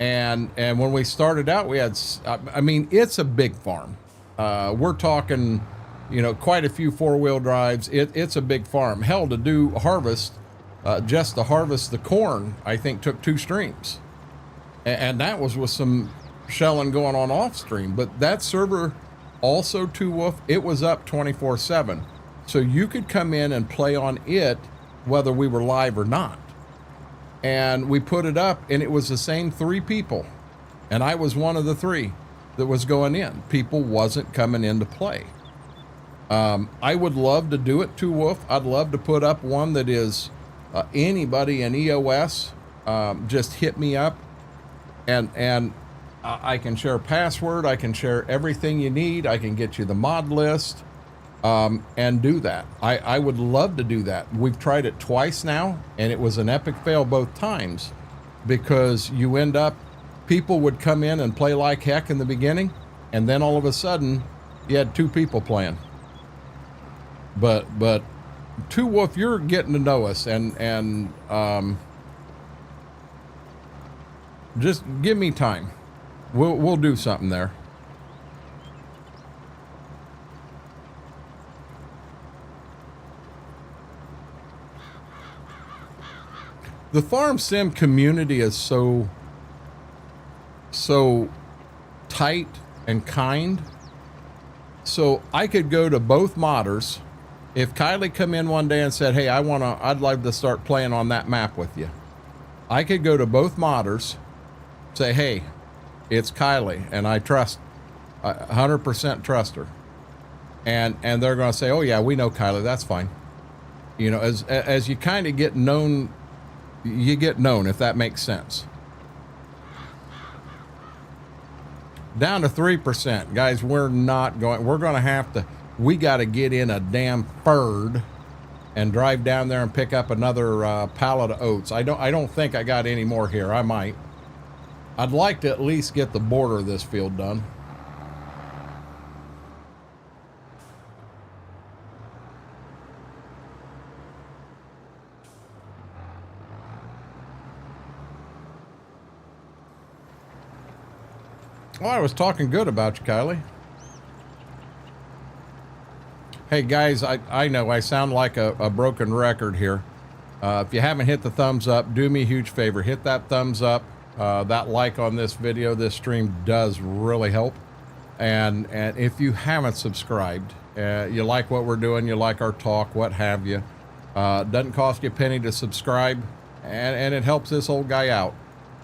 And when we started out, we had, it's a big farm. We're talking, you know, quite a few 4-wheel drives. It's a big farm. Hell, to do harvest, just to harvest the corn, I think took 2 streams. And that was with some shelling going on off stream. But that server, also 2 Wolf, it was up 24/7. So you could come in and play on it whether we were live or not. And we put it up, and it was the same 3 people. And I was one of the 3 that was going in. People wasn't coming in to play. I would love to do it, 2 Wolf. I'd love to put up one that is anybody in EOS. Just hit me up. And I can share a password. I can share everything you need. I can get you the mod list and do that. I would love to do that. We've tried it twice now, and it was an epic fail both times because you end up, people would come in and play like heck in the beginning, and then all of a sudden you had 2 people playing. But 2 Wolf, you're getting to know us, and just give me time. We'll do something there. The farm sim community is so tight and kind. So I could go to both modders. If Kylie come in one day and said, "Hey, I'd like to start playing on that map with you," I could go to both modders, say, "Hey, it's Kylie, and I 100% trust her," and they're going to say, "Oh yeah, we know Kylie. That's fine." You know, as you kind of get known, you get known, if that makes sense. Down to 3%, guys. We're not going. We're going to have to. We got to get in a damn Ford and drive down there and pick up another pallet of oats. I don't think I got any more here. I might. I'd like to at least get the border of this field done. Oh, I was talking good about you, Kylie. Hey guys, I know I sound like a broken record here. If you haven't hit the thumbs up, do me a huge favor. Hit that thumbs up. That like on this video, this stream does really help. And if you haven't subscribed, you like what we're doing, you like our talk, what have you, doesn't cost you a penny to subscribe, and it helps this old guy out.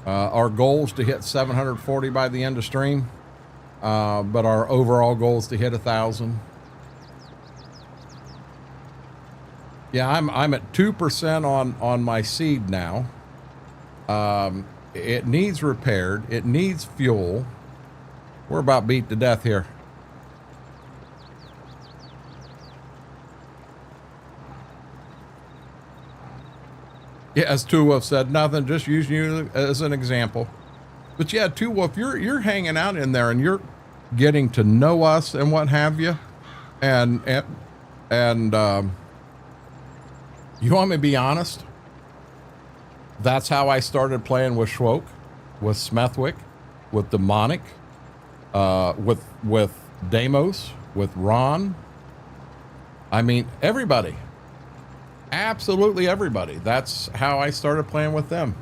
Our goal is to hit 740 by the end of stream, but our overall goal is to hit 1,000. Yeah, I'm at 2% on my seed now. It needs repaired. It needs fuel. We're about beat to death here. Yeah, as Two Wolf said, nothing, just using you as an example. But yeah, Two Wolf, you're hanging out in there and you're getting to know us and what have you. And you want me to be honest? That's how I started playing with Schwoke, with Smethwick, with Demonic, with Deimos, with Ron. I mean, everybody. Absolutely everybody. That's how I started playing with them.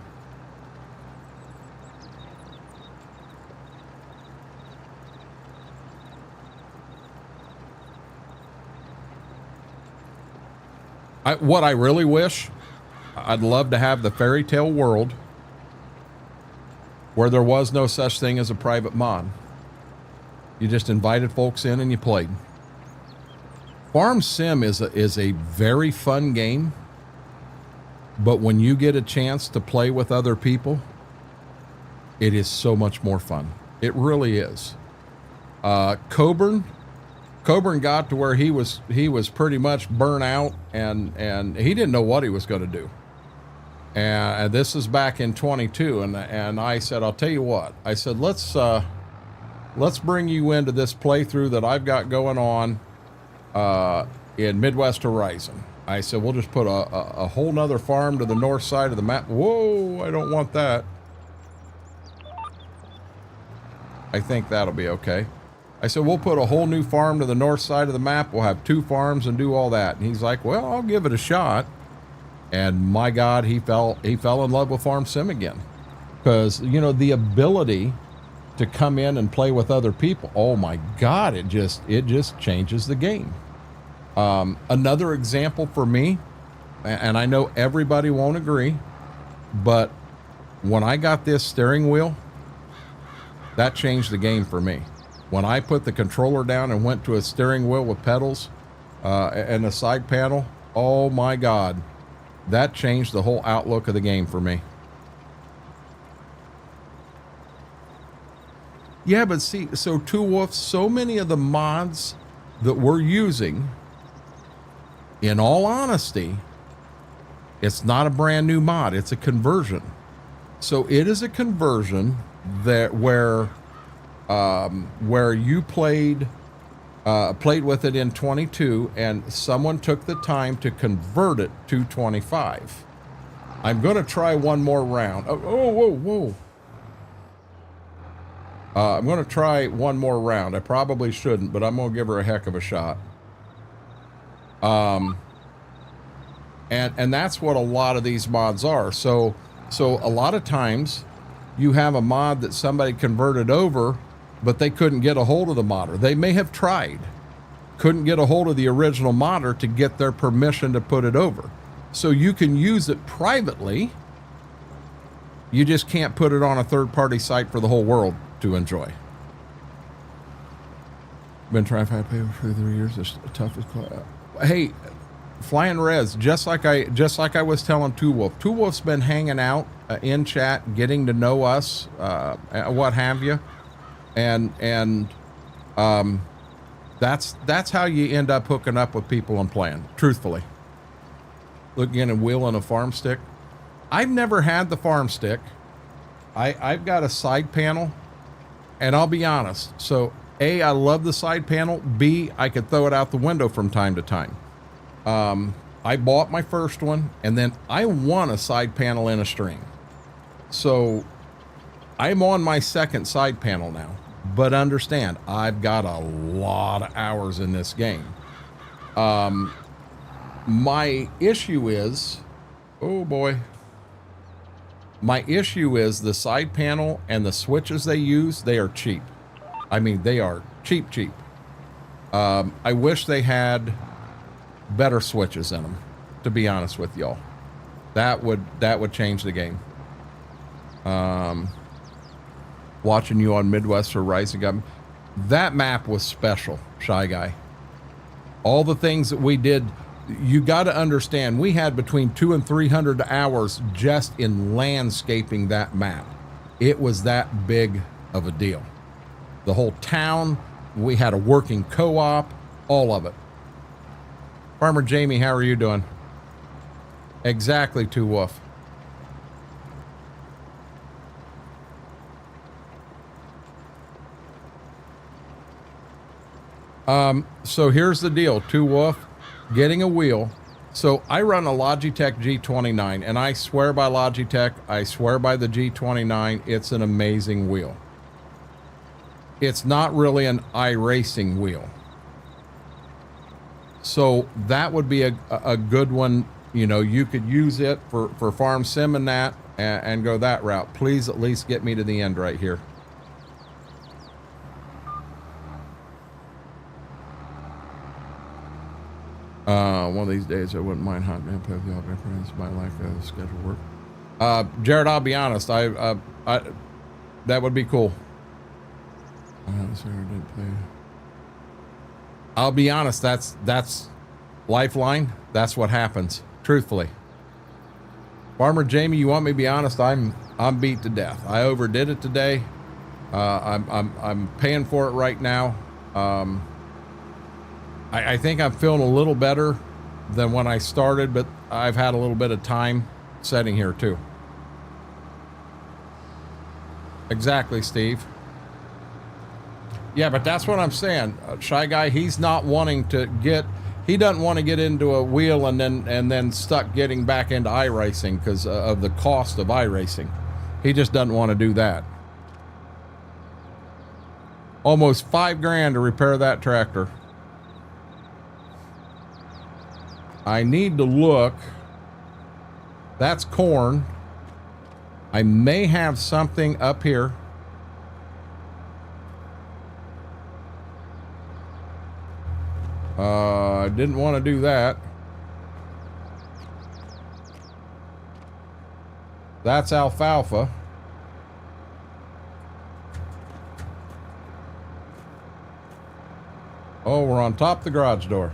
What I really wish, I'd love to have the fairy tale world where there was no such thing as a private mod. You just invited folks in and you played. Farm Sim is a very fun game, but when you get a chance to play with other people, it is so much more fun. It really is. Coburn got to where he was pretty much burnt out, and he didn't know what he was going to do. And this is back in 22, and I said, I'll tell you what. I said, let's bring you into this playthrough that I've got going on in Midwest Horizon. I said, we'll just put a whole nother farm to the north side of the map. Whoa, I don't want that. I think that'll be okay. I said, we'll put a whole new farm to the north side of the map. We'll have 2 farms and do all that. And he's like, well, I'll give it a shot. And my God, he fell in love with Farm Sim again. Because, you know, the ability to come in and play with other people, oh my God, it just changes the game. Another example for me, and I know everybody won't agree, but when I got this steering wheel, that changed the game for me. When I put the controller down and went to a steering wheel with pedals and a side panel, oh my God, that changed the whole outlook of the game for me. Yeah, but see, so Two Wolves, so many of the mods that we're using, in all honesty, it's not a brand new mod, it's a conversion. So it is a conversion that where you played with it in 22 and someone took the time to convert it to 25. I'm going to try one more round. Whoa. I'm going to try one more round. I probably shouldn't, but I'm going to give her a heck of a shot. And that's what a lot of these mods are. So a lot of times you have a mod that somebody converted over, but they couldn't get a hold of the modder. They may have tried, couldn't get a hold of the original modder to get their permission to put it over. So you can use it privately. You just can't put it on a third-party site for the whole world to enjoy. Been trying to pay for 3 years. It's the toughest class. Hey, Flying Rez, just like I was telling Two Wolf. Two Wolf's been hanging out in chat, getting to know us, what have you, and that's how you end up hooking up with people and playing. Truthfully, looking and wheeling a farm stick. I've never had the farm stick. I've got a side panel, and I'll be honest. So A, I love the side panel. B, I could throw it out the window from time to time. I bought my first one, and then I won a side panel in a string. So I'm on my second side panel now. But understand, I've got a lot of hours in this game. My issue is, oh boy. My issue is the side panel and the switches they use, they are cheap. I mean, they are cheap. I wish they had better switches in them, to be honest with y'all. That would change the game. Watching you on Midwest for Rising Up. That map was special, Shy Guy. All the things that we did, you got to understand, we had between 200 and 300 hours just in landscaping that map. It was that big of a deal. The whole town, we had a working co-op, all of it. Farmer Jamie, how are you doing? Exactly, Two Wolf. So here's the deal, Two Wolf, getting a wheel. So I run a Logitech G29, and I swear by Logitech, I swear by the G29, it's an amazing wheel. It's not really an iRacing wheel. So that would be a good one. You know, you could use it for farm sim and that, and go that route. Please at least get me to the end right here. One of these days I wouldn't mind hot man play with y'all, but my lack of schedule work. Jared, I'll be honest, I that would be cool. I'll be honest, that's Lifeline. That's what happens, truthfully. Farmer Jamie, you want me to be honest? I'm beat to death. I overdid it today. I'm paying for it right now. I think I'm feeling a little better than when I started, but I've had a little bit of time setting here too. Exactly, Steve. Yeah, but that's what I'm saying. Shy Guy, he's not wanting to get, he doesn't want to get into a wheel and then stuck getting back into iRacing because of the cost of iRacing. He just doesn't want to do that. Almost $5,000 to repair that tractor. I need to look. That's corn. I may have something up here. I didn't want to do that. That's alfalfa. Oh, we're on top of the garage door.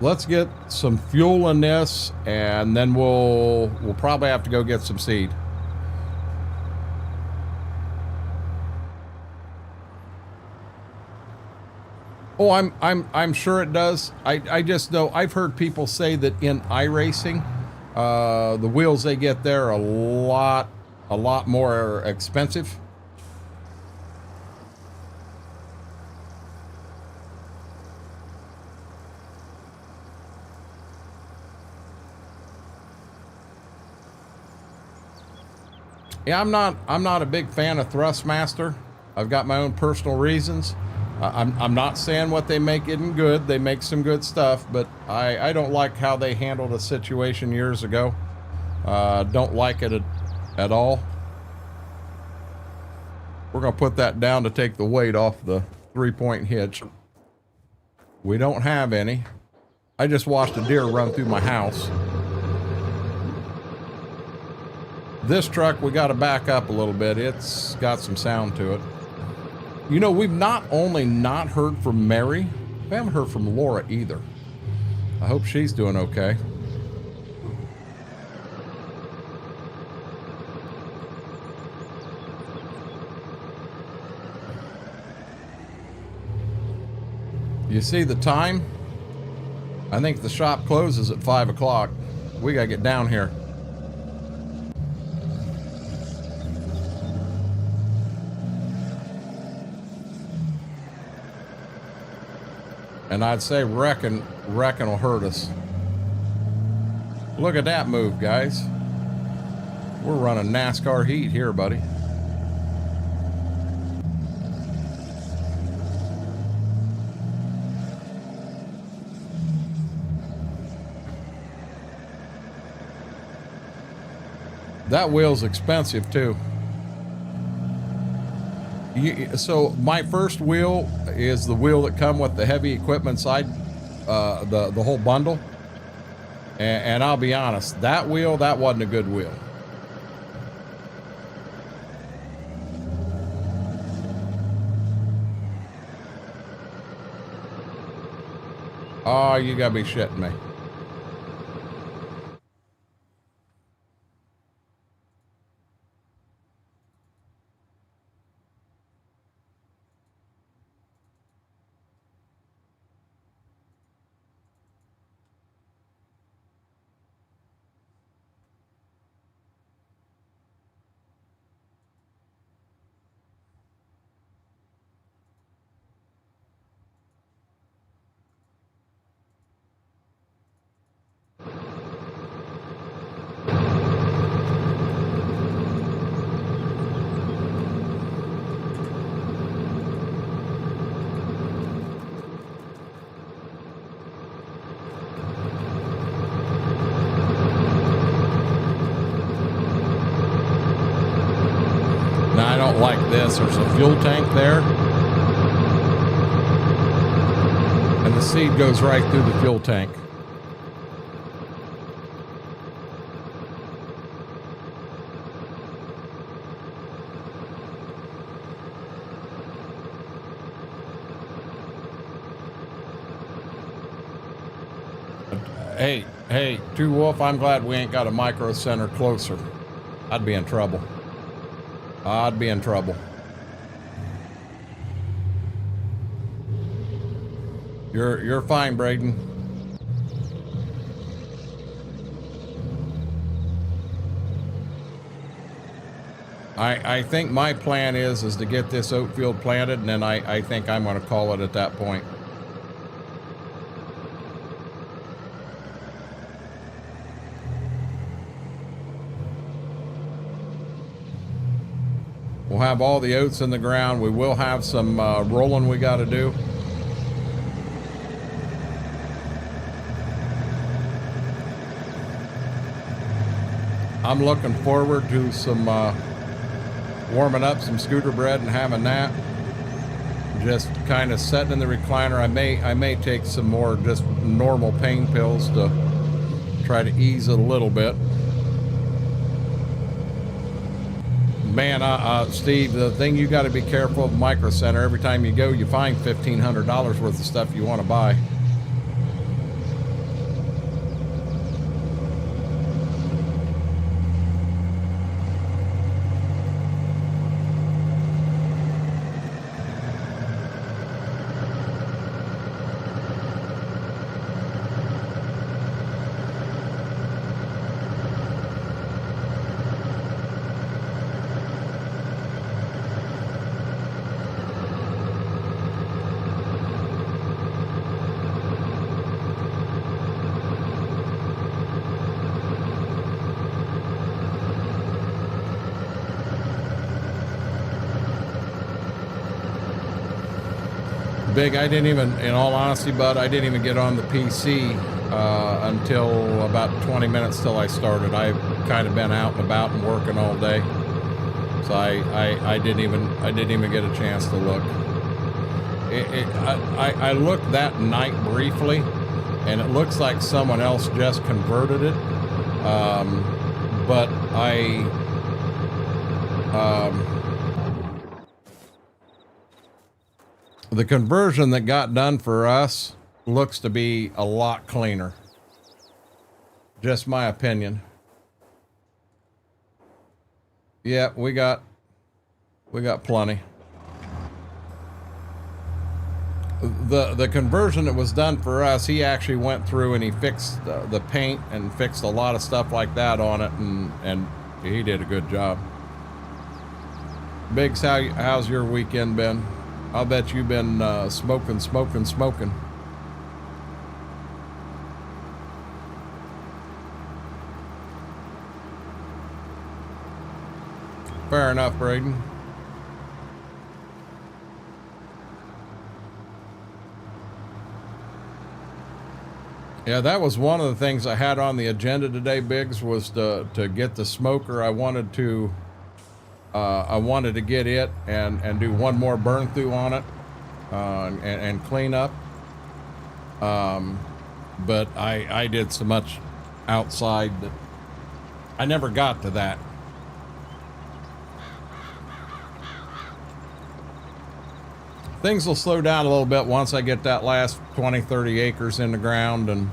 Let's get some fuel in this, and then we'll probably have to go get some seed. Oh, I'm sure it does. I just know I've heard people say that in iRacing, the wheels they get there are a lot more expensive. Yeah, I'm not a big fan of Thrustmaster. I've got my own personal reasons. I'm not saying what they make isn't good. They make some good stuff, but I don't like how they handled a situation years ago. Don't like it at all. We're going to put that down to take the weight off the 3-point hitch. We don't have any. I just watched a deer run through my house. This truck, we got to back up a little bit. It's got some sound to it. You know, we've not only not heard from Mary, we haven't heard from Laura either. I hope she's doing okay. You see the time? I think the shop closes at 5 o'clock. We got to get down here. And I'd say wrecking will hurt us. Look at that move, guys. We're running NASCAR heat here, buddy. That wheel's expensive too. So my first wheel is the wheel that come with the heavy equipment side, the whole bundle. And I'll be honest, that wheel, that wasn't a good wheel. Oh, you gotta be shitting me. Now I don't like this. There's a fuel tank there. And the seed goes right through the fuel tank. Hey, Two Wolf, I'm glad we ain't got a micro center closer. I'd be in trouble. I'd be in trouble. You're fine, Braden. I think my plan is to get this oat field planted, and then I think I'm going to call it at that point. We'll have all the oats in the ground. We will have some rolling we got to do. I'm looking forward to some warming up some scooter bread and having that. Just kind of sitting in the recliner. I may take some more just normal pain pills to try to ease it a little bit. Man, Steve, the thing you got to be careful of Micro Center, every time you go, you find $1,500 worth of stuff you want to buy. Big, I didn't even, in all honesty, bud, I didn't even get on the PC until about 20 minutes till I started. I've kind of been out and about and working all day, so I didn't even get a chance to look. I looked that night briefly, and it looks like someone else just converted it, but the conversion that got done for us looks to be a lot cleaner. Just my opinion. Yeah, we got plenty. The conversion that was done for us, he actually went through and he fixed the paint and fixed a lot of stuff like that on it, and he did a good job. Biggs, how's your weekend been? I'll bet you've been smoking. Fair enough, Braden. Yeah, that was one of the things I had on the agenda today, Biggs, was to get the smoker. I wanted to get it and do one more burn through on it and clean up. But I did so much outside that I never got to that. Things will slow down a little bit once I get that last 20, 30 acres in the ground. And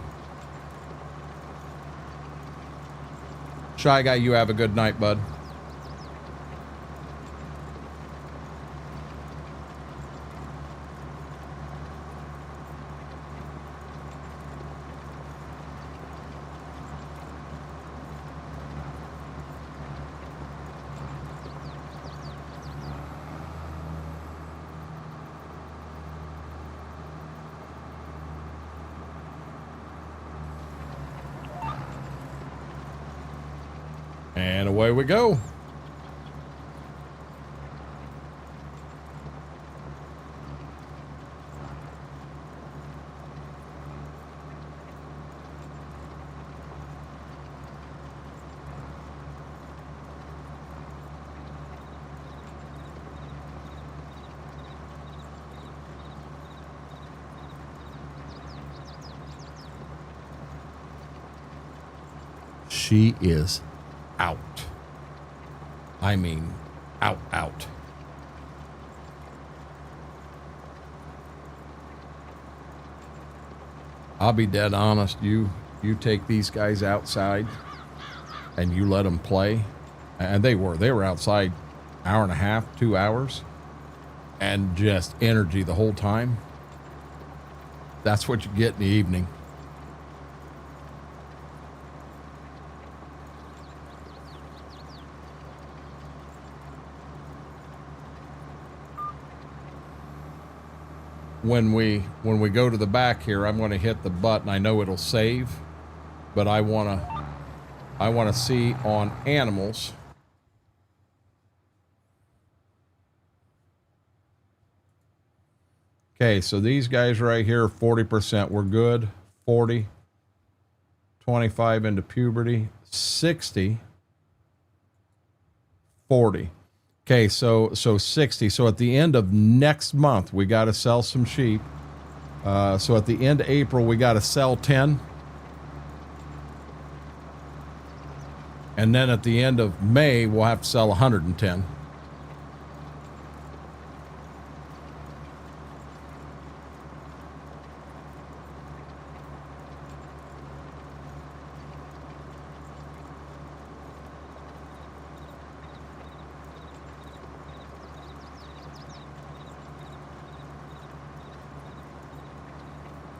Shy Guy, you have a good night, bud. And away we go. She is out. I mean, out. I'll be dead honest. You take these guys outside and you let them play. And they were outside hour and a half, 2 hours, and just energy the whole time. That's what you get in the evening. When we go to the back here, I'm going to hit the button. I know it'll save, but I want to see on animals. Okay, so these guys right here, 40%, we're good. 40, 25 into puberty, 60, 40. Okay, so 60. So at the end of next month, we got to sell some sheep. So at the end of April, we got to sell 10. And then at the end of May, we'll have to sell 110.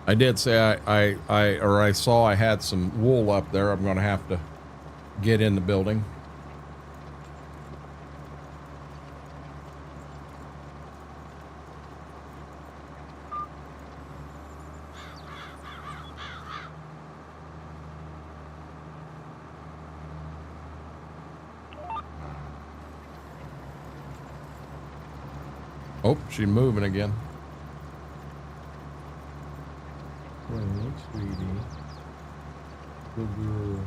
I did say I saw I had some wool up there. I'm going to have to get in the building. Oh, she's moving again. Wait, sweetie. Good girl.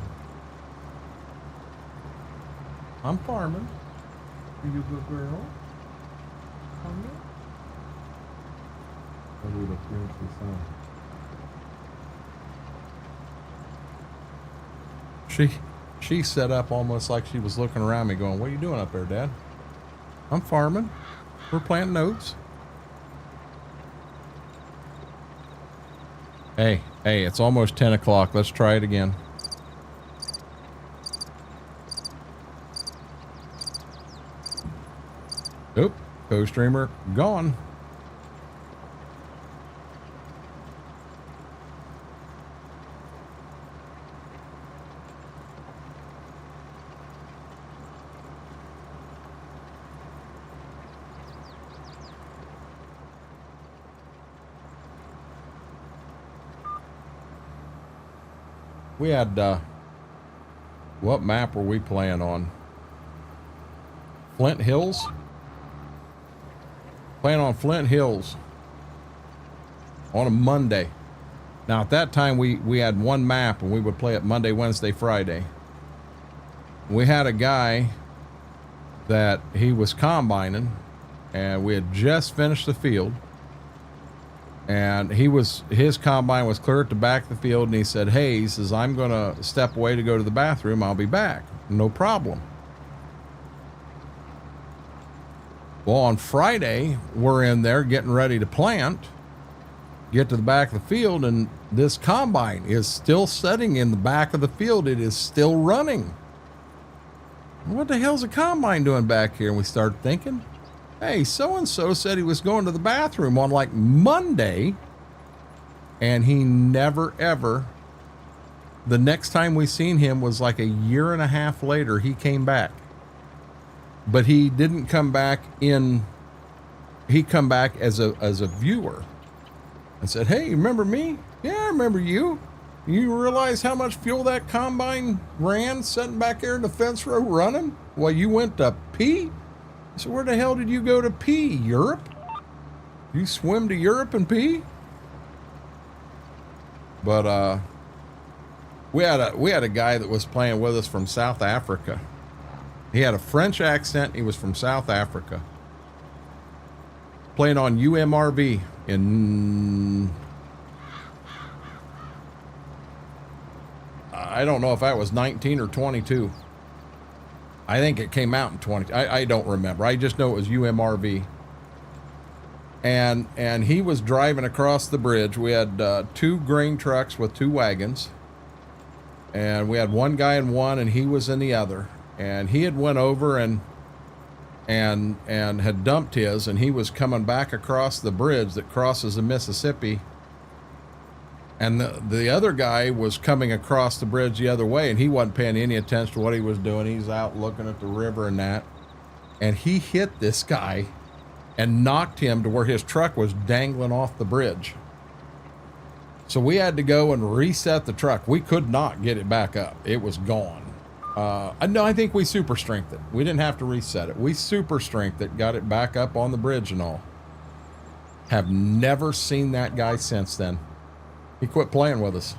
I'm farming. Are you a good girl? Farming? I'll do the fancy sign. She set up almost like she was looking around me going, what are you doing up there, Dad? I'm farming. We're planting oats. Hey, it's almost 10 o'clock. Let's try it again. Oop, co-streamer gone. We had, what map were we playing on? Flint Hills. Playing on Flint Hills on a Monday. Now at that time we had one map and we would play it Monday, Wednesday, Friday. We had a guy that he was combining and we had just finished the field, and his combine was clear at the back of the field, and he said, hey, he says, I'm gonna step away to go to the bathroom, I'll be back. No problem. Well, on Friday, we're in there getting ready to plant, get to the back of the field, and this combine is still sitting in the back of the field. It is still running. What the hell's a combine doing back here? And we started thinking, hey, so-and-so said he was going to the bathroom on like Monday, and he never ever, the next time we seen him was like a year and a half later, he came back. But he didn't come back he come back as a viewer and said, hey, you remember me? Yeah, I remember you. You realize how much fuel that combine ran sitting back there in the fence row running while you went to pee? So where the hell did you go to pee? Europe? You swim to Europe and pee? But we had a guy that was playing with us from South Africa. He had a French accent. He was from South Africa. Playing on UMRV in, I don't know if that was 19 or 22. I think it came out in 20. I don't remember. I just know it was UMRV. And he was driving across the bridge. We had 2 grain trucks with 2 wagons. And we had one guy in one and he was in the other. And he had went over and had dumped his, and he was coming back across the bridge that crosses the Mississippi. And the other guy was coming across the bridge the other way, and he wasn't paying any attention to what he was doing. He's out looking at the river and that. And he hit this guy and knocked him to where his truck was dangling off the bridge. So we had to go and reset the truck. We could not get it back up. It was gone. No, I think we super strengthened it. We didn't have to reset it. We super strengthened it, got it back up on the bridge and all. Have never seen that guy since then. He quit playing with us.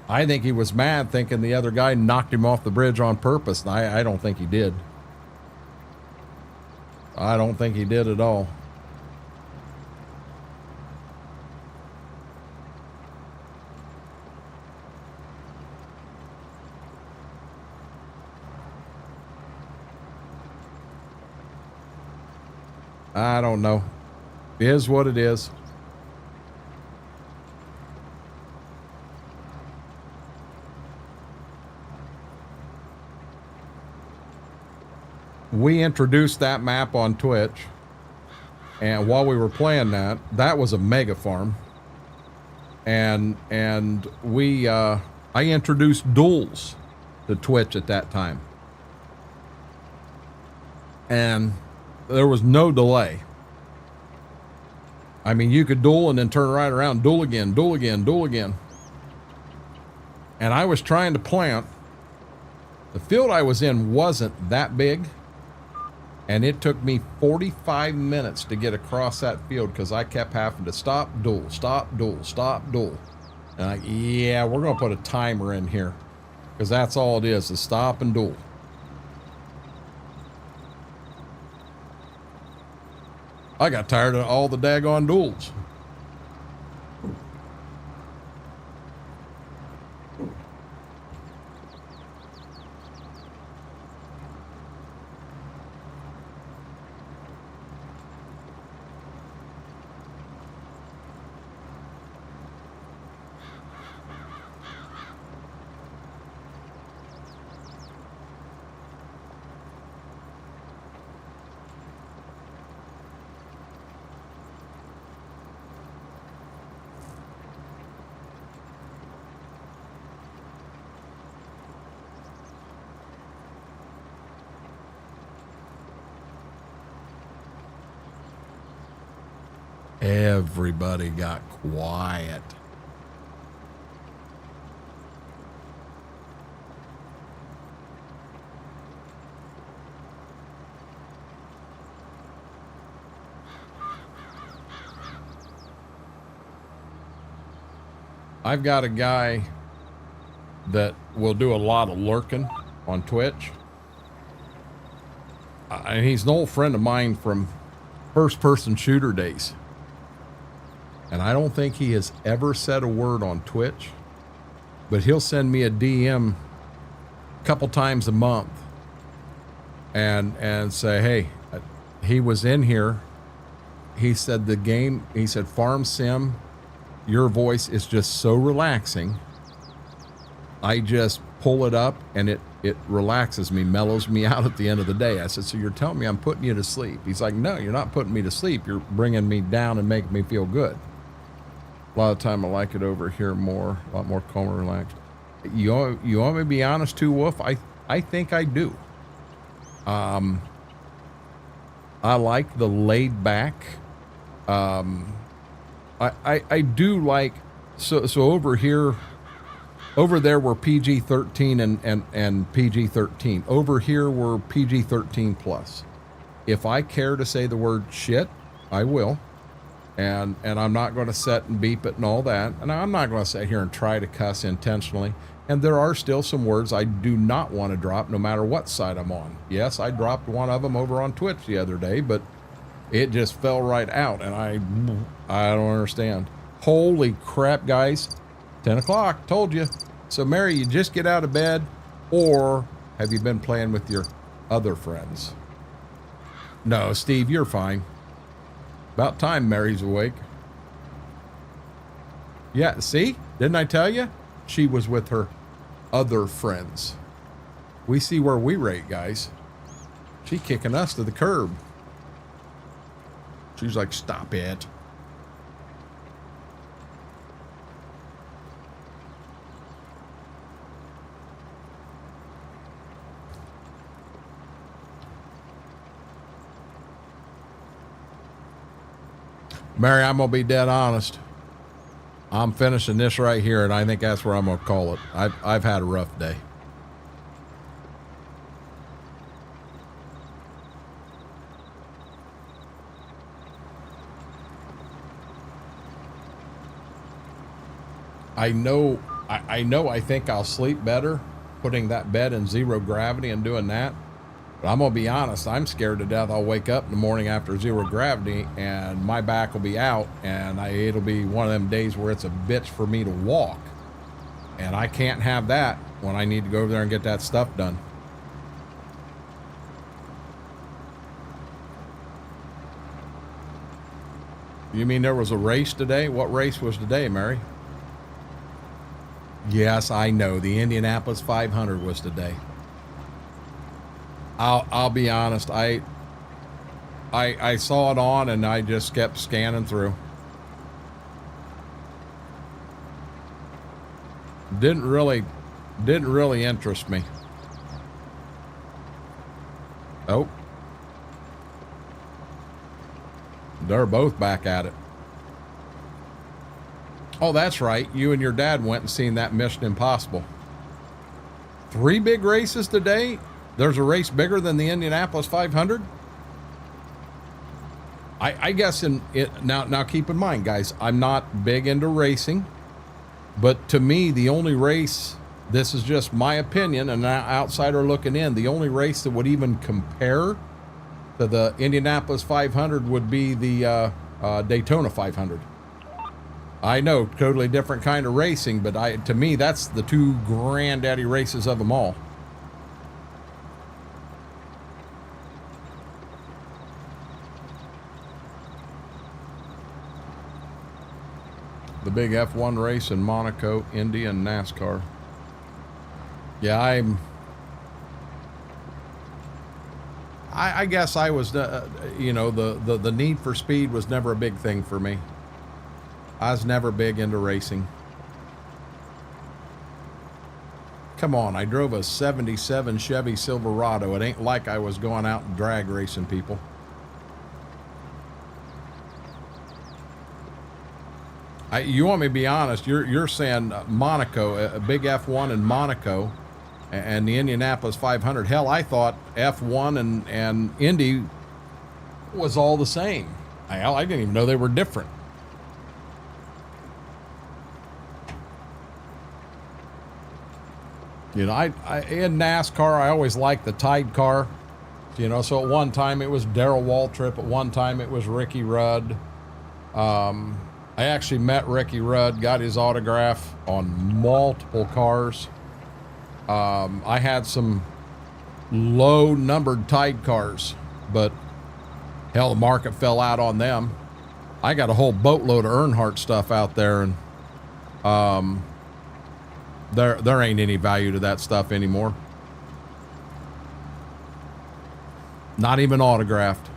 I think he was mad thinking the other guy knocked him off the bridge on purpose. And I don't think he did. I don't think he did at all. I don't know. It is what it is. We introduced that map on Twitch, and while we were playing that was a mega farm, and we I introduced duels to Twitch at that time, and there was no delay. I mean, you could duel and then turn right around, duel again, duel again, duel again. And I was trying to plant. The field I was in wasn't that big, and it took me 45 minutes to get across that field because I kept having to stop, duel, stop, duel, stop, duel. And yeah, we're going to put a timer in here because that's all it is stop and duel. I got tired of all the daggone duels. Everybody got quiet. I've got a guy that will do a lot of lurking on Twitch. And he's an old friend of mine from first-person shooter days. And I don't think he has ever said a word on Twitch, but he'll send me a DM a couple times a month and say, hey, he was in here. He said he said, Farm Sim, your voice is just so relaxing. I just pull it up and it relaxes me, mellows me out at the end of the day. I said, so you're telling me I'm putting you to sleep? He's like, no, you're not putting me to sleep. You're bringing me down and making me feel good. A lot of time I like it over here more, a lot more calm and relaxed. You want me to be honest too, Wolf? I think I do. I like the laid back. I do like, so over here, over there we're PG-13 and PG-13. Over here we're PG-13 plus. If I care to say the word shit, I will. And I'm not going to set and beep it and all that. And I'm not going to sit here and try to cuss intentionally. And there are still some words I do not want to drop no matter what side I'm on. Yes, I dropped one of them over on Twitch the other day, but it just fell right out. And I don't understand. Holy crap, guys. 10 o'clock, told you. So Mary, you just get out of bed, or have you been playing with your other friends? No, Steve, you're fine. About time Mary's awake. Yeah, see? Didn't I tell you? She was with her other friends. We see where we rate, guys. She kicking us to the curb. She's like, stop it. Mary, I'm going to be dead honest. I'm finishing this right here, and I think that's where I'm going to call it. I've had a rough day. I know I think I'll sleep better putting that bed in zero gravity and doing that. But I'm going to be honest, I'm scared to death. I'll wake up in the morning after zero gravity and my back will be out, and it'll be one of them days where it's a bitch for me to walk. And I can't have that when I need to go over there and get that stuff done. You mean there was a race today? What race was today, Mary? Yes, I know. The Indianapolis 500 was today. I'll be honest. I saw it on and I just kept scanning through. Didn't really interest me. Oh. They're both back at it. Oh, that's right. You and your dad went and seen that Mission Impossible. 3 big races today? There's a race bigger than the Indianapolis 500? I guess now keep in mind, guys, I'm not big into racing, but to me, the only race, this is just my opinion, and an outsider looking in, the only race that would even compare to the Indianapolis 500 would be the Daytona 500. I know, totally different kind of racing, but to me, that's the 2 granddaddy races of them all. The big F1 race in Monaco, Indy, and NASCAR. Yeah, I guess I was, the need for speed was never a big thing for me. I was never big into racing. Come on, I drove a 77 Chevy Silverado. It ain't like I was going out and drag racing people. You want me to be honest, you're saying Monaco, a big F1 in Monaco, and the Indianapolis 500. Hell, I thought F1 and Indy was all the same. Hell, I didn't even know they were different. You know, I in NASCAR, I always liked the Tide car. You know, so at one time it was Darrell Waltrip. At one time it was Ricky Rudd. I actually met Ricky Rudd, got his autograph on multiple cars. I had some low numbered Tide cars, but hell, the market fell out on them. I got a whole boatload of Earnhardt stuff out there, and there ain't any value to that stuff anymore. Not even autographed.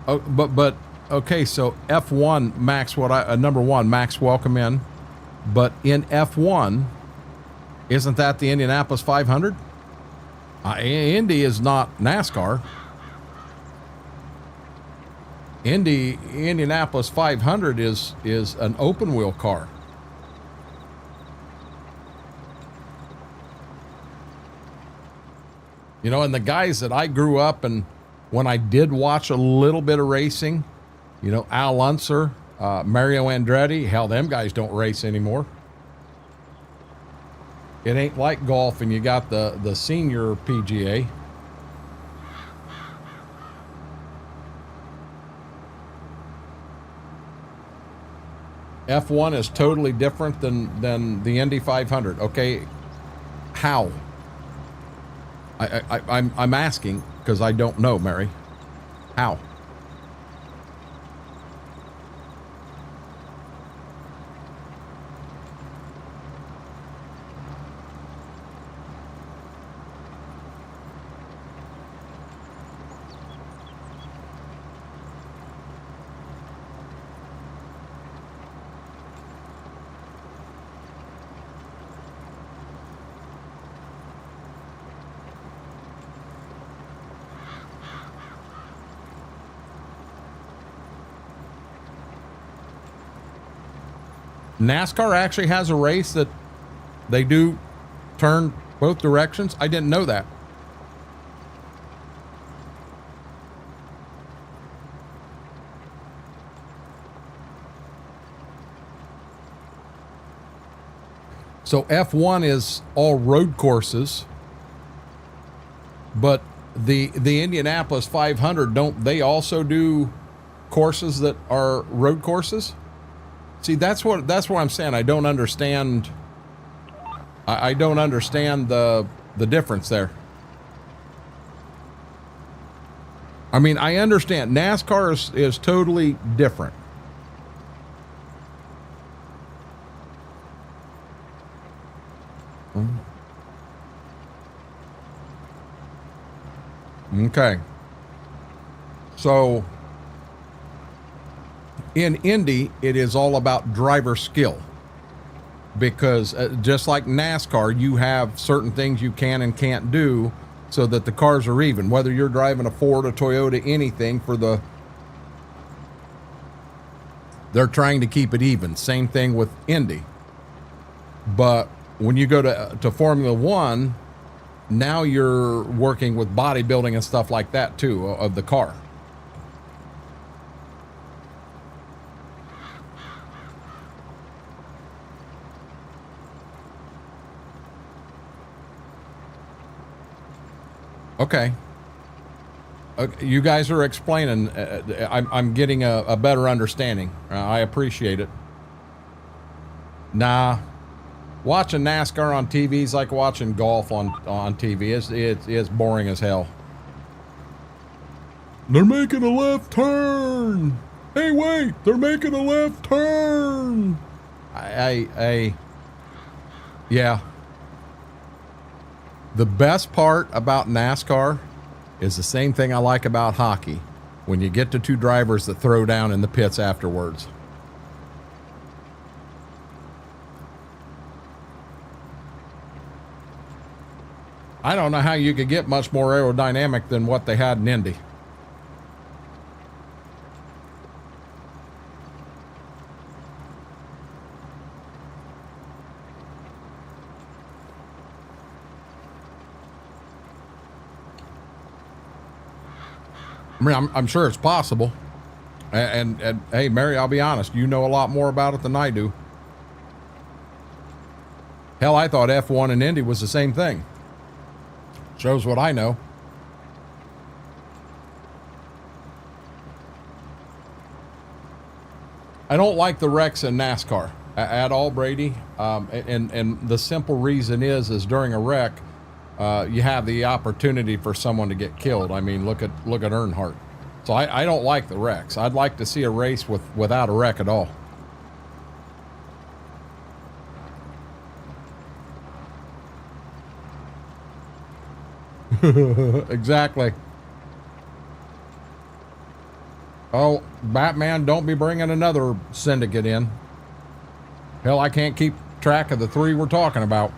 Oh, but okay, so F1 Max, number one, Max, welcome in. But in F1, isn't that the Indianapolis 500? Indy is not NASCAR. Indianapolis 500 is an open wheel car. You know, and the guys that I grew up and when I did watch a little bit of racing, you know, Al Unser, Mario Andretti, hell, them guys don't race anymore. It ain't like golf and you got the senior PGA. F1 is totally different than the Indy 500. Okay, how? I'm asking because I don't know, Mary. How? NASCAR actually has a race that they do turn both directions. I didn't know that. So F1 is all road courses, but the Indianapolis 500, don't they also do courses that are road courses? See, that's what I'm saying. I don't understand. I don't understand the difference there. I mean, I understand NASCAR is totally different. Okay. So in Indy, it is all about driver skill because just like NASCAR, you have certain things you can and can't do so that the cars are even, whether you're driving a Ford, a Toyota, anything they're trying to keep it even. Same thing with Indy. But when you go to Formula One, now you're working with bodybuilding and stuff like that too, of the car. Okay. You guys are explaining. I'm getting a better understanding. I appreciate it. Nah, watching NASCAR on TV is like watching golf on TV. It's boring as hell. They're making a left turn. Hey, wait! They're making a left turn. Yeah. The best part about NASCAR is the same thing I like about hockey. When you get to two drivers that throw down in the pits afterwards. I don't know how you could get much more aerodynamic than what they had in Indy. I mean, I'm sure it's possible. And hey, Mary, I'll be honest, you know a lot more about it than I do. Hell, I thought F1 and Indy was the same thing. Shows what I know. I don't like the wrecks in NASCAR at all, Brady. And the simple reason is during a wreck, you have the opportunity for someone to get killed. I mean, look at Earnhardt. So I don't like the wrecks. I'd like to see a race without a wreck at all. Exactly. Oh, Batman, don't be bringing another syndicate in. Hell, I can't keep track of the 3 we're talking about.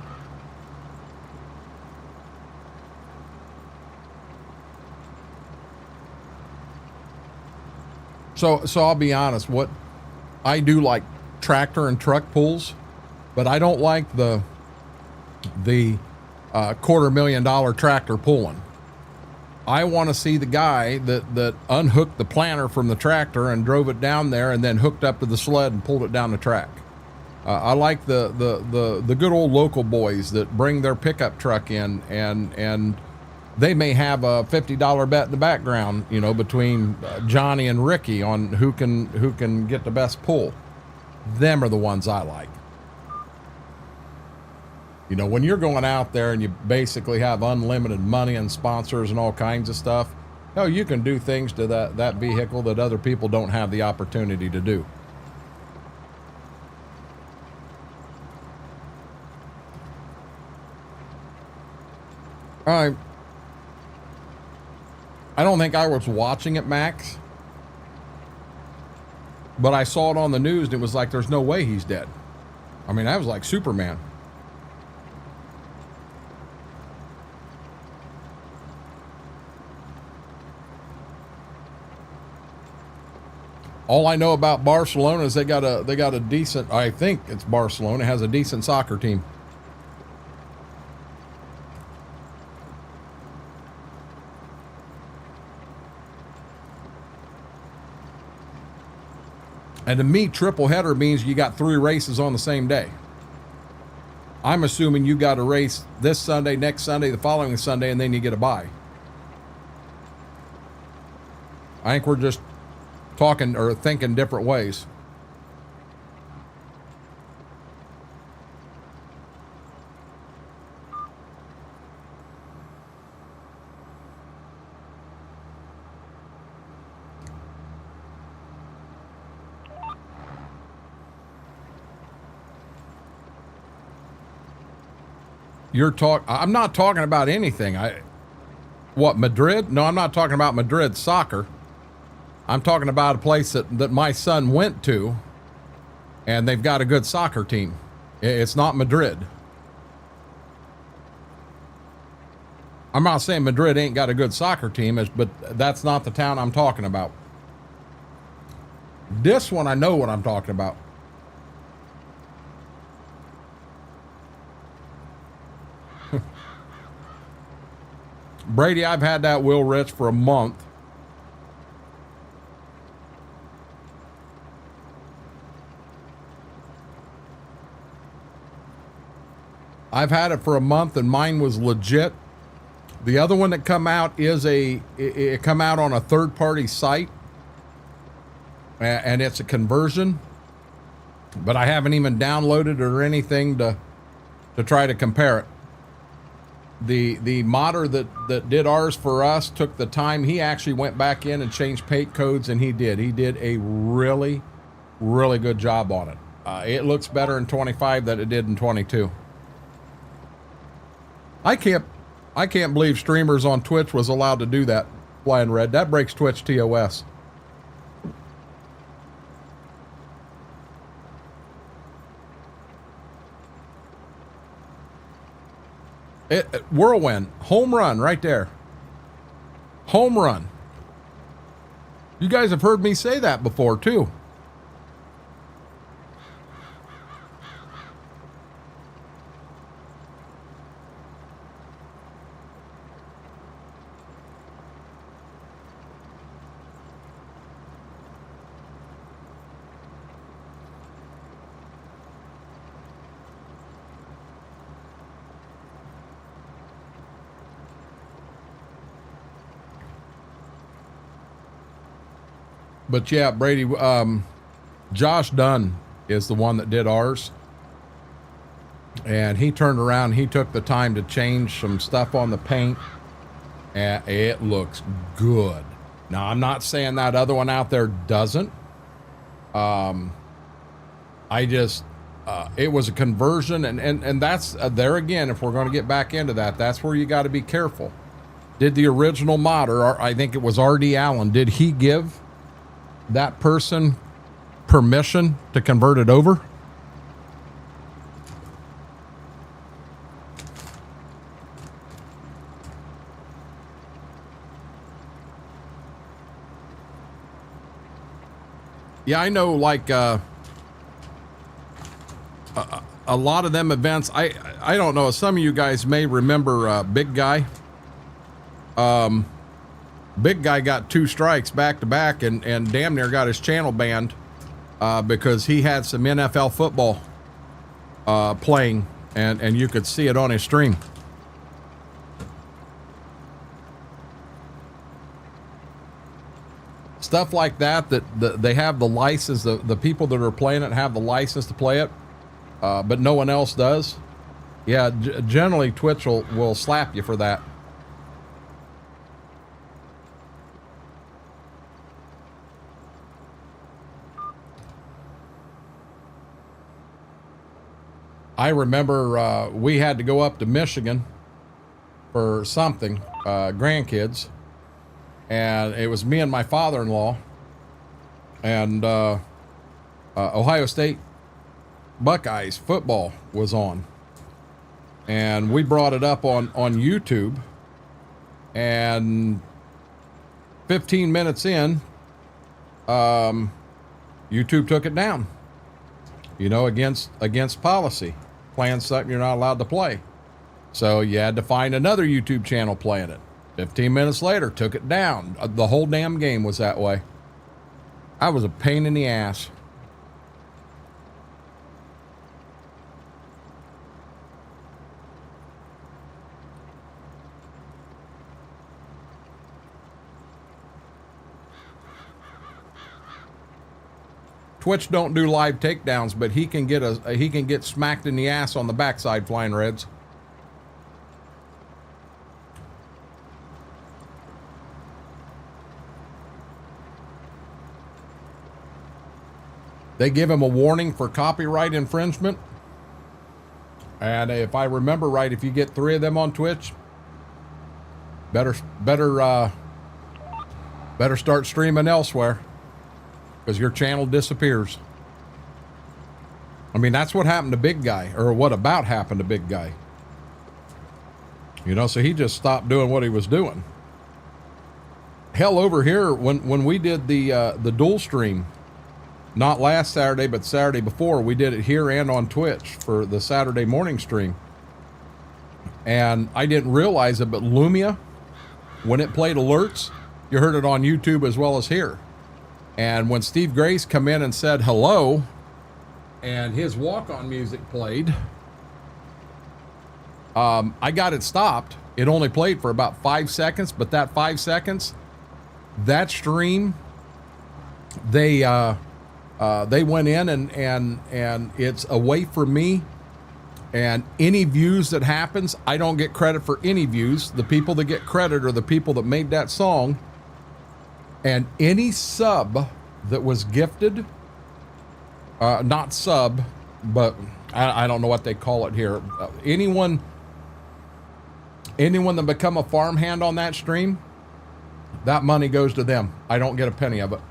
So I'll be honest, what I do like tractor and truck pulls, but I don't like the $250,000 tractor pulling. I want to see the guy that unhooked the planter from the tractor and drove it down there and then hooked up to the sled and pulled it down the track. I like the good old local boys that bring their pickup truck in and they may have a $50 bet in the background, you know, between Johnny and Ricky on who can get the best pull. Them are the ones I like. You know, when you're going out there and you basically have unlimited money and sponsors and all kinds of stuff, hell, you can do things to that vehicle that other people don't have the opportunity to do. I don't think I was watching it, Max, but I saw it on the news and it was like, there's no way he's dead. I mean, that was like Superman. All I know about Barcelona is they got a decent, I think it's Barcelona, has a decent soccer team. And to me, triple header means you got 3 races on the same day. I'm assuming you got a race this Sunday, next Sunday, the following Sunday, and then you get a bye. I think we're just talking or thinking different ways. I'm not talking about anything. What, Madrid? No, I'm not talking about Madrid soccer. I'm talking about a place that my son went to, and they've got a good soccer team. It's not Madrid. I'm not saying Madrid ain't got a good soccer team, but that's not the town I'm talking about. This one, I know what I'm talking about. Brady, I've had that Will Rich for a month. I've had it for a month and mine was legit. The other one that come out is it come out on a third-party site, and it's a conversion, but I haven't even downloaded it or anything to try to compare it. The modder that did ours for us took the time. He actually went back in and changed paint codes, and he did a really, really good job on it. It looks better in 25 than it did in 22. I can't believe streamers on Twitch was allowed to do that. Flying Red, that breaks Twitch TOS. Whirlwind, home run right there. Home run. You guys have heard me say that before too. But yeah, Brady, Josh Dunn is the one that did ours. And he turned around, he took the time to change some stuff on the paint, and it looks good. Now, I'm not saying that other one out there doesn't. It was a conversion, and that's there again, if we're going to get back into that, that's where you got to be careful. Did the original modder, or I think it was R.D. Allen, did he give that person permission to convert it over? Yeah, I know, like, a lot of them events, I don't know, some of you guys may remember Big Guy. Big Guy got 2 strikes back to back and damn near got his channel banned because he had some NFL football playing, and you could see it on his stream. Stuff like that they have the license, the people that are playing it have the license to play it, but no one else does. Yeah, generally Twitch will slap you for that. I remember we had to go up to Michigan for something, grandkids. And it was me and my father-in-law, and Ohio State Buckeyes football was on, and we brought it up on YouTube, and 15 minutes in, YouTube took it down, you know, against policy, playing something you're not allowed to play. So you had to find another YouTube channel playing it. 15 minutes later, took it down. The whole damn game was that way. I was a pain in the ass. Twitch don't do live takedowns, but he can get smacked in the ass on the backside, Flying Reds. They give him a warning for copyright infringement. And if I remember right, if you get 3 of them on Twitch, better start streaming elsewhere, because your channel disappears. I mean, that's what happened to Big Guy, or what about happened to Big Guy. You know, so he just stopped doing what he was doing. Hell, over here, when we did the dual stream, not last Saturday, but Saturday before, we did it here and on Twitch for the Saturday morning stream. And I didn't realize it, but Lumia, when it played alerts, you heard it on YouTube as well as here. And when Steve Grace come in and said hello, and his walk-on music played, I got it stopped. It only played for about 5 seconds, but that 5 seconds, that stream, they went in and it's away from me, and any views that happens, I don't get credit for any views. The people that get credit are the people that made that song, and any sub that was gifted, not sub, but I don't know what they call it here. Anyone that become a farmhand on that stream, that money goes to them. I don't get a penny of it.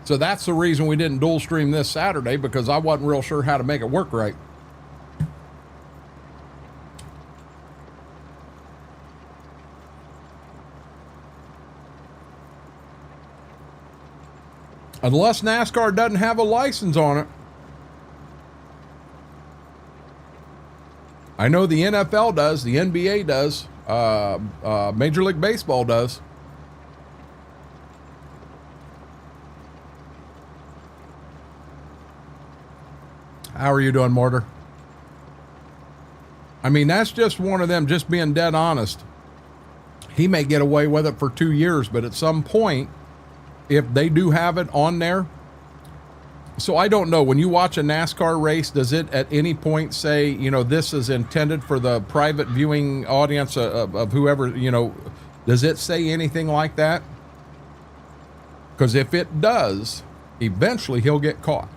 So that's the reason we didn't dual stream this Saturday, because I wasn't real sure how to make it work right. Unless NASCAR doesn't have a license on it. I know the NFL does, the NBA does, Major League Baseball does. How are you doing, Mortar? I mean, that's just one of them just being dead honest. he may get away with it for 2 years, but at some point, if they do have it on there, so I don't know, when you watch a NASCAR race, does it at any point say, you know, this is intended for the private viewing audience of whoever, you know, does it say anything like that? Because if it does, eventually he'll get caught.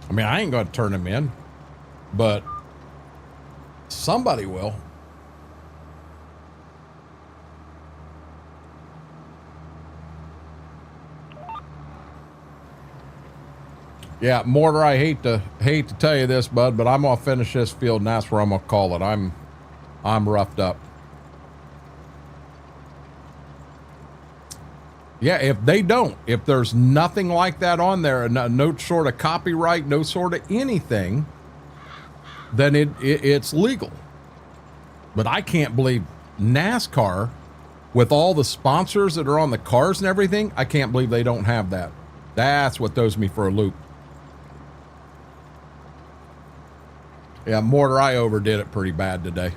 I mean, I ain't going to turn him in, but somebody will. Yeah, Mortar, I hate to tell you this, bud, but I'm gonna finish this field, and that's where I'm gonna call it. I'm roughed up. Yeah, if there's nothing like that on there, no sort of copyright, no sort of anything, then it's legal. But I can't believe NASCAR, with all the sponsors that are on the cars and everything, I can't believe they don't have that. That's what throws me for a loop. Yeah, Mortar, I overdid it pretty bad today.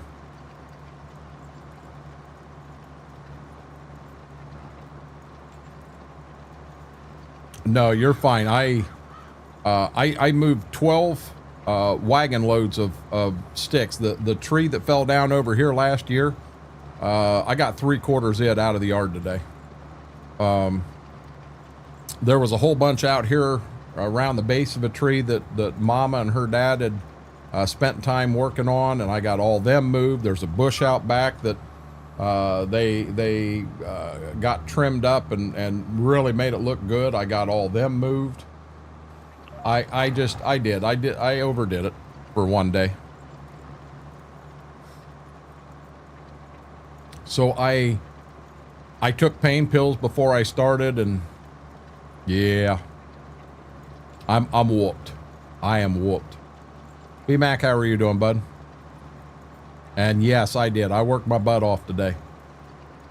No, you're fine. I moved 12 wagon loads of sticks. The tree that fell down over here last year, I got 3/4 it out of the yard today. There was a whole bunch out here around the base of a tree that Mama and her dad had spent time working on, and I got all them moved. There's a bush out back that they got trimmed up and really made it look good. I got all them moved. I overdid it for one day. So I took pain pills before I started, and yeah, I'm whooped. I am whooped. B-Mac, how are you doing, bud? And yes, I did. I worked my butt off today.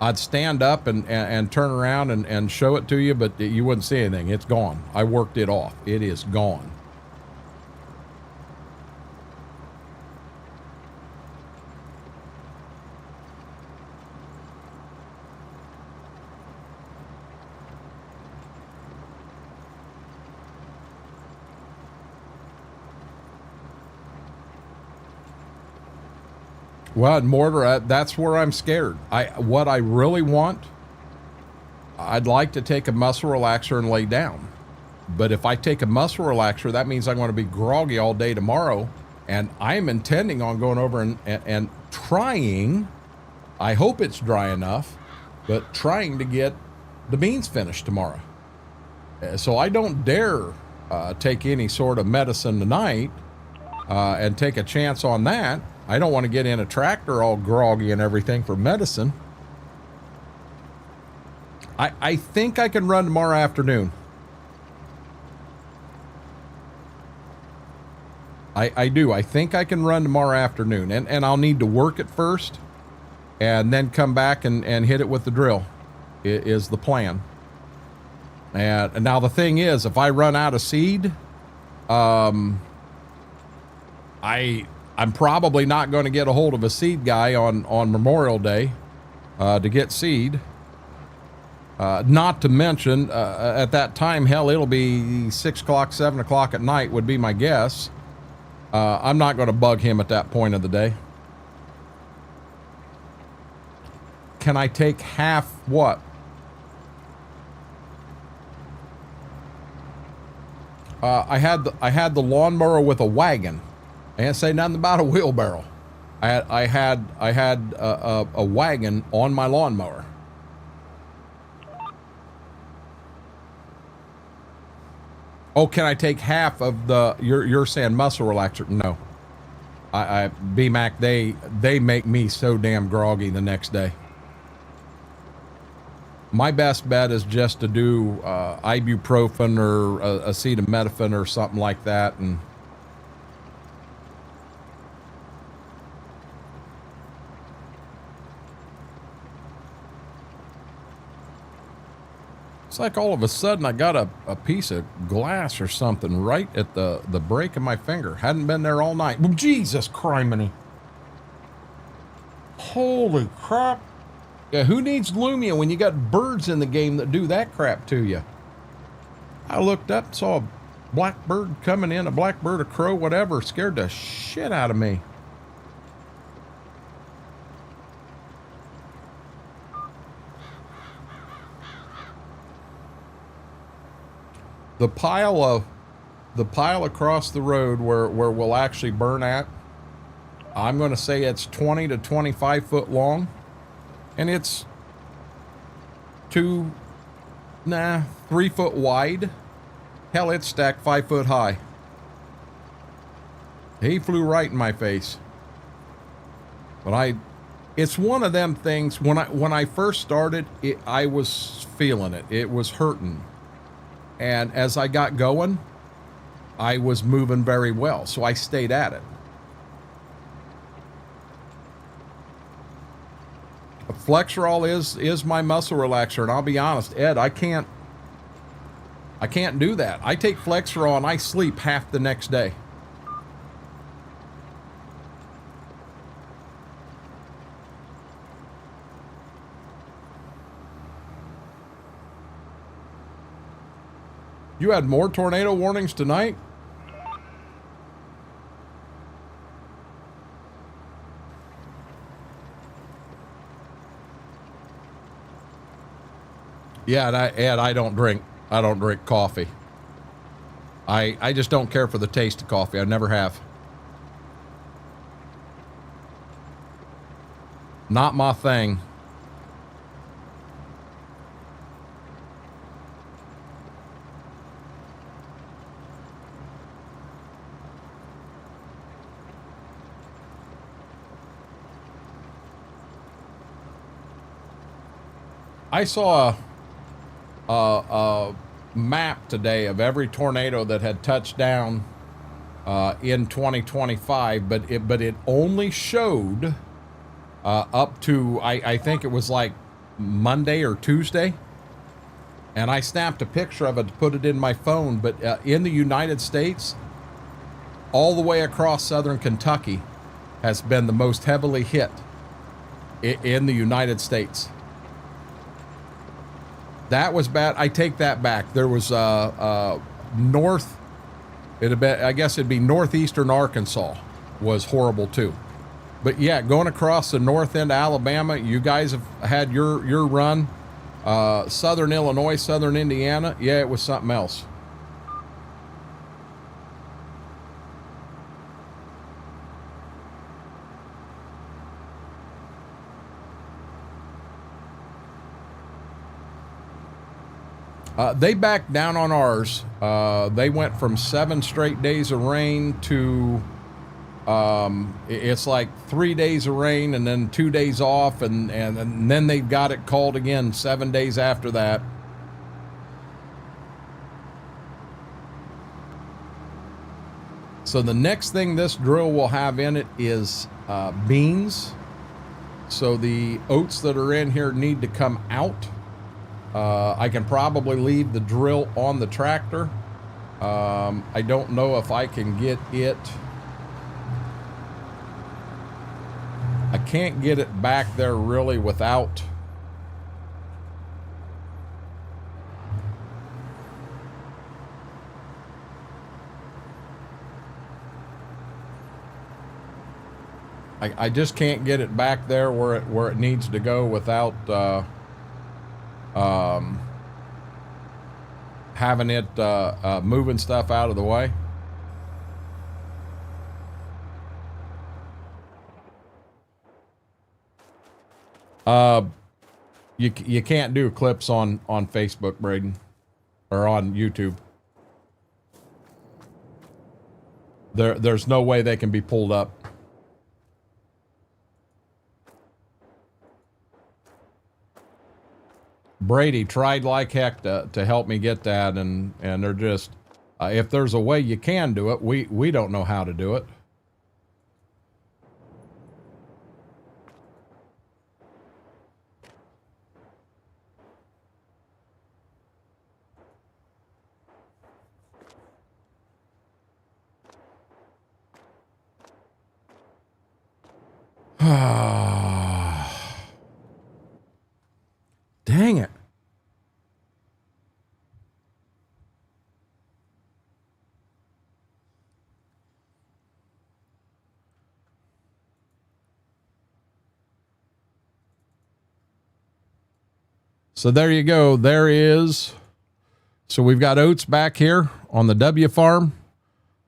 I'd stand up and turn around and show it to you, but you wouldn't see anything. It's gone. I worked it off. It is gone. Well, Mortar, that's where I'm scared. What I really want, I'd like to take a muscle relaxer and lay down. But if I take a muscle relaxer, that means I'm going to be groggy all day tomorrow. And I'm intending on going over and trying, I hope it's dry enough, but trying to get the beans finished tomorrow. So I don't dare take any sort of medicine tonight and take a chance on that. I don't want to get in a tractor all groggy and everything for medicine. I think I can run tomorrow afternoon. I do. I think I can run tomorrow afternoon. And I'll need to work it first and then come back and hit it with the drill is the plan. And now the thing is, if I run out of seed, I'm probably not going to get a hold of a seed guy on Memorial Day to get seed. Not to mention, at that time, hell, it'll be 6 o'clock, 7 o'clock at night would be my guess. I'm not going to bug him at that point of the day. Can I take half what? I had the lawnmower with a wagon. I didn't say nothing about a wheelbarrow. I had a wagon on my lawnmower. Oh, can I take half of the? You're saying muscle relaxer? No. B-Mac, they make me so damn groggy the next day. My best bet is just to do ibuprofen or acetaminophen or something like that, and. It's like all of a sudden I got a piece of glass or something right at the break of my finger. Hadn't been there all night. Well, Jesus criminy. Holy crap. Yeah, who needs Lumia when you got birds in the game that do that crap to you? I looked up, saw a blackbird coming in, a blackbird, a crow, whatever, scared the shit out of me. The pile across the road where we'll actually burn at, I'm going to say it's 20 to 25 foot long, and it's 3 foot wide. Hell, it's stacked 5 foot high. He flew right in my face. But it's one of them things. When I first started, I was feeling it. It was hurting. And as I got going, I was moving very well, so I stayed at it. Flexerol is my muscle relaxer, and I'll be honest, Ed, I can't do that. I take Flexerol and I sleep half the next day. You had more tornado warnings tonight? Yeah, and I don't drink coffee. I just don't care for the taste of coffee. I never have. Not my thing. I saw a map today of every tornado that had touched down in 2025, but it only showed up to I think it was like Monday or Tuesday, and I snapped a picture of it to put it in my phone. But in the United States, all the way across southern Kentucky has been the most heavily hit in the United States. That was bad. I take that back. There was north. I guess it'd be northeastern Arkansas was horrible too. But yeah, going across the north end of Alabama, you guys have had your run. Southern Illinois, southern Indiana, yeah, it was something else. They backed down on ours. They went from 7 straight days of rain to it's like 3 days of rain and then 2 days off, and then they got it called again 7 days after that. So the next thing this drill will have in it is beans. So the oats that are in here need to come out. I can probably leave the drill on the tractor. I don't know if I can get it. I can't get it back there really without. I just can't get it back there where it needs to go without having it moving stuff out of the way. You can't do clips on Facebook, Braden, or on YouTube. There's no way they can be pulled up. Brady tried like heck to help me get that, and they're just, if there's a way you can do it, we don't know how to do it. So there you go. There is. So we've got oats back here on the W farm.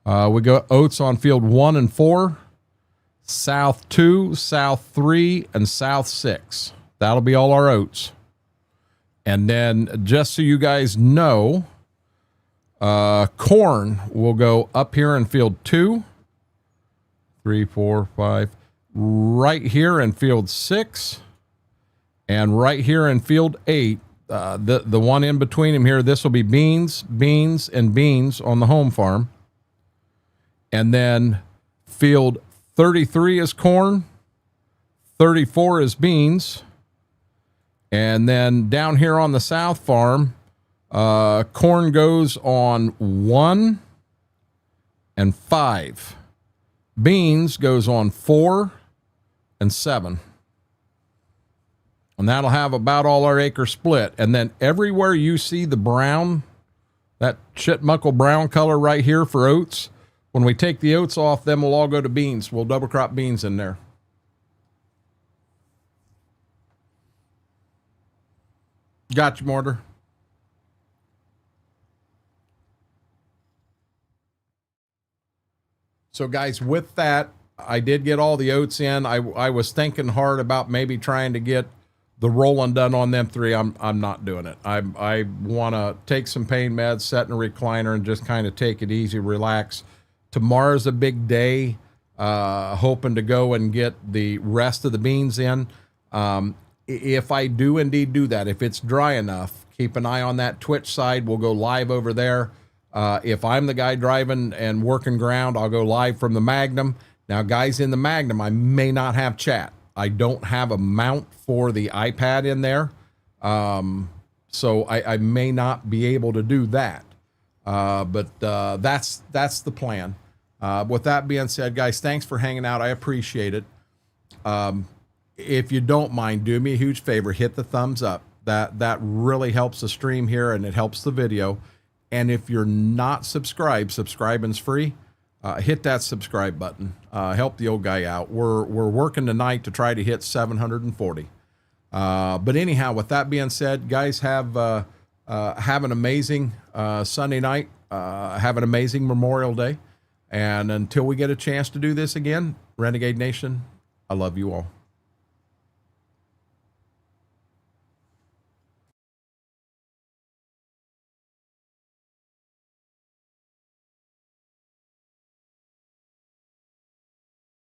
We got oats on field 1 and 4, south 2, south 3, and south 6. That'll be all our oats. And then just so you guys know, corn will go up here in field 2, 3, 4, 5, right here in field 6, and right here in field 8. The one in between them here, this will be beans, beans, and beans on the home farm. And then field 33 is corn, 34 is beans. And then down here on the south farm, corn goes on 1 and 5. Beans goes on 4 and 7. And that'll have about all our acre split. And then everywhere you see the brown, that chitmuckle brown color right here for oats, when we take the oats off, then we'll all go to beans. We'll double crop beans in there. Got you, Mortar. So guys, with that, I did get all the oats in. I was thinking hard about maybe trying to get the rolling done on them 3. I'm not doing it. I want to take some pain meds, set in a recliner, and just kind of take it easy, relax. Tomorrow's a big day. Hoping to go and get the rest of the beans in. If I do indeed do that, if it's dry enough, keep an eye on that Twitch side. We'll go live over there. If I'm the guy driving and working ground, I'll go live from the Magnum. Now, guys, in the Magnum, I may not have chat. I don't have a mount for the iPad in there. So I may not be able to do that. But that's the plan. With that being said, guys, thanks for hanging out. I appreciate it. If you don't mind, do me a huge favor, hit the thumbs up. That really helps the stream here, and it helps the video. And if you're not subscribed, subscribing's free. Hit that subscribe button. Help the old guy out. We're working tonight to try to hit 740. But anyhow, with that being said, guys, have an amazing Sunday night. Have an amazing Memorial Day. And until we get a chance to do this again, Renegade Nation, I love you all.